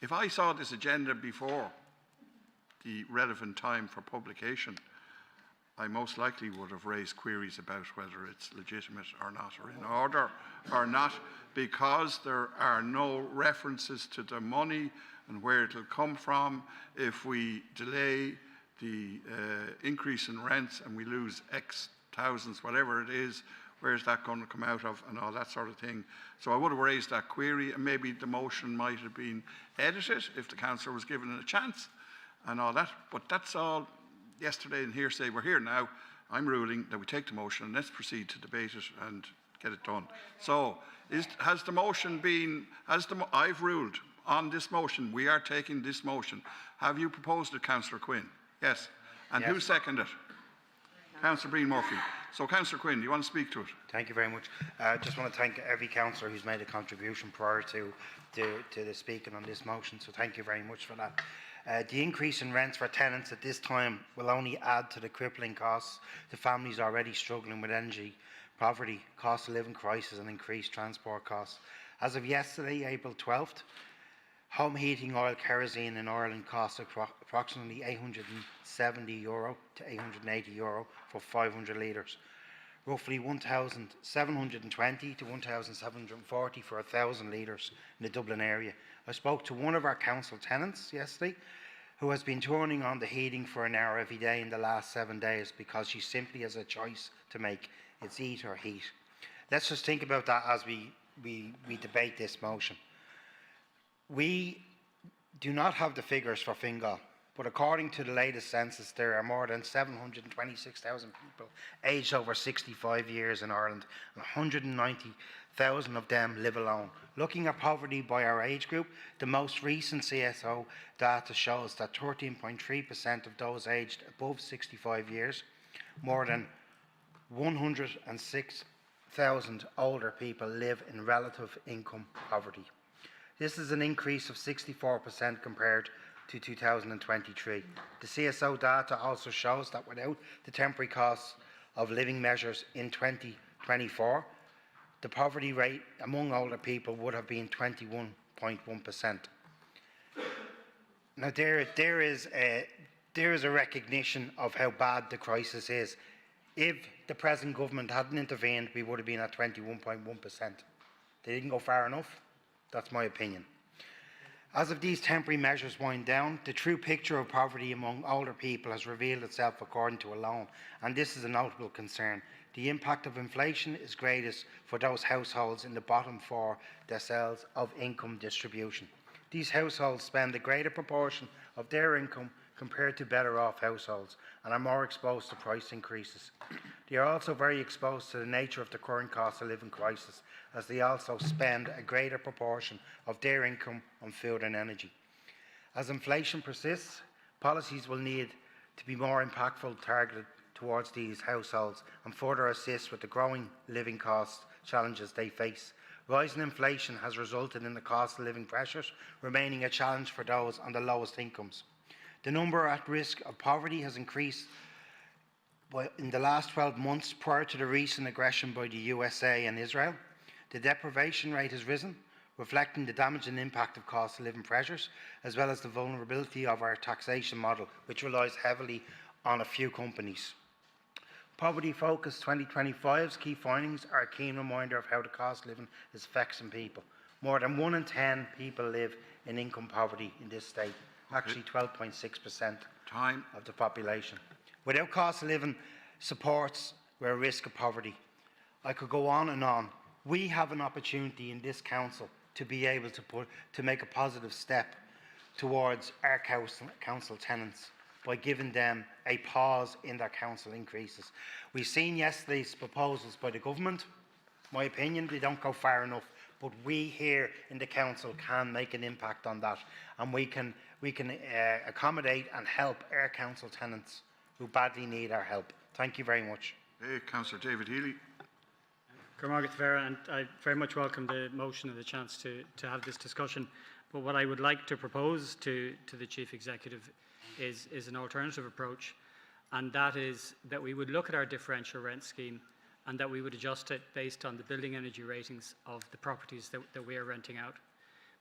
If I saw this agenda before the relevant time for publication, I most likely would have raised queries about whether it's legitimate or not, or in order or not, because there are no references to the money and where it will come from. If we delay the increase in rents and we lose X thousands, whatever it is, where's that going to come out of, and all that sort of thing. So I would have raised that query, and maybe the motion might have been edited if the councillor was given a chance and all that. But that's all yesterday in hearsay. We're here now. I'm ruling that we take the motion and let's proceed to debate it and get it done. So has the motion been, I've ruled on this motion. We are taking this motion. Have you proposed it, Councillor Quinn? Yes. And yes. Who seconded it? Councillor Breen Murphy. So, Councillor Quinn, do you want to speak to it? Thank you very much. I just want to thank every councillor who's made a contribution prior to the speaking on this motion, so thank you very much for that. The increase in rents for tenants at this time will only add to the crippling costs to families already struggling with energy, poverty, cost of living crisis and increased transport costs. As of yesterday, April 12th, home heating oil kerosene in Ireland costs approximately €870 to €880 for 500 litres, roughly 1,720 to 1,740 for 1,000 litres in the Dublin area. I spoke to one of our council tenants yesterday who has been turning on the heating for an hour every day in the last 7 days because she simply has a choice to make. It's eat or heat. Let's just think about that as we debate this motion. We do not have the figures for Fingal, but according to the latest census, there are more than 726,000 people aged over 65 years in Ireland, and 190,000 of them live alone. Looking at poverty by our age group, the most recent CSO data shows that 13.3% of those aged above 65 years, more than 106,000 older people live in relative income poverty. This is an increase of 64% compared to 2023. The CSO data also shows that without the temporary costs of living measures in 2024, the poverty rate among older people would have been 21.1%. Now there is a recognition of how bad the crisis is. If the present government hadn't intervened, we would have been at 21.1%. They didn't go far enough. That's my opinion. As of these temporary measures wind down, the true picture of poverty among older people has revealed itself according to Alone, and this is a notable concern. The impact of inflation is greatest for those households in the bottom 4 deciles of income distribution. These households spend a greater proportion of their income compared to better off households and are more exposed to price increases. They are also very exposed to the nature of the current cost of living crisis, as they also spend a greater proportion of their income on food and energy. As inflation persists, policies will need to be more impactful, targeted towards these households and further assist with the growing living cost challenges they face. Rising inflation has resulted in the cost of living pressures remaining a challenge for those on the lowest incomes. The number at risk of poverty has increased in the last 12 months prior to the recent aggression by the USA and Israel. The deprivation rate has risen, reflecting the damaging impact of cost of living pressures, as well as the vulnerability of our taxation model, which relies heavily on a few companies. Poverty Focus 2025's key findings are a keen reminder of how the cost of living is affecting people. More than 1 in 10 people live in income poverty in this state, actually 12.6% of the population. Without cost of living supports, we're at risk of poverty. I could go on and on. We have an opportunity in this council to be able to make a positive step towards our council tenants by giving them a pause in their council increases. We've seen yesterday's proposals by the government. My opinion, they don't go far enough, but we here in the council can make an impact on that, and we can accommodate and help our council tenants who badly need our help. Thank you very much. Councillor David Healy. Cormac Vera, and I very much welcome the motion and the chance to have this discussion. But what I would like to propose to the Chief Executive is an alternative approach, and that is that we would look at our differential rent scheme and that we would adjust it based on the building energy ratings of the properties that we are renting out.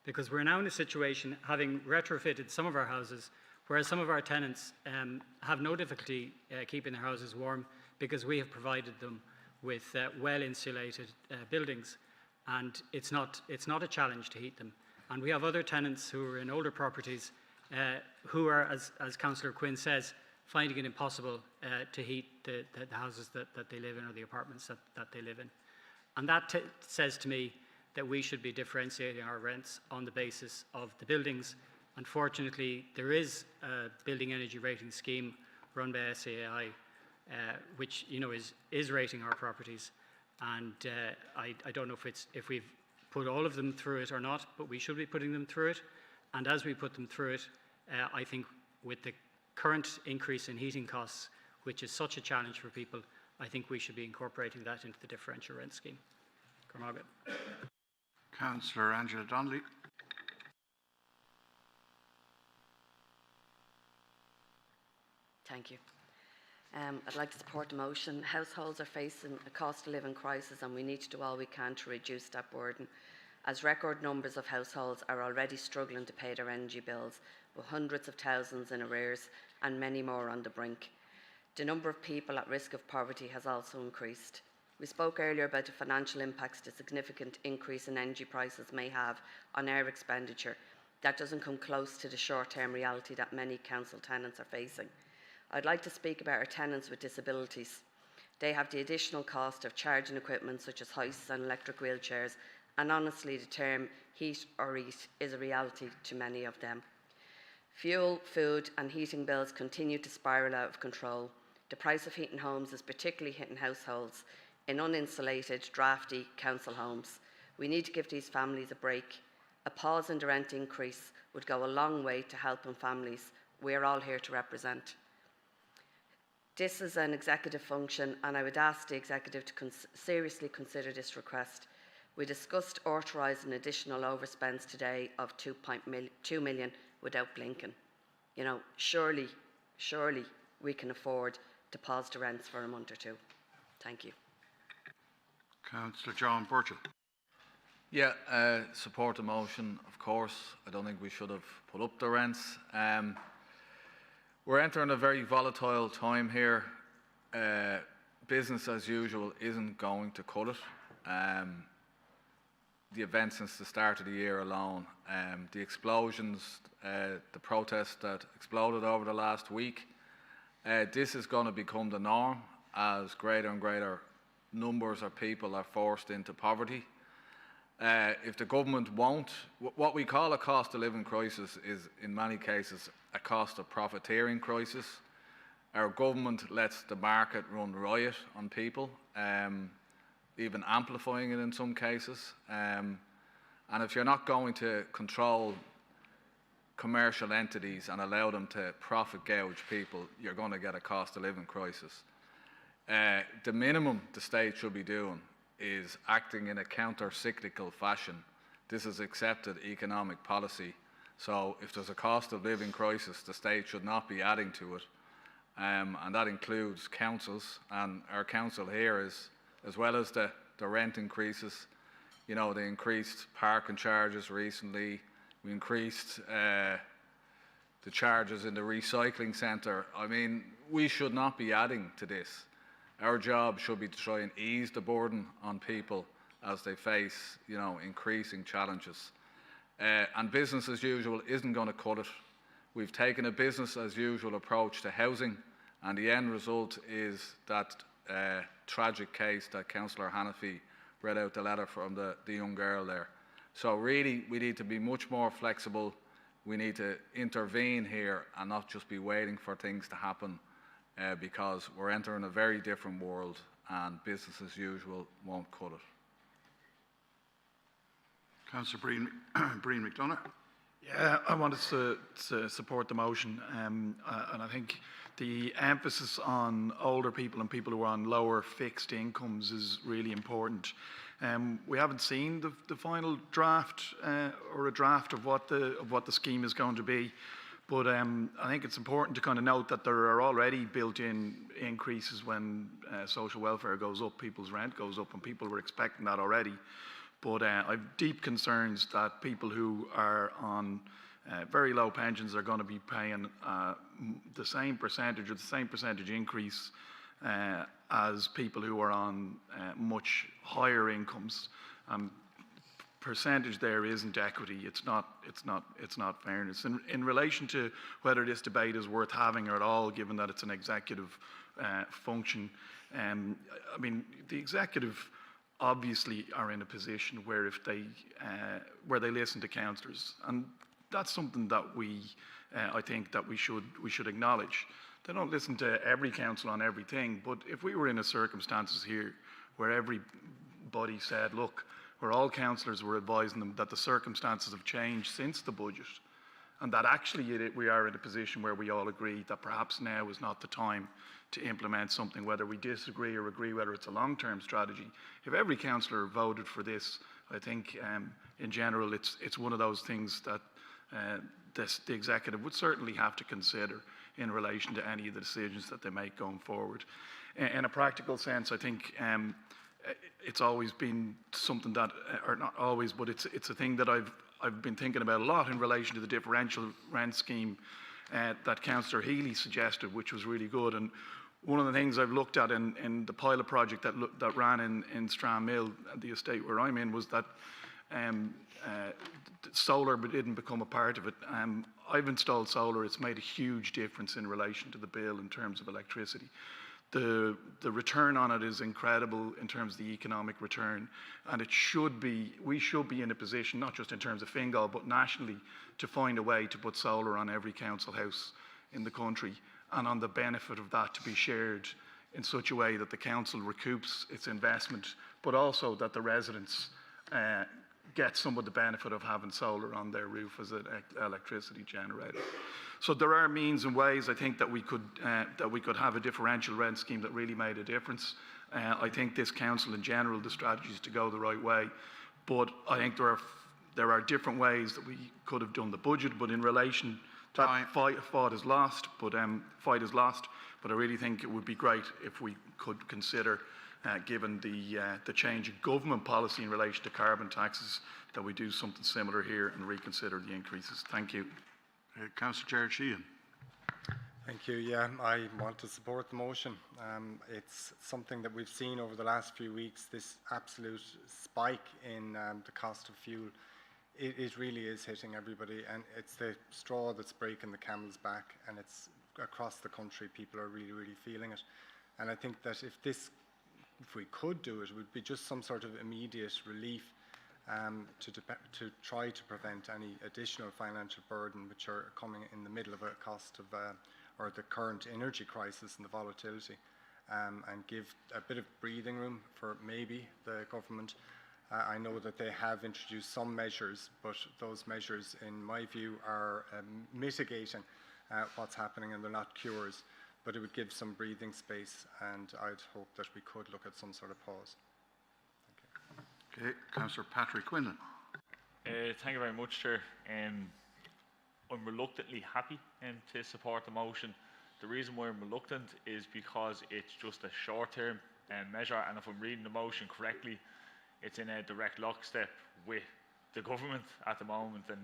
Because we're now in a situation, having retrofitted some of our houses, whereas some of our tenants have no difficulty keeping their houses warm because we have provided them with well-insulated buildings, and it's not a challenge to heat them. And we have other tenants who are in older properties who are, as Councillor Quinn says, finding it impossible to heat the houses that they live in or the apartments that they live in. And that says to me that we should be differentiating our rents on the basis of the buildings. Unfortunately, there is a building energy rating scheme run by SAI which is rating our properties, and I don't know if we've put all of them through it or not, but we should be putting them through it. And as we put them through it, I think with the current increase in heating costs, which is such a challenge for people, I think we should be incorporating that into the differential rent scheme. Cormac. Councillor Angela Donnelly. Thank you. I'd like to support the motion. Households are facing a cost of living crisis, and we need to do all we can to reduce that burden, as record numbers of households are already struggling to pay their energy bills, with hundreds of thousands in arrears and many more on the brink. The number of people at risk of poverty has also increased. We spoke earlier about the financial impacts the significant increase in energy prices may have on our expenditure. That doesn't come close to the short-term reality that many council tenants are facing. I'd like to speak about our tenants with disabilities. They have the additional cost of charging equipment such as hoists and electric wheelchairs, and honestly the term heat or eat is a reality to many of them. Fuel, food and heating bills continue to spiral out of control. The price of heating homes is particularly hitting households in uninsulated, drafty council homes. We need to give these families a break. A pause in the rent increase would go a long way to helping families we are all here to represent. This is an executive function, and I would ask the executive to seriously consider this request. We discussed authorising additional overspends today of 2 million without blinking. Surely we can afford to pause the rents for a month or two. Thank you. Councillor John Burchell. Yeah, support the motion, of course. I don't think we should have put up the rents. We're entering a very volatile time here. Business as usual isn't going to cut it. The events since the start of the year alone, the explosions, the protests that exploded over the last week, this is going to become the norm as greater and greater numbers of people are forced into poverty. If the government won't, what we call a cost of living crisis is in many cases a cost of profiteering crisis. Our government lets the market run riot on people, even amplifying it in some cases. And if you're not going to control commercial entities and allow them to profit gouge people, you're going to get a cost of living crisis. The minimum the state should be doing is acting in a counter-cyclical fashion. This is accepted economic policy. So if there's a cost of living crisis, the state should not be adding to it. And that includes councils, and our council here is, as well as the rent increases. They increased parking charges recently. We increased the charges in the recycling centre. I mean, we should not be adding to this. Our job should be to try and ease the burden on people as they face, increasing challenges. And business as usual isn't going to cut it. We've taken a business as usual approach to housing, and the end result is that tragic case that Councillor Hannafy read out the letter from the young girl there. So really, we need to be much more flexible. We need to intervene here and not just be waiting for things to happen, because we're entering a very different world and business as usual won't cut it. Councillor Breen McDonough. Yeah, I wanted to support the motion, and I think the emphasis on older people and people who are on lower fixed incomes is really important. We haven't seen the final draft or a draft of what the scheme is going to be, but I think it's important to kind of note that there are already built-in increases when social welfare goes up, people's rent goes up, and people were expecting that already. But I have deep concerns that people who are on very low pensions are going to be paying the same percentage or the same percentage increase as people who are on much higher incomes. Percentage there isn't equity. It's not fairness. In relation to whether this debate is worth having or at all, given that it's an executive function, I mean the executive obviously are in a position where if they listen to councillors, and that's something that I think that we should acknowledge. They don't listen to every council on everything, but if we were in a circumstances here where everybody said, look, where all councillors were advising them that the circumstances have changed since the budget, and that actually we are in a position where we all agree that perhaps now is not the time to implement something, whether we disagree or agree whether it's a long-term strategy. If every councillor voted for this, I think in general it's one of those things that the executive would certainly have to consider in relation to any of the decisions that they make going forward. In a practical sense, I think it's always been something that, or not always, but it's a thing that I've been thinking about a lot in relation to the differential rent scheme that Councillor Healy suggested, which was really good. And one of the things I've looked at in the pilot project that ran in Stranmill, the estate where I'm in, was that solar didn't become a part of it. I've installed solar. It's made a huge difference in relation to the bill in terms of electricity. The return on it is incredible in terms of the economic return, and we should be in a position, not just in terms of Fingal, but nationally, to find a way to put solar on every council house in the country, and on the benefit of that to be shared in such a way that the council recoups its investment, but also that the residents get some of the benefit of having solar on their roof as an electricity generator. So there are means and ways, I think, that we could have a differential rent scheme that really made a difference. I think this council in general, the strategy is to go the right way, but I think there are different ways that we could have done the budget. But in relation, that fight is lost. But I really think it would be great if we could consider, given the change in government policy in relation to carbon taxes, that we do something similar here and reconsider the increases. Thank you. Councillor Gerard Sheehan. Thank you. Yeah, I want to support the motion. It's something that we've seen over the last few weeks, this absolute spike in the cost of fuel. It really is hitting everybody, and it's the straw that's breaking the camel's back, and it's across the country. People are really, really feeling it. And I think that if we could do it, it would be just some sort of immediate relief to try to prevent any additional financial burden which are coming in the middle of a cost of or the current energy crisis and the volatility, and give a bit of breathing room for maybe the government. I know that they have introduced some measures, but those measures, in my view, are mitigating what's happening, and they're not cures. But it would give some breathing space, and I'd hope that we could look at some sort of pause. Okay, Councillor Patrick Quinlan. Thank you very much, Chair. I'm reluctantly happy to support the motion. The reason why I'm reluctant is because it's just a short-term measure, and if I'm reading the motion correctly, it's in a direct lockstep with the government at the moment and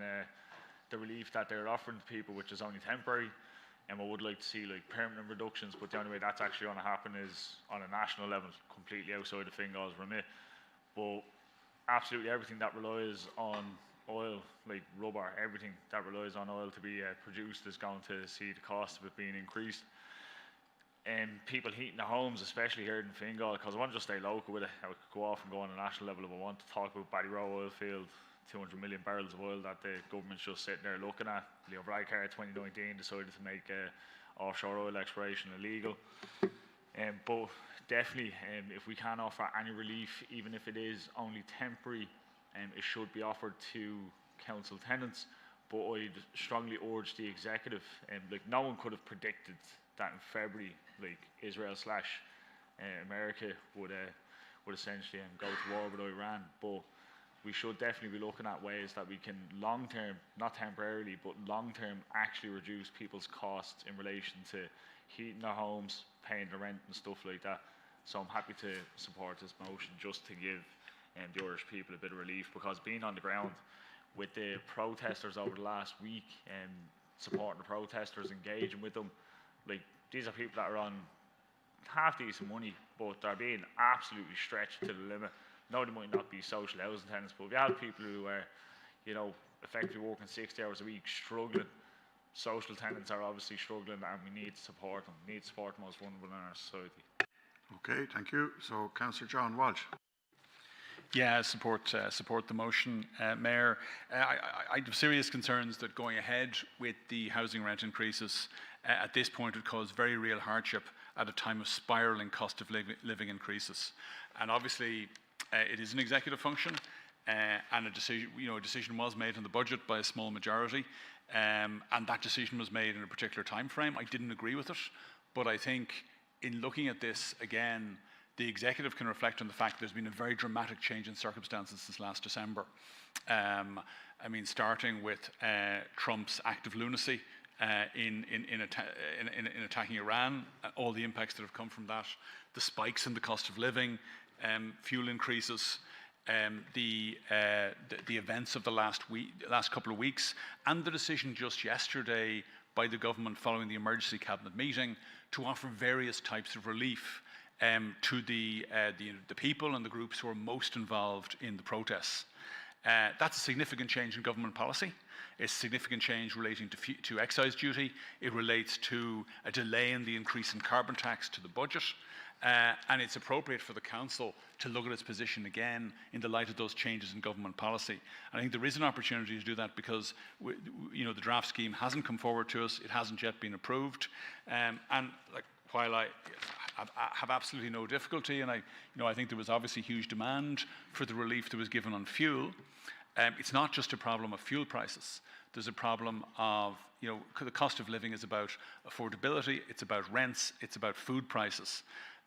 the relief that they're offering to people, which is only temporary. I would like to see like permanent reductions, but the only way that's actually going to happen is on a national level, completely outside of Fingal's remit. But absolutely everything that relies on oil, like rubber, everything that relies on oil to be produced is going to see the cost of it being increased. And people heating their homes, especially here in Fingal, because I want to just stay local with it. I could go off and go on a national level if I want to talk about Ballyroe oil field, 200 million barrels of oil that the government's just sitting there looking at. Leo Varadkar 2019 decided to make offshore oil exploration illegal. But definitely, if we can offer any relief, even if it is only temporary, it should be offered to council tenants. But I'd strongly urge the executive, like no one could have predicted that in February, like Israel / America would essentially go to war with Iran. But we should definitely be looking at ways that we can long term, not temporarily, but long term actually reduce people's costs in relation to heating their homes, paying the rent and stuff like that. So I'm happy to support this motion just to give the Irish people a bit of relief, because being on the ground with the protesters over the last week and supporting the protesters, engaging with them, like these are people that are on half decent money, but they're being absolutely stretched to the limit. No, they might not be social housing tenants, but if you have people who are, you know, effectively working 60 hours a week, struggling, social tenants are obviously struggling, and we need to support them. We need to support the most vulnerable in our society. Okay, thank you. So, Councillor John Walsh. Yeah, support the motion, Mayor. I have serious concerns that going ahead with the housing rent increases at this point would cause very real hardship at a time of spiralling cost of living increases. And obviously, it is an executive function, and a decision was made on the budget by a small majority, and that decision was made in a particular time frame. I didn't agree with it, but I think in looking at this again, the executive can reflect on the fact that there's been a very dramatic change in circumstances since last December. I mean, starting with Trump's act of lunacy in attacking Iran, all the impacts that have come from that, the spikes in the cost of living, fuel increases, the events of the last couple of weeks, and the decision just yesterday by the government following the emergency cabinet meeting to offer various types of relief to the people and the groups who are most involved in the protests. That's a significant change in government policy. It's a significant change relating to excise duty. It relates to a delay in the increase in carbon tax to the budget. And it's appropriate for the council to look at its position again in the light of those changes in government policy. And I think there is an opportunity to do that because the draft scheme hasn't come forward to us. It hasn't yet been approved. And like, while I have absolutely no difficulty, and I think there was obviously huge demand for the relief that was given on fuel, it's not just a problem of fuel prices. There's a problem of, the cost of living is about affordability, it's about rents, it's about food prices.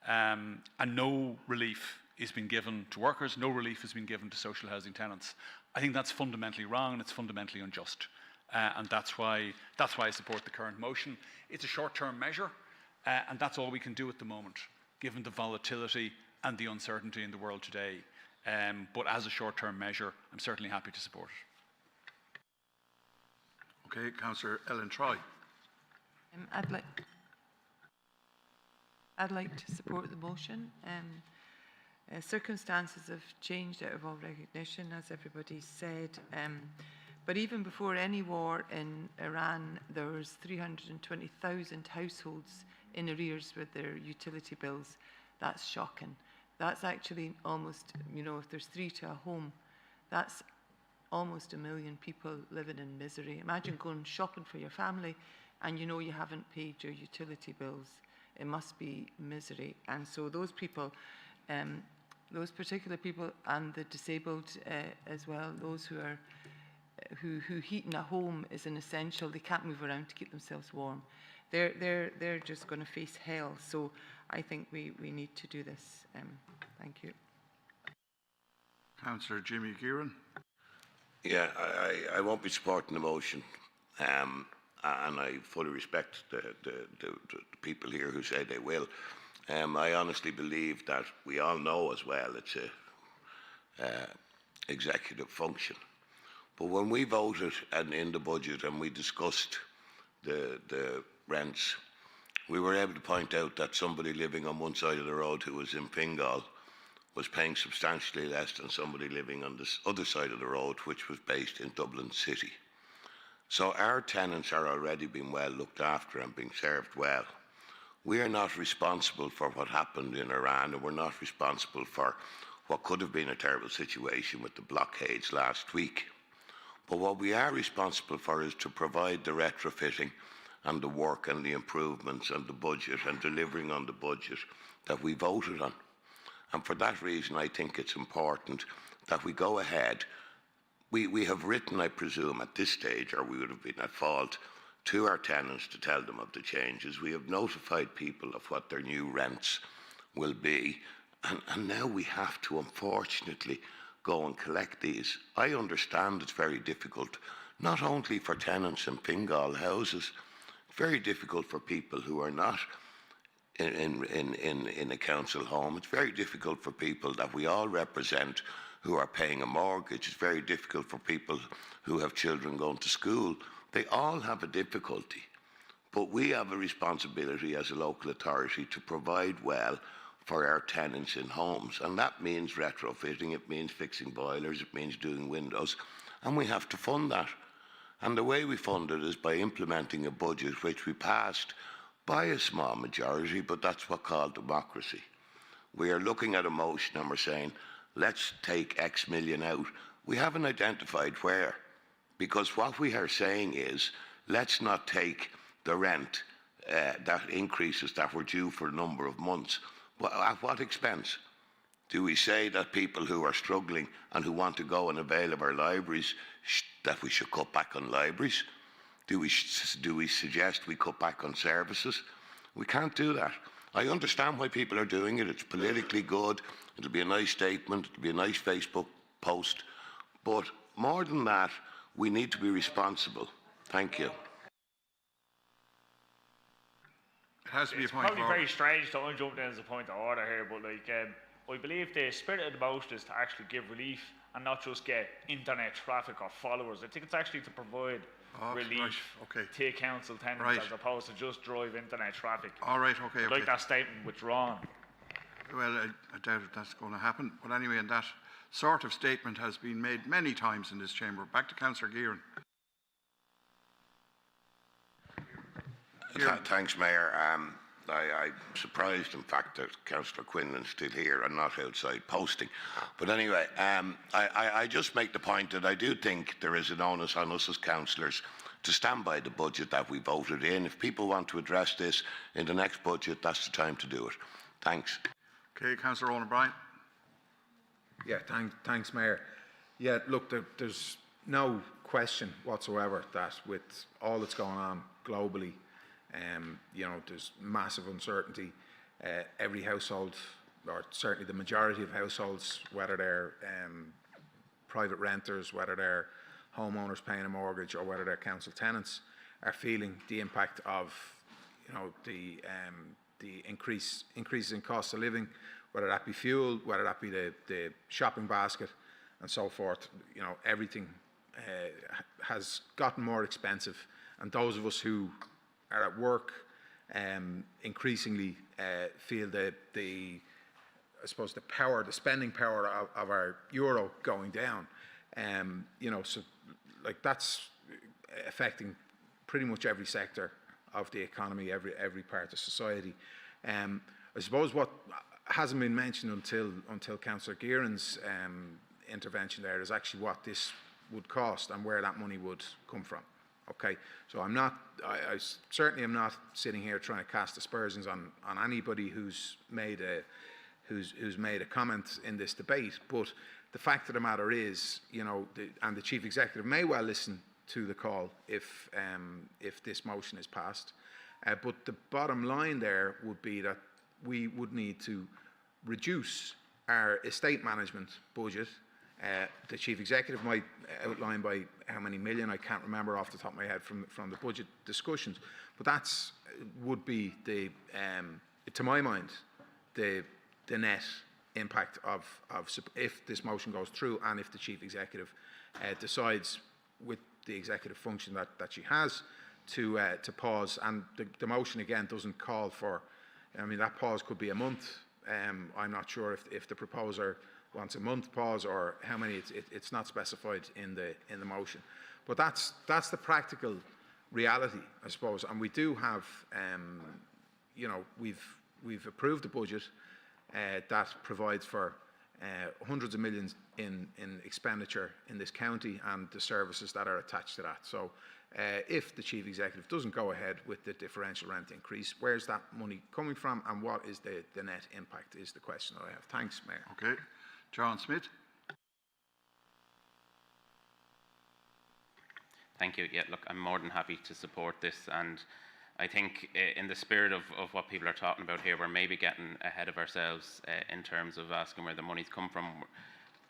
And no relief is being given to workers, no relief has been given to social housing tenants. I think that's fundamentally wrong and it's fundamentally unjust. And that's why I support the current motion. It's a short-term measure, and that's all we can do at the moment, given the volatility and the uncertainty in the world today. But as a short-term measure, I'm certainly happy to support it. Okay, Councillor Ellen Troy. I'd like to support the motion. Circumstances have changed out of all recognition, as everybody said. But even before any war in Iran, there was 320,000 households in arrears with their utility bills. That's shocking. That's actually almost, if there's 3 to a home, that's almost 1 million people living in misery. Imagine going shopping for your family and you haven't paid your utility bills. It must be misery. And so those people, those particular people and the disabled as well, those who heat in a home is an essential. They can't move around to keep themselves warm. They're just going to face hell. So I think we need to do this. Thank you. Councillor Jimmy Gearan. Yeah, I won't be supporting the motion, and I fully respect the people here who say they will. I honestly believe that we all know as well it's a executive function. But when we voted in the budget and we discussed the rents, we were able to point out that somebody living on one side of the road who was in Fingal was paying substantially less than somebody living on this other side of the road, which was based in Dublin City. So our tenants are already being well looked after and being served well. We are not responsible for what happened in Iran, and we're not responsible for what could have been a terrible situation with the blockades last week. But what we are responsible for is to provide the retrofitting and the work and the improvements and the budget and delivering on the budget that we voted on. And for that reason, I think it's important that we go ahead. We have written, I presume, at this stage, or we would have been at fault, to our tenants to tell them of the changes. We have notified people of what their new rents will be. And now we have to, unfortunately, go and collect these. I understand it's very difficult, not only for tenants in Fingal houses, it's very difficult for people who are not in a council home. It's very difficult for people that we all represent who are paying a mortgage. It's very difficult for people who have children going to school. They all have a difficulty. But we have a responsibility as a local authority to provide well for our tenants in homes. And that means retrofitting, it means fixing boilers, it means doing windows. And we have to fund that. And the way we fund it is by implementing a budget which we passed by a small majority, but that's what's called democracy. We are looking at a motion and we're saying, let's take X million out. We haven't identified where, because what we are saying is, let's not take the rent that increases that were due for a number of months. At what expense? Do we say that people who are struggling and who want to go and avail of our libraries, that we should cut back on libraries? Do we suggest we cut back on services? We can't do that. I understand why people are doing it. It's politically good. It'll be a nice statement. It'll be a nice Facebook post. But more than that, we need to be responsible. Thank you. It has to be It's a point of probably order. very strange that I'm jumping in as a point of order here, but I believe the spirit of the motion is to actually give relief and not just get internet traffic or followers. I think it's actually to provide relief to council tenants as opposed to just drive internet traffic. All right, okay. I'd like that statement withdrawn. Well, I doubt if that's going to happen. But anyway, and that sort of statement has been made many times in this chamber. Back to Councillor Gearan. Thanks, Mayor. I'm surprised, in fact, that Councillor Quinlan's still here and not outside posting. But anyway, I just make the point that I do think there is an onus on us as councillors to stand by the budget that we voted in. If people want to address this in the next budget, that's the time to do it. Thanks. Okay, Councillor Owen O'Brien. Yeah, thanks, Mayor. Yeah, look, there's no question whatsoever that with all that's going on globally, there's massive uncertainty. Every household, or certainly the majority of households, whether they're private renters, whether they're homeowners paying a mortgage, or whether they're council tenants, are feeling the impact of, the increases in cost of living, whether that be fuel, whether that be the shopping basket, and so forth. Everything has gotten more expensive, and those of us who are at work increasingly feel the spending power of our euro going down. So like that's affecting pretty much every sector of the economy, every part of society. I suppose what hasn't been mentioned until Councillor Gearan's intervention there is actually what this would cost and where that money would come from. Okay, so I certainly am not sitting here trying to cast aspersions on anybody who's made a comment in this debate, but the fact of the matter is, and the Chief Executive may well listen to the call if this motion is passed, but the bottom line there would be that we would need to reduce our estate management budget. The Chief Executive might outline by how many million, I can't remember off the top of my head from the budget discussions, but that's would be to my mind, the net impact of if this motion goes through and if the Chief Executive decides with the executive function that she has to pause, and the motion again doesn't call for, I mean, that pause could be a month. I'm not sure if the proposer wants a month pause or how many. It's not specified in the motion, but that's the practical reality, I suppose. And we do have, you know, we've approved a budget that provides for hundreds of millions in expenditure in this county and the services that are attached to that. So if the Chief Executive doesn't go ahead with the differential rent increase, where's that money coming from and what is the net impact is the question that I have. Thanks, Mayor. Okay. John Smith. Thank you. Yeah, look, I'm more than happy to support this, and I think in the spirit of what people are talking about here, we're maybe getting ahead of ourselves in terms of asking where the money's come from.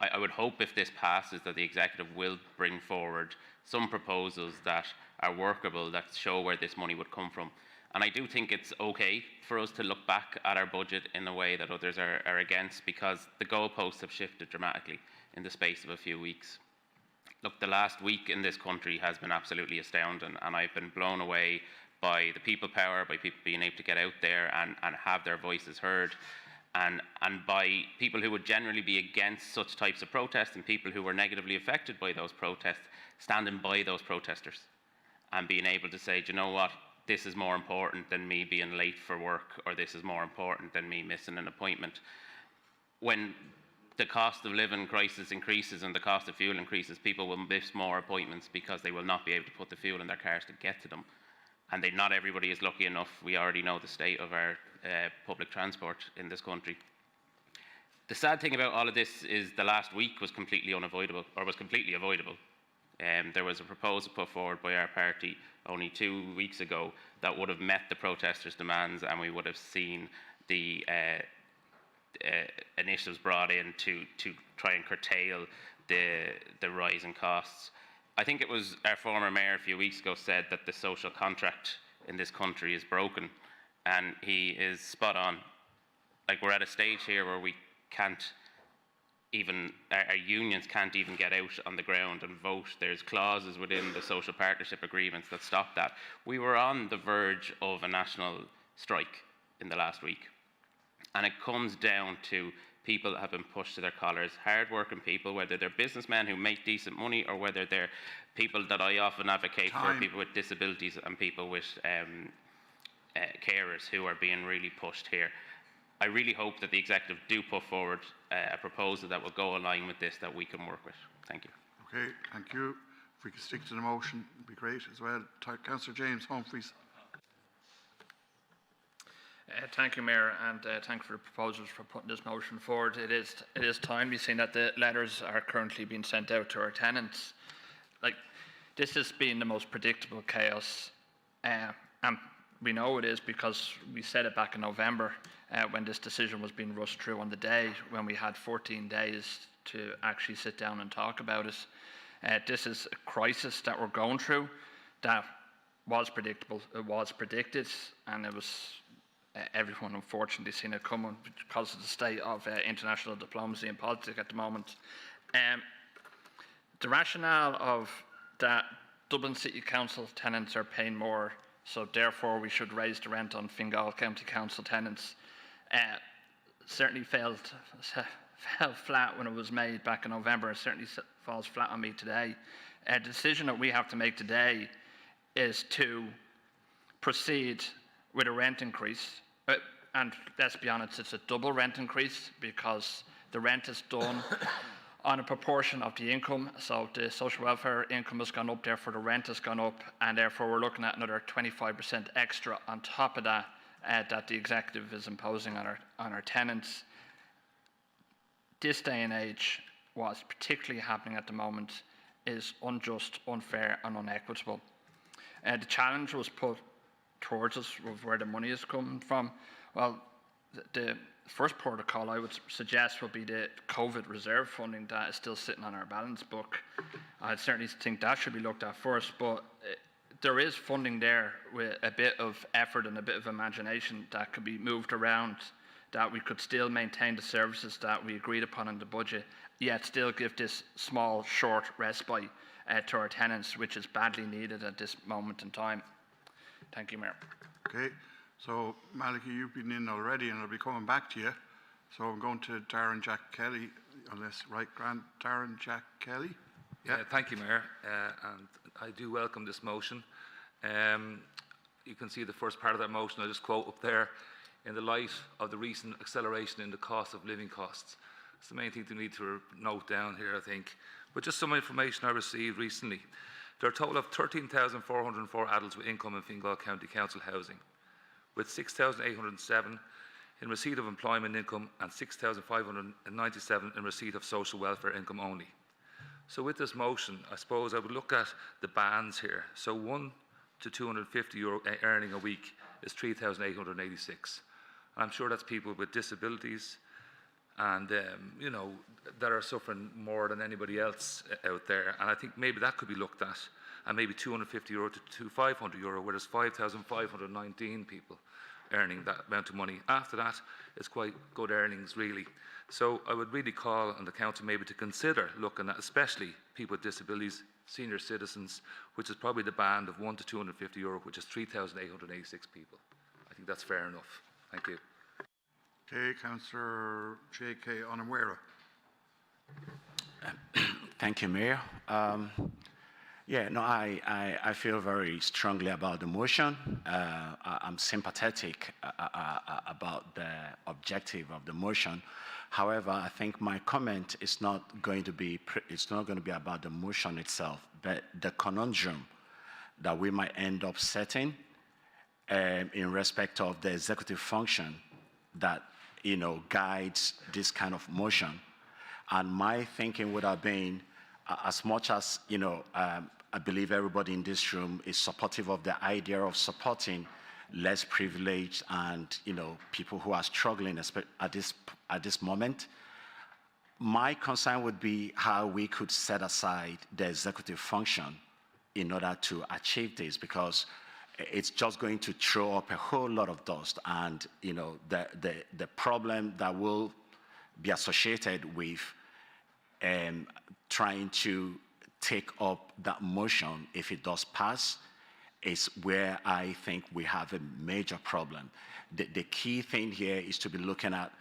I would hope if this passes that the Executive will bring forward some proposals that are workable, that show where this money would come from. And I do think it's okay for us to look back at our budget in a way that others are against, because the goalposts have shifted dramatically in the space of a few weeks. Look, the last week in this country has been absolutely astounding, and I've been blown away by the people power, by people being able to get out there and have their voices heard, and by people who would generally be against such types of protests and people who were negatively affected by those protests, standing by those protesters and being able to say, do you know what, this is more important than me being late for work, or this is more important than me missing an appointment. When the cost of living crisis increases and the cost of fuel increases, people will miss more appointments because they will not be able to put the fuel in their cars to get to them. And not everybody is lucky enough. We already know the state of our public transport in this country. The sad thing about all of this is the last week was completely unavoidable, or was completely avoidable. There was a proposal put forward by our party only 2 weeks ago that would have met the protesters' demands, and we would have seen the initiatives brought in to try and curtail the rise in costs. I think it was our former mayor a few weeks ago said that the social contract in this country is broken, and he is spot on. Like, we're at a stage here where we can't even, our unions can't even get out on the ground and vote. There's clauses within the social partnership agreements that stop that. We were on the verge of a national strike in the last week, and it comes down to people that have been pushed to their collars, hard-working people, whether they're businessmen who make decent money or whether they're people that I often advocate for, people with disabilities and people with carers who are being really pushed here. I really hope that the Executive do put forward a proposal that will go along with this that we can work with. Thank you. Okay, thank you. If we could stick to the motion, it would be great as well. Councillor James Humphreys. Thank you, Mayor, and thank you for the proposals for putting this motion forward. It is timely, seeing that the letters are currently being sent out to our tenants. Like, this has been the most predictable chaos, and we know it is because we said it back in November when this decision was being rushed through on the day when we had 14 days to actually sit down and talk about it. This is a crisis that we're going through that was predictable, it was predicted, and it was everyone unfortunately seen it coming because of the state of international diplomacy and politics at the moment. The rationale of that Dublin City Council tenants are paying more, so therefore we should raise the rent on Fingal County Council tenants, certainly fell flat when it was made back in November. It certainly falls flat on me today. A decision that we have to make today is to proceed with a rent increase. And let's be honest, it's a double rent increase because the rent is done on a proportion of the income. So the social welfare income has gone up, therefore the rent has gone up, and therefore we're looking at another 25% extra on top of that that the Executive is imposing on our tenants. This day and age, what's particularly happening at the moment is unjust, unfair and unequitable. The challenge was put towards us of where the money is coming from. Well, the first protocol I would suggest would be the COVID reserve funding that is still sitting on our balance book. I certainly think that should be looked at first, but there is funding there with a bit of effort and a bit of imagination that could be moved around, that we could still maintain the services that we agreed upon in the budget, yet still give this small, short respite to our tenants, which is badly needed at this moment in time. Thank you, Mayor. Okay, so Malachy, you've been in already and I'll be coming back to you. So I'm going to Darren Jack Kelly, unless, right, Grant, Darren Jack Kelly? Yeah. Thank you, Mayor, and I do welcome this motion. You can see the first part of that motion, I'll just quote up there, in the light of the recent acceleration in the cost of living costs. It's the main thing we need to note down here, I think. But just some information I received recently. There are a total of 13,404 adults with income in Fingal County Council housing, with 6,807 in receipt of employment income and 6,597 in receipt of social welfare income only. So with this motion, I suppose I would look at the bands here. So €1 to €250 earning a week is 3,886. I'm sure that's people with disabilities and, you know, that are suffering more than anybody else out there. And I think maybe that could be looked at, and maybe €250 to €500, where there's 5,519 people earning that amount of money. After that, it's quite good earnings, really. So I would really call on the council maybe to consider looking at especially people with disabilities, senior citizens, which is probably the band of €1 to €250, which is 3,886 people. I think that's fair enough. Thank you. Okay, Councillor J.K. Onamwera. Thank you, Mayor. I feel very strongly about the motion. I'm sympathetic about the objective of the motion. However, I think my comment is not going to be about the motion itself, but the conundrum that we might end up setting in respect of the executive function that guides this kind of motion. And my thinking would have been, as much as I believe everybody in this room is supportive of the idea of supporting less privileged and people who are struggling at this moment. My concern would be how we could set aside the executive function in order to achieve this, because it's just going to throw up a whole lot of dust, and the problem that will be associated with trying to take up that motion, if it does pass, is where I think we have a major problem. The key thing here is to be looking at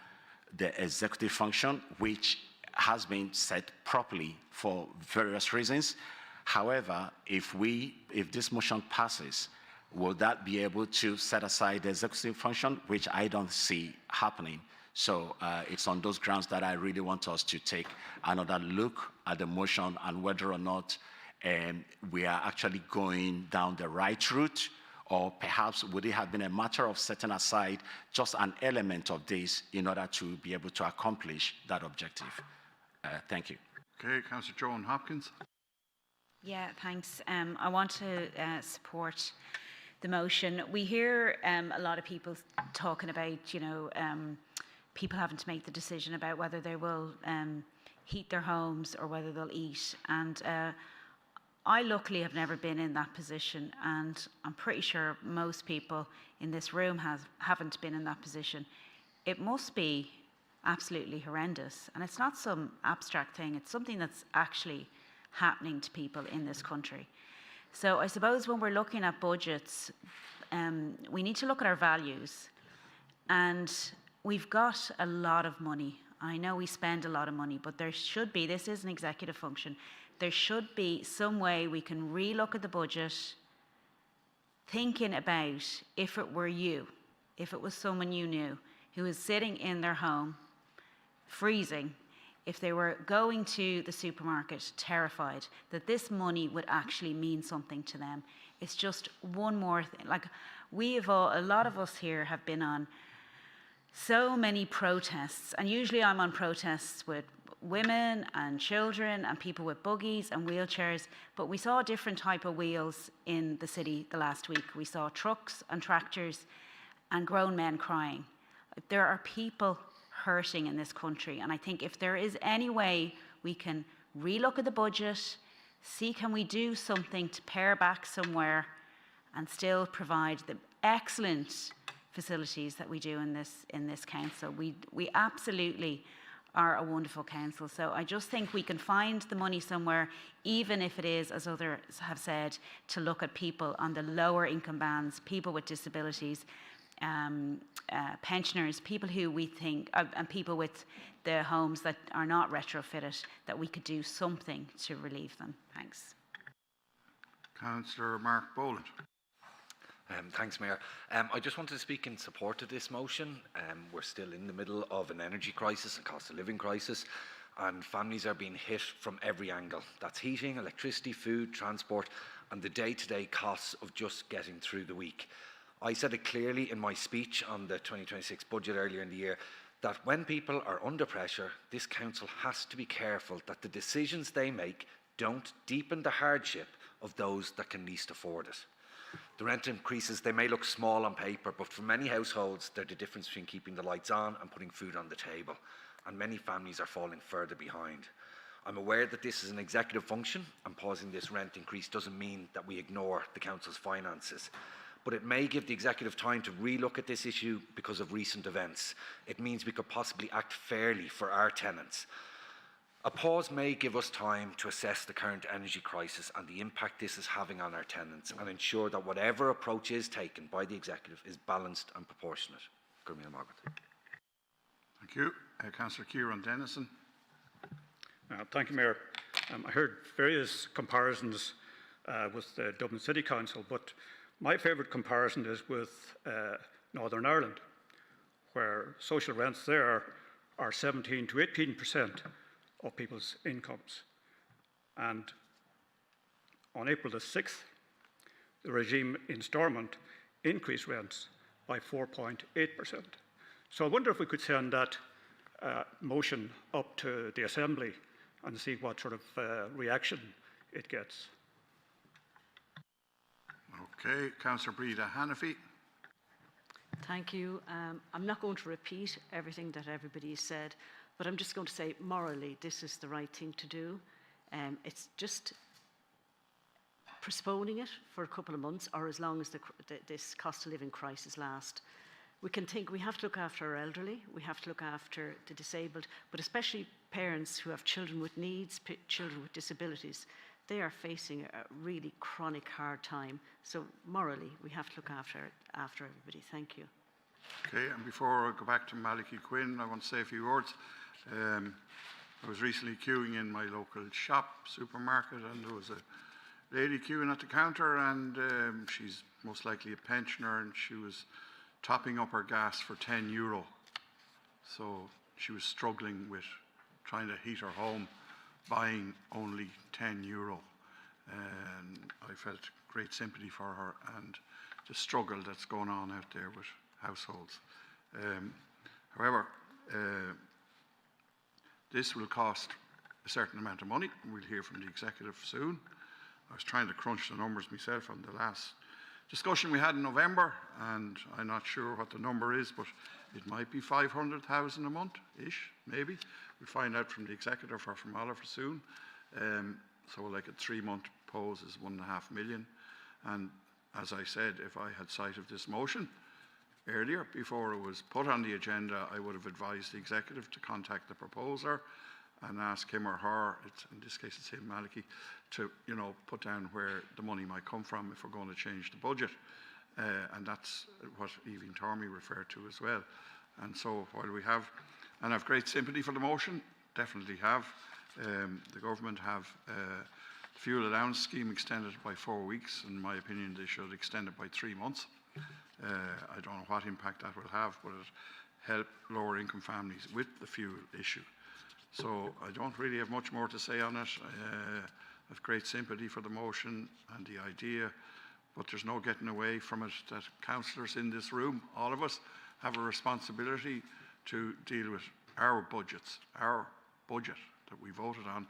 the executive function, which has been set properly for various reasons. However, if this motion passes, will that be able to set aside the executive function, which I don't see happening. So it's on those grounds that I really want us to take another look at the motion and whether or not we are actually going down the right route, or perhaps would it have been a matter of setting aside just an element of this in order to be able to accomplish that objective. Thank you. Okay, Councillor Joan Hopkins. Yeah, thanks. I want to support the motion. We hear a lot of people talking about, people having to make the decision about whether they will heat their homes or whether they'll eat. And I luckily have never been in that position, and I'm pretty sure most people in this room haven't been in that position. It must be absolutely horrendous, and it's not some abstract thing, it's something that's actually happening to people in this country. So I suppose when we're looking at budgets, we need to look at our values, and we've got a lot of money. I know we spend a lot of money, but there should be, this is an executive function, there should be some way we can re-look at the budget, thinking about if it were you, if it was someone you knew who was sitting in their home, freezing, if they were going to the supermarket terrified, that this money would actually mean something to them. It's just one more thing. Like, a lot of us here have been on so many protests, and usually I'm on protests with women and children and people with buggies and wheelchairs, but we saw a different type of wheels in the city the last week. We saw trucks and tractors and grown men crying. There are people hurting in this country, and I think if there is any way we can relook at the budget, see can we do something to pare back somewhere and still provide the excellent facilities that we do in this council. We absolutely are a wonderful council. So I just think we can find the money somewhere, even if it is, as others have said, to look at people on the lower income bands, people with disabilities, pensioners, people who we think, and people with the homes that are not retrofitted, that we could do something to relieve them. Thanks. Councillor Mark Boland. Thanks, Mayor. I just wanted to speak in support of this motion. We're still in the middle of an energy crisis, a cost of living crisis, and families are being hit from every angle. That's heating, electricity, food, transport, and the day-to-day costs of just getting through the week. I said it clearly in my speech on the 2026 budget earlier in the year that when people are under pressure, this council has to be careful that the decisions they make don't deepen the hardship of those that can least afford it. The rent increases, they may look small on paper, but for many households, they're the difference between keeping the lights on and putting food on the table. And many families are falling further behind. I'm aware that this is an executive function, and pausing this rent increase doesn't mean that we ignore the council's finances. But it may give the executive time to relook at this issue because of recent events. It means we could possibly act fairly for our tenants. A pause may give us time to assess the current energy crisis and the impact this is having on our tenants, and ensure that whatever approach is taken by the executive is balanced and proportionate. Gurmila Margaret. Thank you. Councillor Kieran Dennison. Thank you, Mayor. I heard various comparisons with the Dublin City Council, but my favourite comparison is with Northern Ireland, where social rents there are 17 to 18% of people's incomes. And on April the 6th, the regime in Stormont increased rents by 4.8%. So I wonder if we could send that motion up to the Assembly and see what sort of reaction it gets. Okay, Councillor Breda Hannafy. Thank you. I'm not going to repeat everything that everybody has said, but I'm just going to say morally this is the right thing to do. It's just postponing it for a couple of months or as long as this cost of living crisis lasts. We can think we have to look after our elderly, we have to look after the disabled, but especially parents who have children with needs, children with disabilities. They are facing a really chronic hard time. So morally, we have to look after everybody. Thank you. Okay, and before I go back to Malachy Quinn, I want to say a few words. I was recently queuing in my local shop, supermarket, and there was a lady queuing at the counter, and she's most likely a pensioner, and she was topping up her gas for €10. So she was struggling with trying to heat her home, buying only €10. And I felt great sympathy for her and the struggle that's going on out there with households. However, this will cost a certain amount of money. We'll hear from the executive soon. I was trying to crunch the numbers myself on the last discussion we had in November, and I'm not sure what the number is, but it might be 500,000 a month-ish, maybe. We'll find out from the executive or from Oliver soon. So like a 3-month pause is 1.5 million. And as I said, if I had sight of this motion earlier, before it was put on the agenda, I would have advised the executive to contact the proposer and ask him or her, in this case it's him, Malachy, to put down where the money might come from if we're going to change the budget. And that's what Evie Tormey referred to as well. And so while we have, and I have great sympathy for the motion, definitely have, the government have the fuel allowance scheme extended by 4 weeks. In my opinion, they should extend it by 3 months. I don't know what impact that will have, but it help lower income families with the fuel issue. So I don't really have much more to say on it. I have great sympathy for the motion and the idea, but there's no getting away from it that councillors in this room, all of us, have a responsibility to deal with our budgets, our budget that we voted on.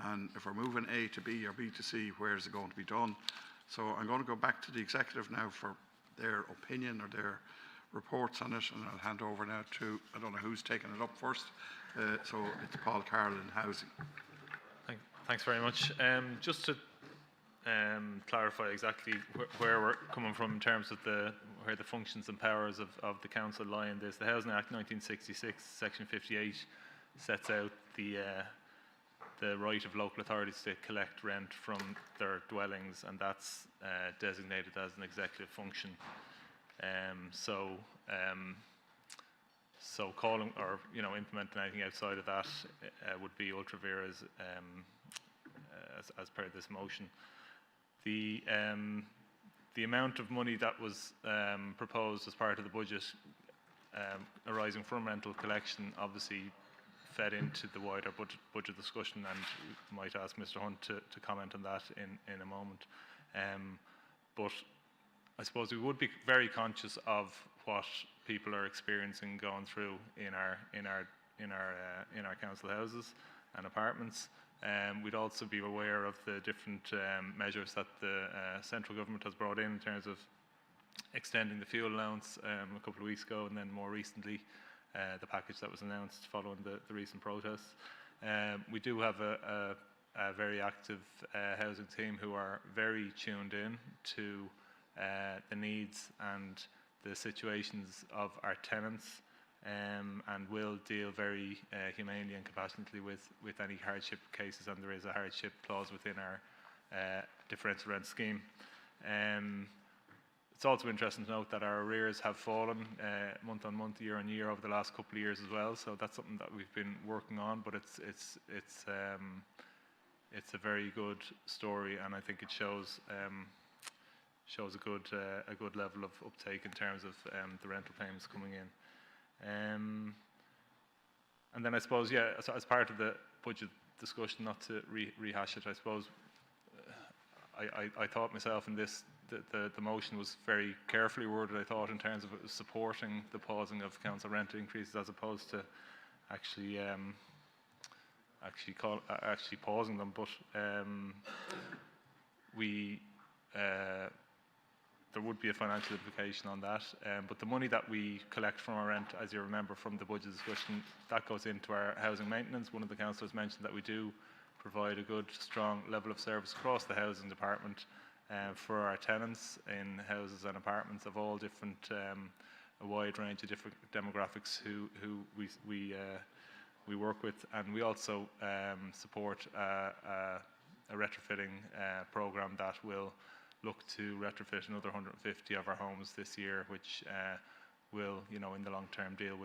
And if we're moving A to B or B to C, where is it going to be done? So I'm going to go back to the executive now for their opinion or their reports on it, and I'll hand over now to, I don't know who's taking it up first, so it's Paul Carroll in Housing. Thanks very much. Just to clarify exactly where we're coming from in terms of where the functions and powers of the council lie in this. The Housing Act 1966, Section 58, sets out the right of local authorities to collect rent from their dwellings, and that's designated as an executive function. So calling or implementing anything outside of that would be ultra vires as per this motion. The amount of money that was proposed as part of the budget arising from rental collection obviously fed into the wider budget discussion, and we might ask Mr. Hunt to comment on that in a moment. But I suppose we would be very conscious of what people are experiencing going through in our council houses and apartments. We'd also be aware of the different measures that the central government has brought in terms of extending the fuel allowance a couple of weeks ago, and then more recently the package that was announced following the recent protests. We do have a very active housing team who are very tuned in to the needs and the situations of our tenants, and will deal very humanely and compassionately with any hardship cases, and there is a hardship clause within our differential rent scheme. It's also interesting to note that our arrears have fallen month on month, year on year over the last couple of years as well. So that's something that we've been working on, but it's a very good story, and I think it shows a good level of uptake in terms of the rental payments coming in. And then I suppose, as part of the budget discussion, not to rehash it, I suppose I thought myself in this. The motion was very carefully worded, I thought, in terms of supporting the pausing of council rent increases as opposed to actually pausing them. But there would be a financial implication on that. But the money that we collect from our rent, as you remember from the budget discussion, that goes into our housing maintenance. One of the councillors mentioned that we do provide a good, strong level of service across the housing department for our tenants in houses and apartments of all different, a wide range of different demographics who we work with, and we also support a retrofitting program that will look to retrofit another 150 of our homes this year, which will, in the long term, deal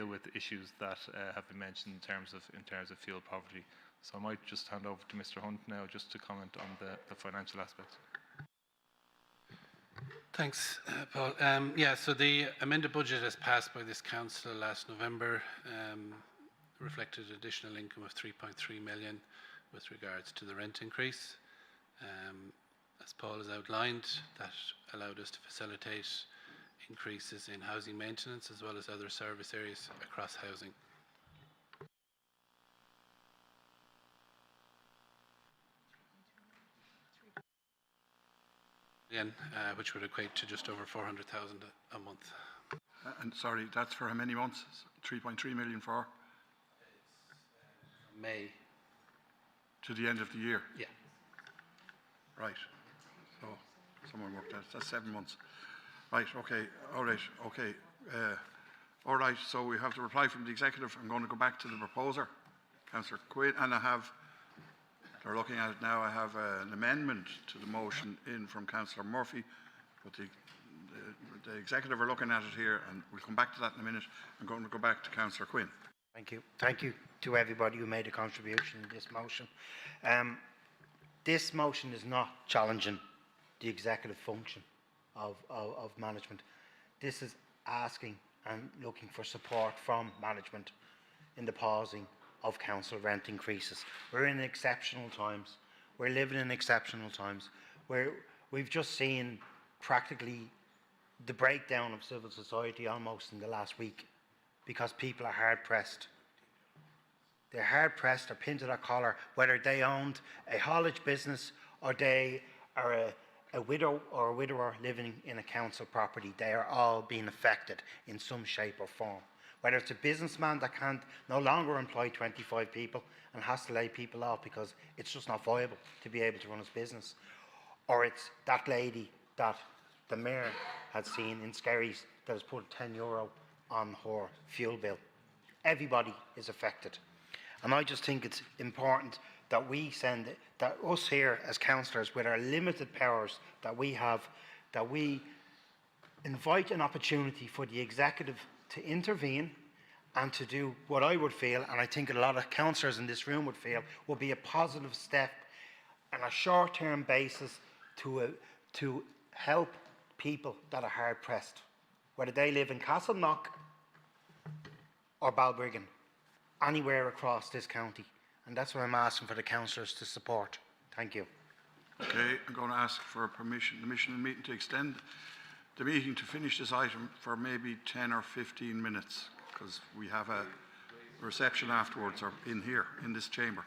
with issues that have been mentioned in terms of fuel poverty. So I might just hand over to Mr. Hunt now just to comment on the financial aspects. Thanks, Paul. So the amended budget as passed by this council last November reflected additional income of 3.3 million with regards to the rent increase. As Paul has outlined, that allowed us to facilitate increases in housing maintenance as well as other service areas across housing. Which would equate to just over 400,000 a month. And sorry, that's for how many months? 3.3 million for? May. To the end of the year? Yeah. Right. So someone worked out. That's 7 months. Right. Okay. All right. Okay. All right. So we have the reply from the executive. I'm going to go back to the proposer, Councillor Quinn, and they're looking at it now. I have an amendment to the motion in from Councillor Murphy, but the executive are looking at it here, and we'll come back to that in a minute. I'm going to go back to Councillor Quinn. Thank you. Thank you to everybody who made a contribution in this motion. This motion is not challenging the executive function of management. This is asking and looking for support from management in the pausing of council rent increases. We're in exceptional times. We're living in exceptional times where we've just seen practically the breakdown of civil society almost in the last week because people are hard pressed. They're hard pressed, they're pinned to their collar, whether they owned a haulage business or they are a widow or a widower living in a council property. They are all being affected in some shape or form. Whether it's a businessman that can no longer employ 25 people and has to lay people off because it's just not viable to be able to run his business, or it's that lady that the mayor had seen in Skerries that has put €10 on her fuel bill. Everybody is affected. And I just think it's important that we send, that us here as councillors with our limited powers that we have, that we invite an opportunity for the executive to intervene and to do what I would feel, and I think a lot of councillors in this room would feel, would be a positive step on a short-term basis to help people that are hard-pressed, whether they live in Castleknock or Balbriggan, anywhere across this county. And that's what I'm asking for the councillors to support. Thank you. Okay, I'm going to ask for permission, the mission meeting to extend the meeting to finish this item for maybe 10 or 15 minutes, because we have a reception afterwards, or in here, in this chamber.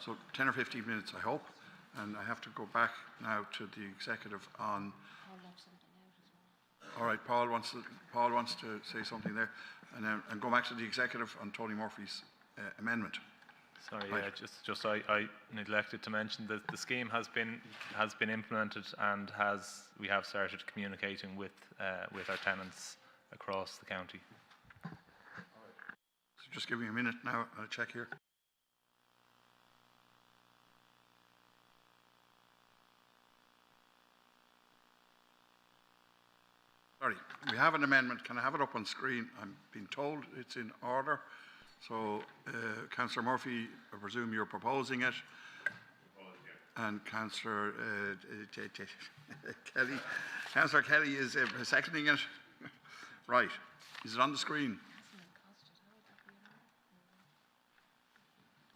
So 10 or 15 minutes, I hope. And I have to go back now to the executive on... All right, Paul wants to say something there. And go back to the executive on Tony Murphy's amendment. Sorry, Right. yeah, I neglected to mention that the scheme has been implemented, and we have started communicating with our tenants across the county. So just give me a minute now. I'll check here. Sorry, we have an amendment. Can I have it up on screen? I'm being told it's in order. So, Councillor Murphy, I presume you're proposing it. And Councillor Kelly. Councillor Kelly is seconding it. Right. Is it on the screen?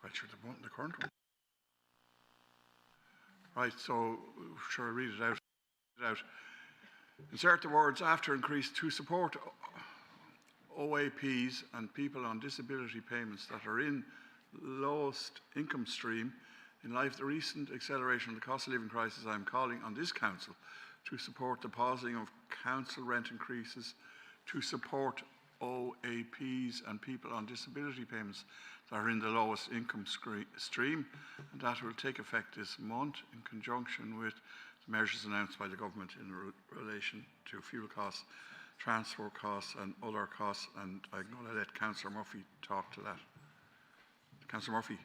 Right, sure, the current one. Right, so, sure, read it out. Insert the words after increase to support OAPs and people on disability payments that are in lowest income stream. In light of the recent acceleration of the cost of living crisis, I am calling on this council to support the pausing of council rent increases, to support OAPs and people on disability payments that are in the lowest income stream, and that will take effect this month in conjunction with the measures announced by the government in relation to fuel costs, transport costs and other costs, and I'm going to let Councillor Murphy talk to that. Councillor Murphy.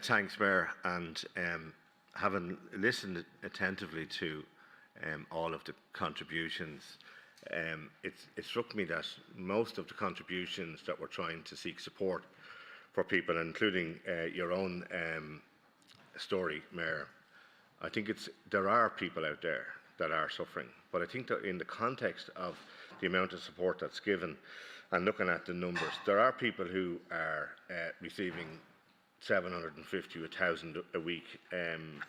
Thanks, Mayor, and having listened attentively to all of the contributions, it struck me that most of the contributions that were trying to seek support for people, including your own story, Mayor, I think there are people out there that are suffering, but I think that in the context of the amount of support that's given and looking at the numbers, there are people who are receiving 750 to 1,000 a week, and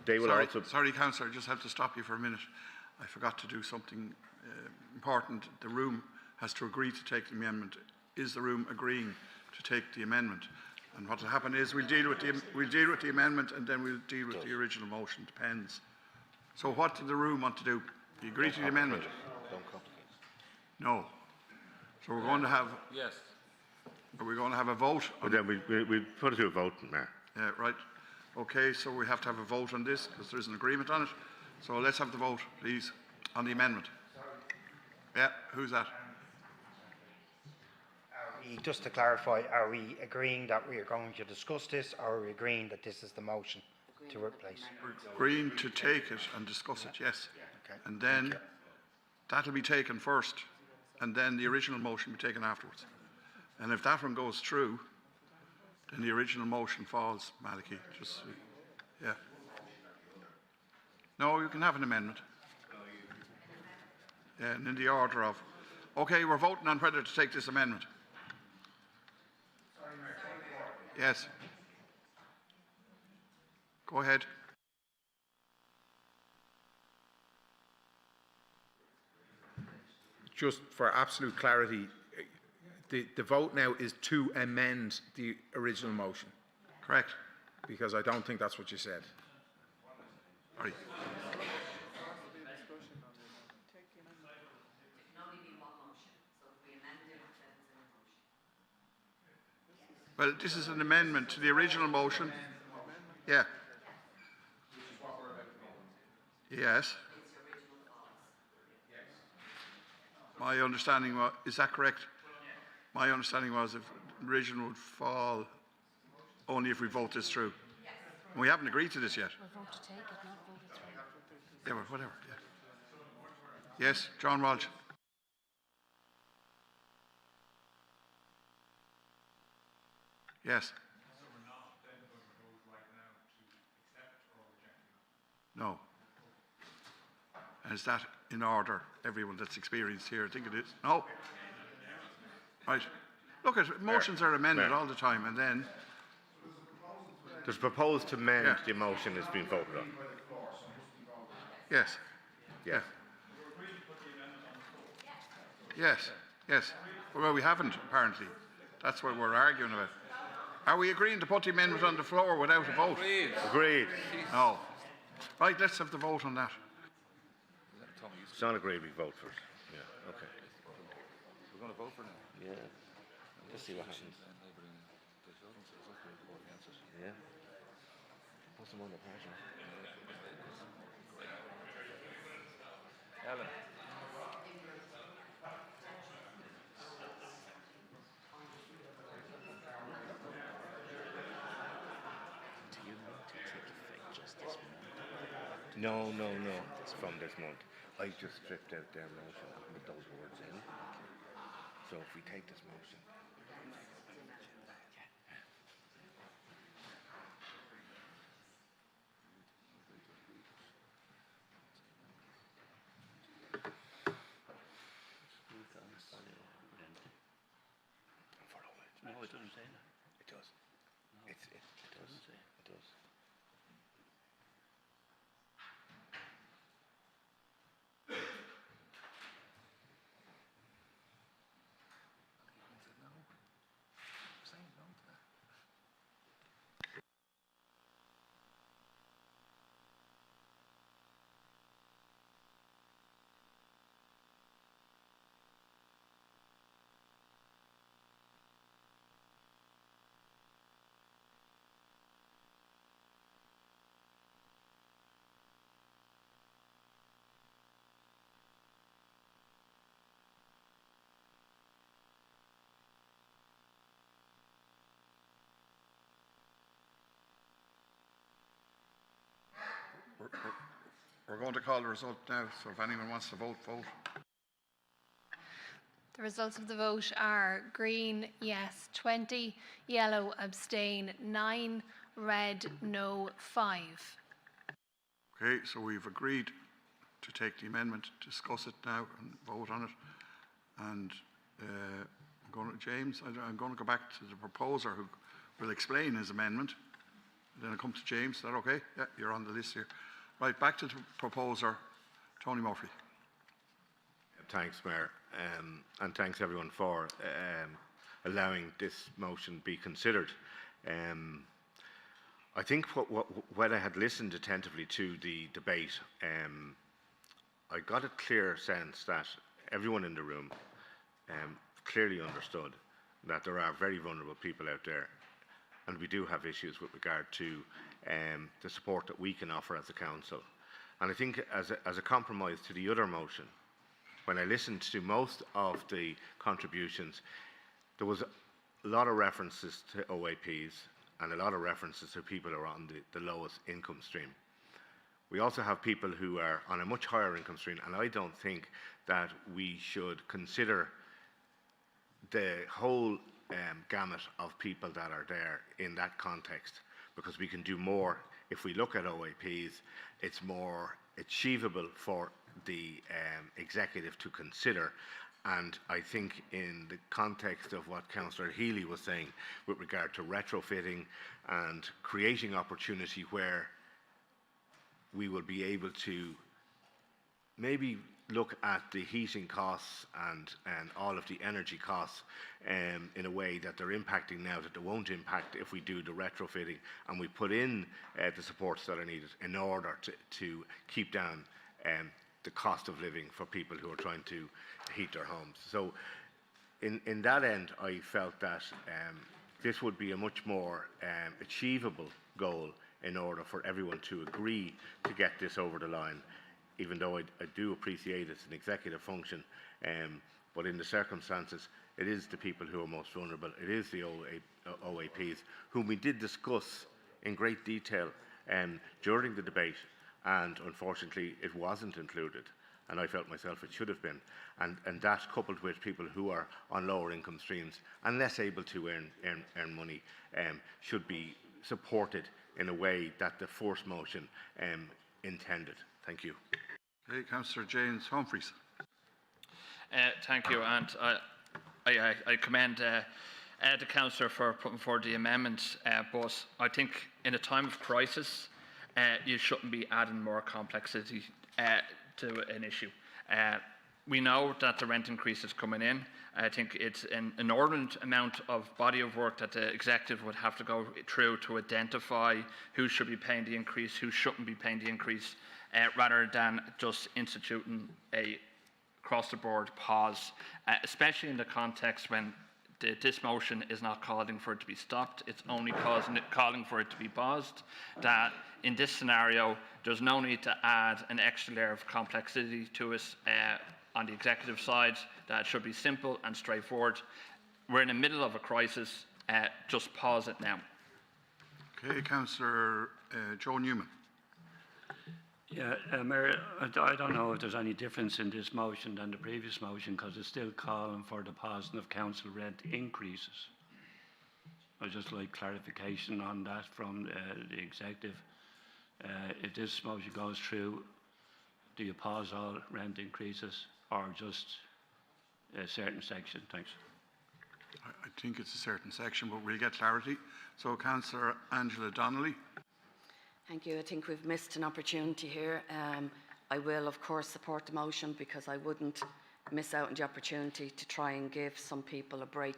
they will also... Sorry, Councillor, I just have to stop you for a minute. I forgot to do something important. The room has to agree to take the amendment. Is the room agreeing to take the amendment? And what will happen is we'll deal with the amendment, and then we'll deal with the original motion. Depends. So what did the room want to do? Do you agree to the amendment? No. So we're going to have... Yes. Are we going to have a vote? Well, then we'll put it to a vote, Mayor. Yeah, right. Okay, so we have to have a vote on this because there's an agreement on it. So let's have the vote, please, on the amendment. Yeah, who's that? Just to clarify, are we agreeing that we are going to discuss this, or are we agreeing that this is the motion to replace? We're agreeing to take it and discuss it, yes. Okay. And then that'll be taken first, and then the original motion will be taken afterwards. And if that one goes through, then the original motion falls, Malahide. Just, yeah. No, you can have an amendment. Yeah, and in the order of... Okay, we're voting on whether to take this amendment. Yes. Go ahead. Just for absolute clarity, the vote now is to amend the original motion. Correct. Because I don't think that's what you said. Sorry. Well, this is an amendment to the original motion. Yeah. Yes. My understanding was, is that correct? My understanding was if the original would fall only if we vote this through. And we haven't agreed to this yet. We'll vote to take it, not vote it through. Yeah, but whatever. Yeah. Yes, John Walsh. Yes. No. Is that in order, everyone that's experienced here? I think it is. No? Right. Look, motions are amended all the time, and then... There's proposed to amend the motion that's been voted on. Yes. Yeah. Yes. Yes. Well, we haven't, apparently. That's what we're arguing about. Are we agreeing to put the amendment on the floor without a vote? Agreed. No. Right, let's have the vote on that. It's not agreed, we vote for it. Yeah, okay. We're going to vote for it now. Yeah. Let's see what happens. Yeah. What's the one that passion? Ellen. No, no, no. It's from this month. I just stripped out their motion and put those words in. So if we take this motion. No, it doesn't say that. It does. No, it does. Doesn't say. It does. We're going to call the result now, so if anyone wants to vote, vote. The results of the vote are green, yes, 20, yellow, abstain, 9, red, no, 5. Okay, so we've agreed to take the amendment, discuss it now and vote on it. And I'm going to, James, I'm going to go back to the proposer who will explain his amendment. Then I'll come to James. Is that okay? Yeah, you're on the list here. Right, back to the proposer, Tony Murphy. Thanks, Mayor, and thanks everyone for allowing this motion be considered. I think when I had listened attentively to the debate, I got a clear sense that everyone in the room clearly understood that there are very vulnerable people out there, and we do have issues with regard to the support that we can offer as a council. And I think as a compromise to the other motion, when I listened to most of the contributions, there was a lot of references to OAPs and a lot of references to people who are on the lowest income stream. We also have people who are on a much higher income stream, and I don't think that we should consider the whole gamut of people that are there in that context, because we can do more. If we look at OAPs, it's more achievable for the executive to consider. And I think in the context of what Councillor Healy was saying with regard to retrofitting and creating opportunity where we will be able to maybe look at the heating costs and all of the energy costs in a way that they're impacting now that they won't impact if we do the retrofitting and we put in the supports that are needed in order to keep down the cost of living for people who are trying to heat their homes. So in that end, I felt that this would be a much more achievable goal in order for everyone to agree to get this over the line, even though I do appreciate it's an executive function, but in the circumstances, It is the people who are most vulnerable. It is the OAPs, whom we did discuss in great detail during the debate, and unfortunately it wasn't included. And I felt myself it should have been. And that, coupled with people who are on lower income streams and less able to earn money, should be supported in a way that the force motion intended. Thank you. Okay, Councillor James Humphreys. Thank you, and I commend the councillor for putting forward the amendment, but I think in a time of crisis, you shouldn't be adding more complexity to an issue. We know that the rent increase is coming in. I think it's an inordinate amount of body of work that the executive would have to go through to identify who should be paying the increase, who shouldn't be paying the increase, rather than just instituting a across-the-board pause, especially in the context when this motion is not calling for it to be stopped, it's only calling for it to be paused. That in this scenario, there's no need to add an extra layer of complexity to us on the executive side. That should be simple and straightforward. We're in the middle of a crisis, just pause it now. Okay, Councillor Joe Newman. Yeah, Mayor, I don't know if there's any difference in this motion than the previous motion, because it's still calling for the pausing of council rent increases. I'd just like clarification on that from the executive. If this motion goes through, do you pause all rent increases or just a certain section? Thanks. I think it's a certain section, but we'll get clarity. So, Councillor Angela Donnelly. Thank you. I think we've missed an opportunity here. I will, of course, support the motion because I wouldn't miss out on the opportunity to try and give some people a break.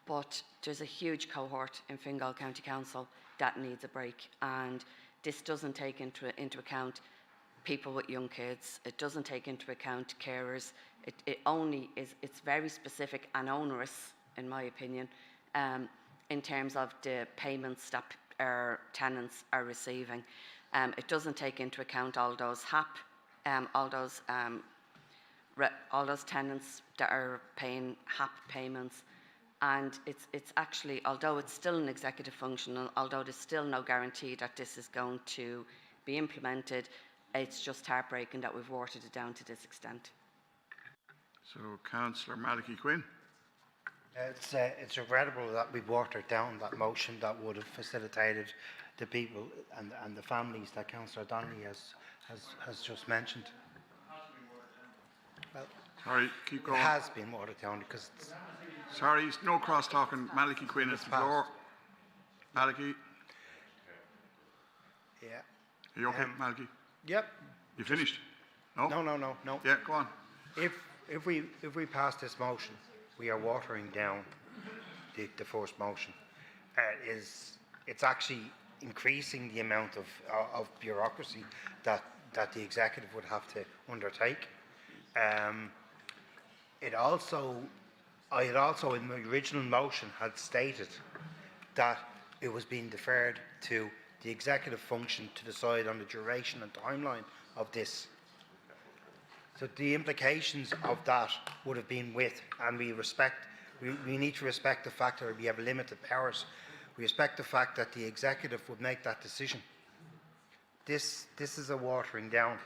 But there's a huge cohort in Fingal County Council that needs a break, and this doesn't take into account people with young kids. It doesn't take into account carers. It's very specific and onerous, in my opinion, in terms of the payments that our tenants are receiving. It doesn't take into account all those all those tenants that are paying HAP payments, and it's actually, although it's still an executive function, although there's still no guarantee that this is going to be implemented, it's just heartbreaking that we've watered it down to this extent. So, Councillor Malachy Quinn. It's regrettable that we've watered down that motion that would have facilitated the people and the families that Councillor Donnelly has just mentioned. Well, sorry, keep going. It has been watered down because it's... Sorry, no cross-talking. Malachy Quinn has the floor. Malachy. Yeah. Are you okay, Malachy? Yep. You finished? No? No. Yeah, go on. If we pass this motion, we are watering down the forced motion. It's actually increasing the amount of bureaucracy that the executive would have to undertake. I had also in my original motion had stated that it was being deferred to the executive function to decide on the duration and timeline of this. So the implications of that would have been and we need to respect the fact that we have limited powers. We respect the fact that the executive would make that decision. This is a watering down.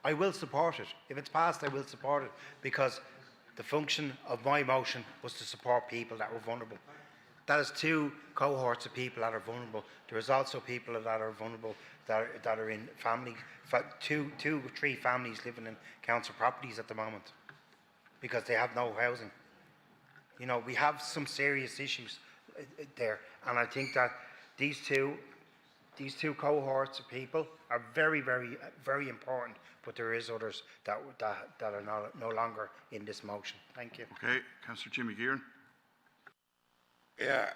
I will support it. If it's passed, I will support it because the function of my motion was to support people that were vulnerable. That is two cohorts of people that are vulnerable. There is also people that are vulnerable that are in family, two or three families living in council properties at the moment because they have no housing. You know, we have some serious issues there, and I think that these two cohorts of people are very, very, very important. But there is others that are no longer in this motion. Thank you. Okay, Councillor Jimmy Gearan. Yeah,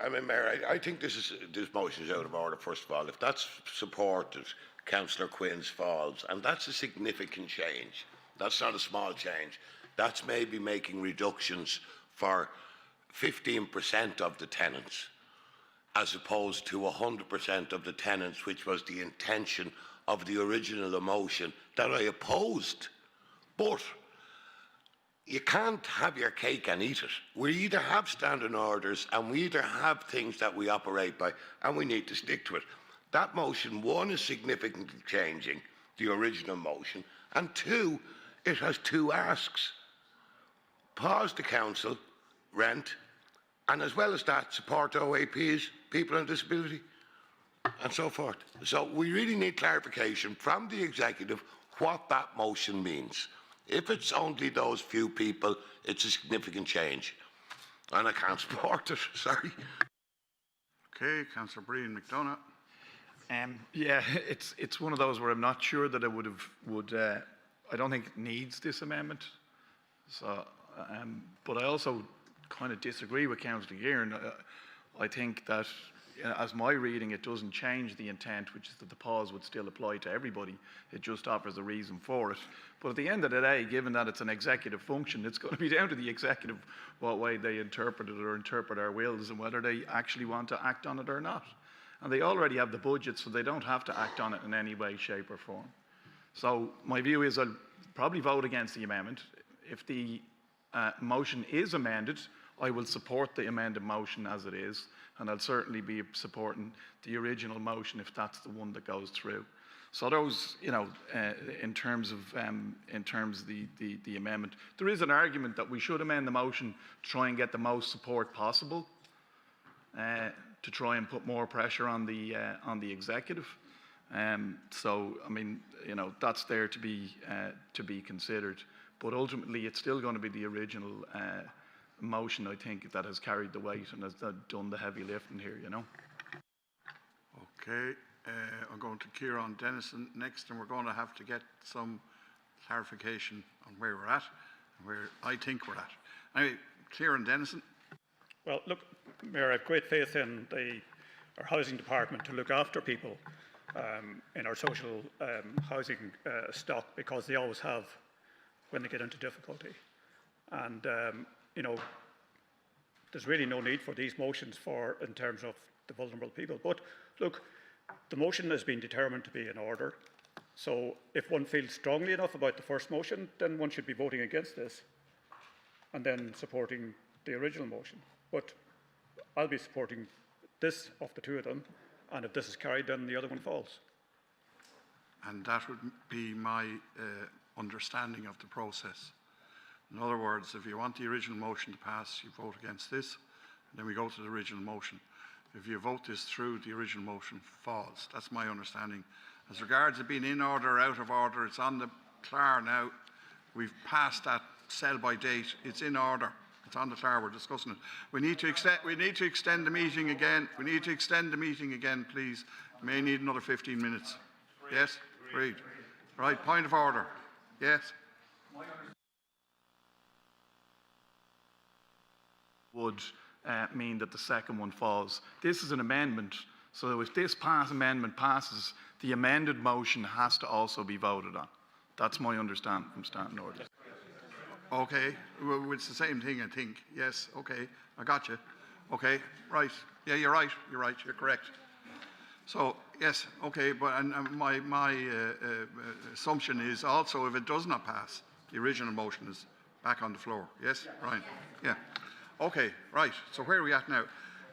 I mean, Mayor, I think this motion is out of order, first of all. If that's supported, Councillor Quinn's falls, and that's a significant change. That's not a small change. That's maybe making reductions for 15% of the tenants, as opposed to 100% of the tenants, which was the intention of the original motion that I opposed. But you can't have your cake and eat it. We either have standing orders and we either have things that we operate by and we need to stick to it. That motion, one, is significantly changing the original motion, and two, it has two asks. Pause the council, rent, and as well as that, support OAPs, people on disability, and so forth. So we really need clarification from the executive what that motion means. If it's only those few people, it's a significant change. And I can't support it, sorry. Okay, Councillor Brian McDonough. Yeah, it's one of those where I'm not sure that I I don't think it needs this amendment. So, but I also kind of disagree with Councillor Gearan. I think that, as my reading, it doesn't change the intent, which is that the pause would still apply to everybody. It just offers a reason for it. But at the end of the day, given that it's an executive function, it's going to be down to the executive what way they interpret it or interpret our wills and whether they actually want to act on it or not. And they already have the budget, so they don't have to act on it in any way, shape or form. So my view is I'll probably vote against the amendment. If the motion is amended, I will support the amended motion as it is, and I'll certainly be supporting the original motion if that's the one that goes through. So those, you know, in terms of the amendment, there is an argument that we should amend the motion to try and get the most support possible, to try and put more pressure on the executive. So I mean, you know, that's there to be considered. But ultimately, it's still going to be the original motion, I think, that has carried the weight and has done the heavy lifting here, you know. Okay, I'm going to Kieran Dennison next, and we're going to have to get some clarification on where we're at and where I think we're at. Anyway, Kieran Dennison. Well, look, Mayor, I have great faith in our housing department to look after people in our social housing stock, because they always have when they get into difficulty. And, you know, there's really no need for these motions in terms of the vulnerable people. But look, the motion has been determined to be in order. So if one feels strongly enough about the first motion, then one should be voting against this and then supporting the original motion. But I'll be supporting this of the two of them, and if this is carried, then the other one falls. And that would be my understanding of the process. In other words, if you want the original motion to pass, you vote against this, and then we go to the original motion. If you vote this through, the original motion falls. That's my understanding. As regards it being in order or out of order, it's on the CLAR now. We've passed that sell by date. It's in order. It's on the CLAR. We're discussing it. We need to extend the meeting again. We need to extend the meeting again, please. May need another 15 minutes. Yes? Agreed. Right, point of order. Yes? Would mean that the second one falls. This is an amendment, so if this amendment passes, the amended motion has to also be voted on. That's my understanding from standing orders. Okay, well, it's the same thing, I think. Yes, okay, I got you. Okay, right. Yeah, you're right. You're right. You're correct. So yes, okay, but my assumption is also if it does not pass, the original motion is back on the floor. Yes, Ryan. Yeah. Okay, right. So where are we at now?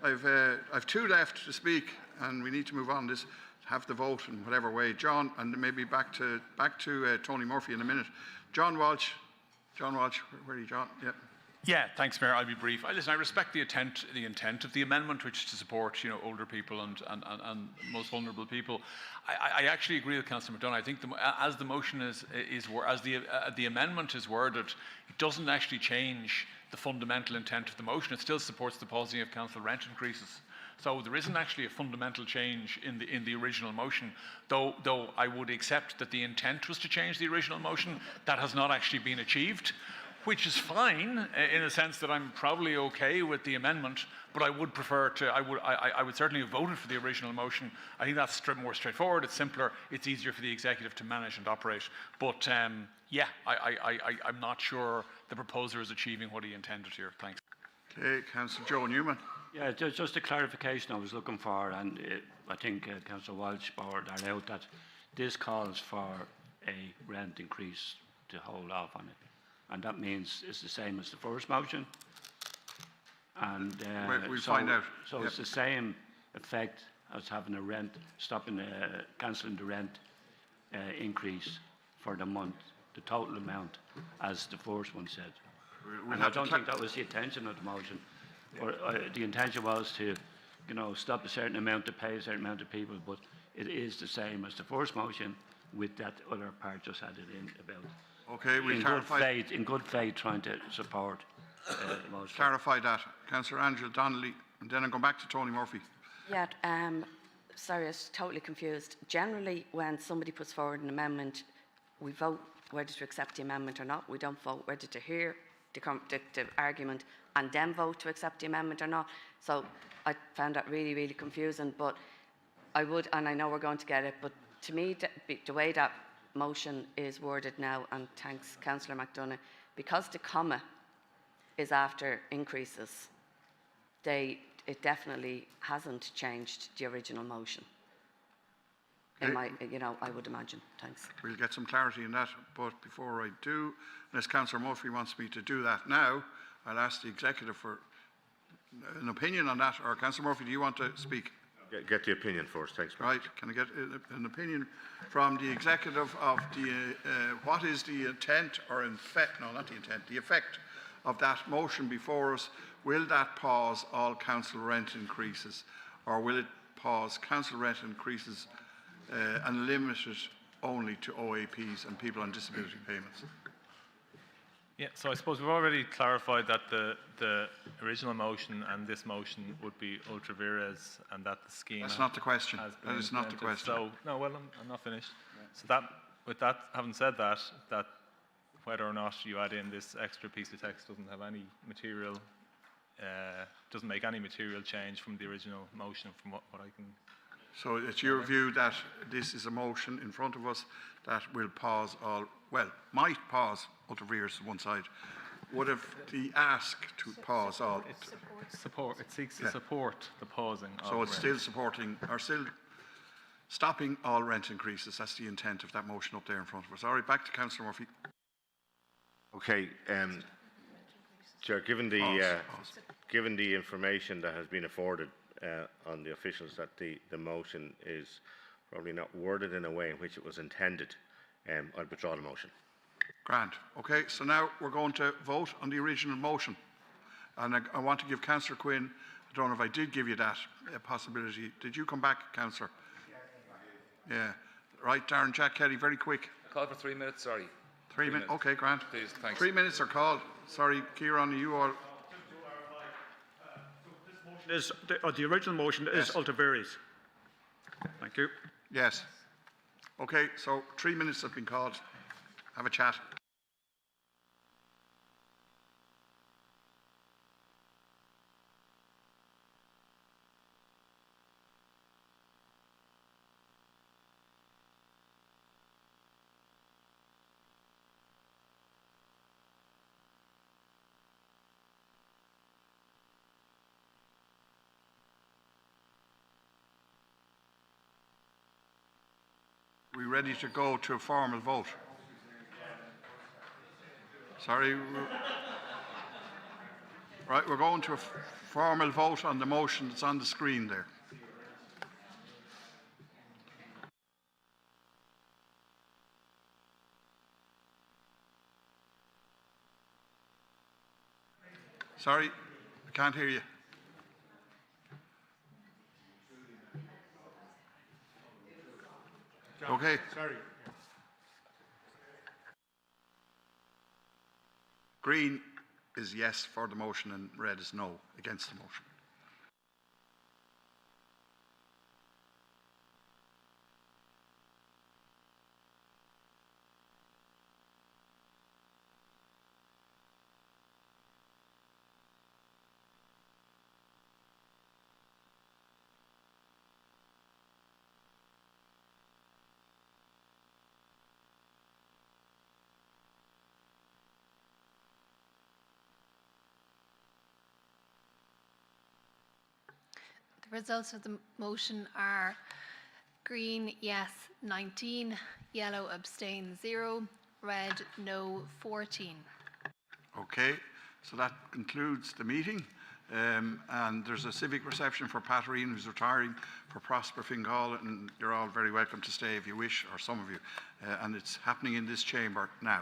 I've two left to speak, and we need to move on this. Have the vote in whatever way. John, and maybe back to Tony Murphy in a minute. John Walsh. John Walsh, where are you, John? Yeah. Yeah, thanks, Mayor. I'll be brief. Listen, I respect the intent of the amendment, which is to support, you know, older people and most vulnerable people. I actually agree with Councillor McDonough. I think as the motion as the amendment is worded, it doesn't actually change the fundamental intent of the motion. It still supports the pausing of council rent increases. So there isn't actually a fundamental change in the original motion, though I would accept that the intent was to change the original motion. That has not actually been achieved, which is fine in a sense that I'm probably okay with the amendment, but I would prefer to, I would certainly have voted for the original motion. I think that's more straightforward, it's simpler, it's easier for the executive to manage and operate. But yeah, I'm not sure the proposer is achieving what he intended here. Thanks. Okay, Councillor Joe Newman. Yeah, just a clarification I was looking for, and I think Councillor Walsh brought that out, that this calls for a rent increase to hold off on it. and that means it's the same as the first motion. And We'll so, find out. So Yep. it's the same effect as having a rent, cancelling the rent increase for the month, the total amount, as the first one said. We'll And I have to don't think that was the intention of the motion. Or, the intention was to, stop a certain amount to pay a certain amount of people, but it is the same as the first motion with that other part just added in about. Okay, we'll in clarify. good faith, in good faith, trying to support the motion. Clarify that. Councillor Angela Donnelly, and then I'll go back to Tony Murphy. Yeah, sorry, I was totally confused. Generally, when somebody puts forward an amendment, we vote whether to accept the amendment or not. We don't vote whether to hear the argument and then vote to accept the amendment or not. So I found that really, really confusing, but I would, and I know we're going to get it, but to me, the way that motion is worded now, and thanks Councillor McDonough, because the comma is after increases, it definitely hasn't changed the original motion. In my, I would imagine. Thanks. We'll get some clarity in that, but before I do, unless Councillor Murphy wants me to do that now, I'll ask the executive for an opinion on that. Or Councillor Murphy, do you want to speak? Get the opinion first, thanks. Right, can I get an opinion from the executive of what is the intent or effect, no, not the intent, the effect of that motion before us? Will that pause all council rent increases, or will it pause council rent increases and limit it only to OAPs and people on disability payments? Yeah, so I suppose we've already clarified that the original motion and this motion would be ultra vires, and that the scheme. That's not the question. Has been That is not the implemented. question. So no, well, I'm not finished. So with that, having said that, whether or not you add in this extra piece of text doesn't have any material, doesn't make any material change from the original motion, from what I can. So it's your view that this is a motion in front of us that will pause all, well, might pause ultra vires to one side. Would have the ask to pause all? It seeks to support the pausing. So of it's rent. still supporting, or still stopping all rent increases. That's the intent of that motion up there in front of us. All right, back to Councillor Murphy. Okay, Chair, given the information that has been afforded on the officials, that the motion is probably not worded in a way in which it was intended, I'll withdraw the motion. Grand. Okay, so now we're going to vote on the original motion. And I want to give Councillor Quinn, I don't know if I did give you that possibility. Did you come back, Councillor? Yeah. Right, Darren Jack Kelly, very quick. Call for 3 minutes, sorry. 3 minutes, okay, Grant. Please, thanks. 3 minutes are called. Sorry, Kieran, you all. The original motion is ultra vires. Thank you. Yes. Okay, so 3 minutes have been called. Have a chat. We ready to go to a formal vote? Sorry. Right, we're going to a formal vote on the motion that's on the screen there. Sorry, I can't hear you. Okay. Sorry. Green is yes for the motion and red is no against the motion. The results of the motion are green, yes, 19, yellow, abstain, 0, red, no, 14. Okay, so that concludes the meeting. And there's a civic reception for Patarine, who's retiring, for Prosper Fingal, and you're all very welcome to stay if you wish, or some of you. And it's happening in this chamber now.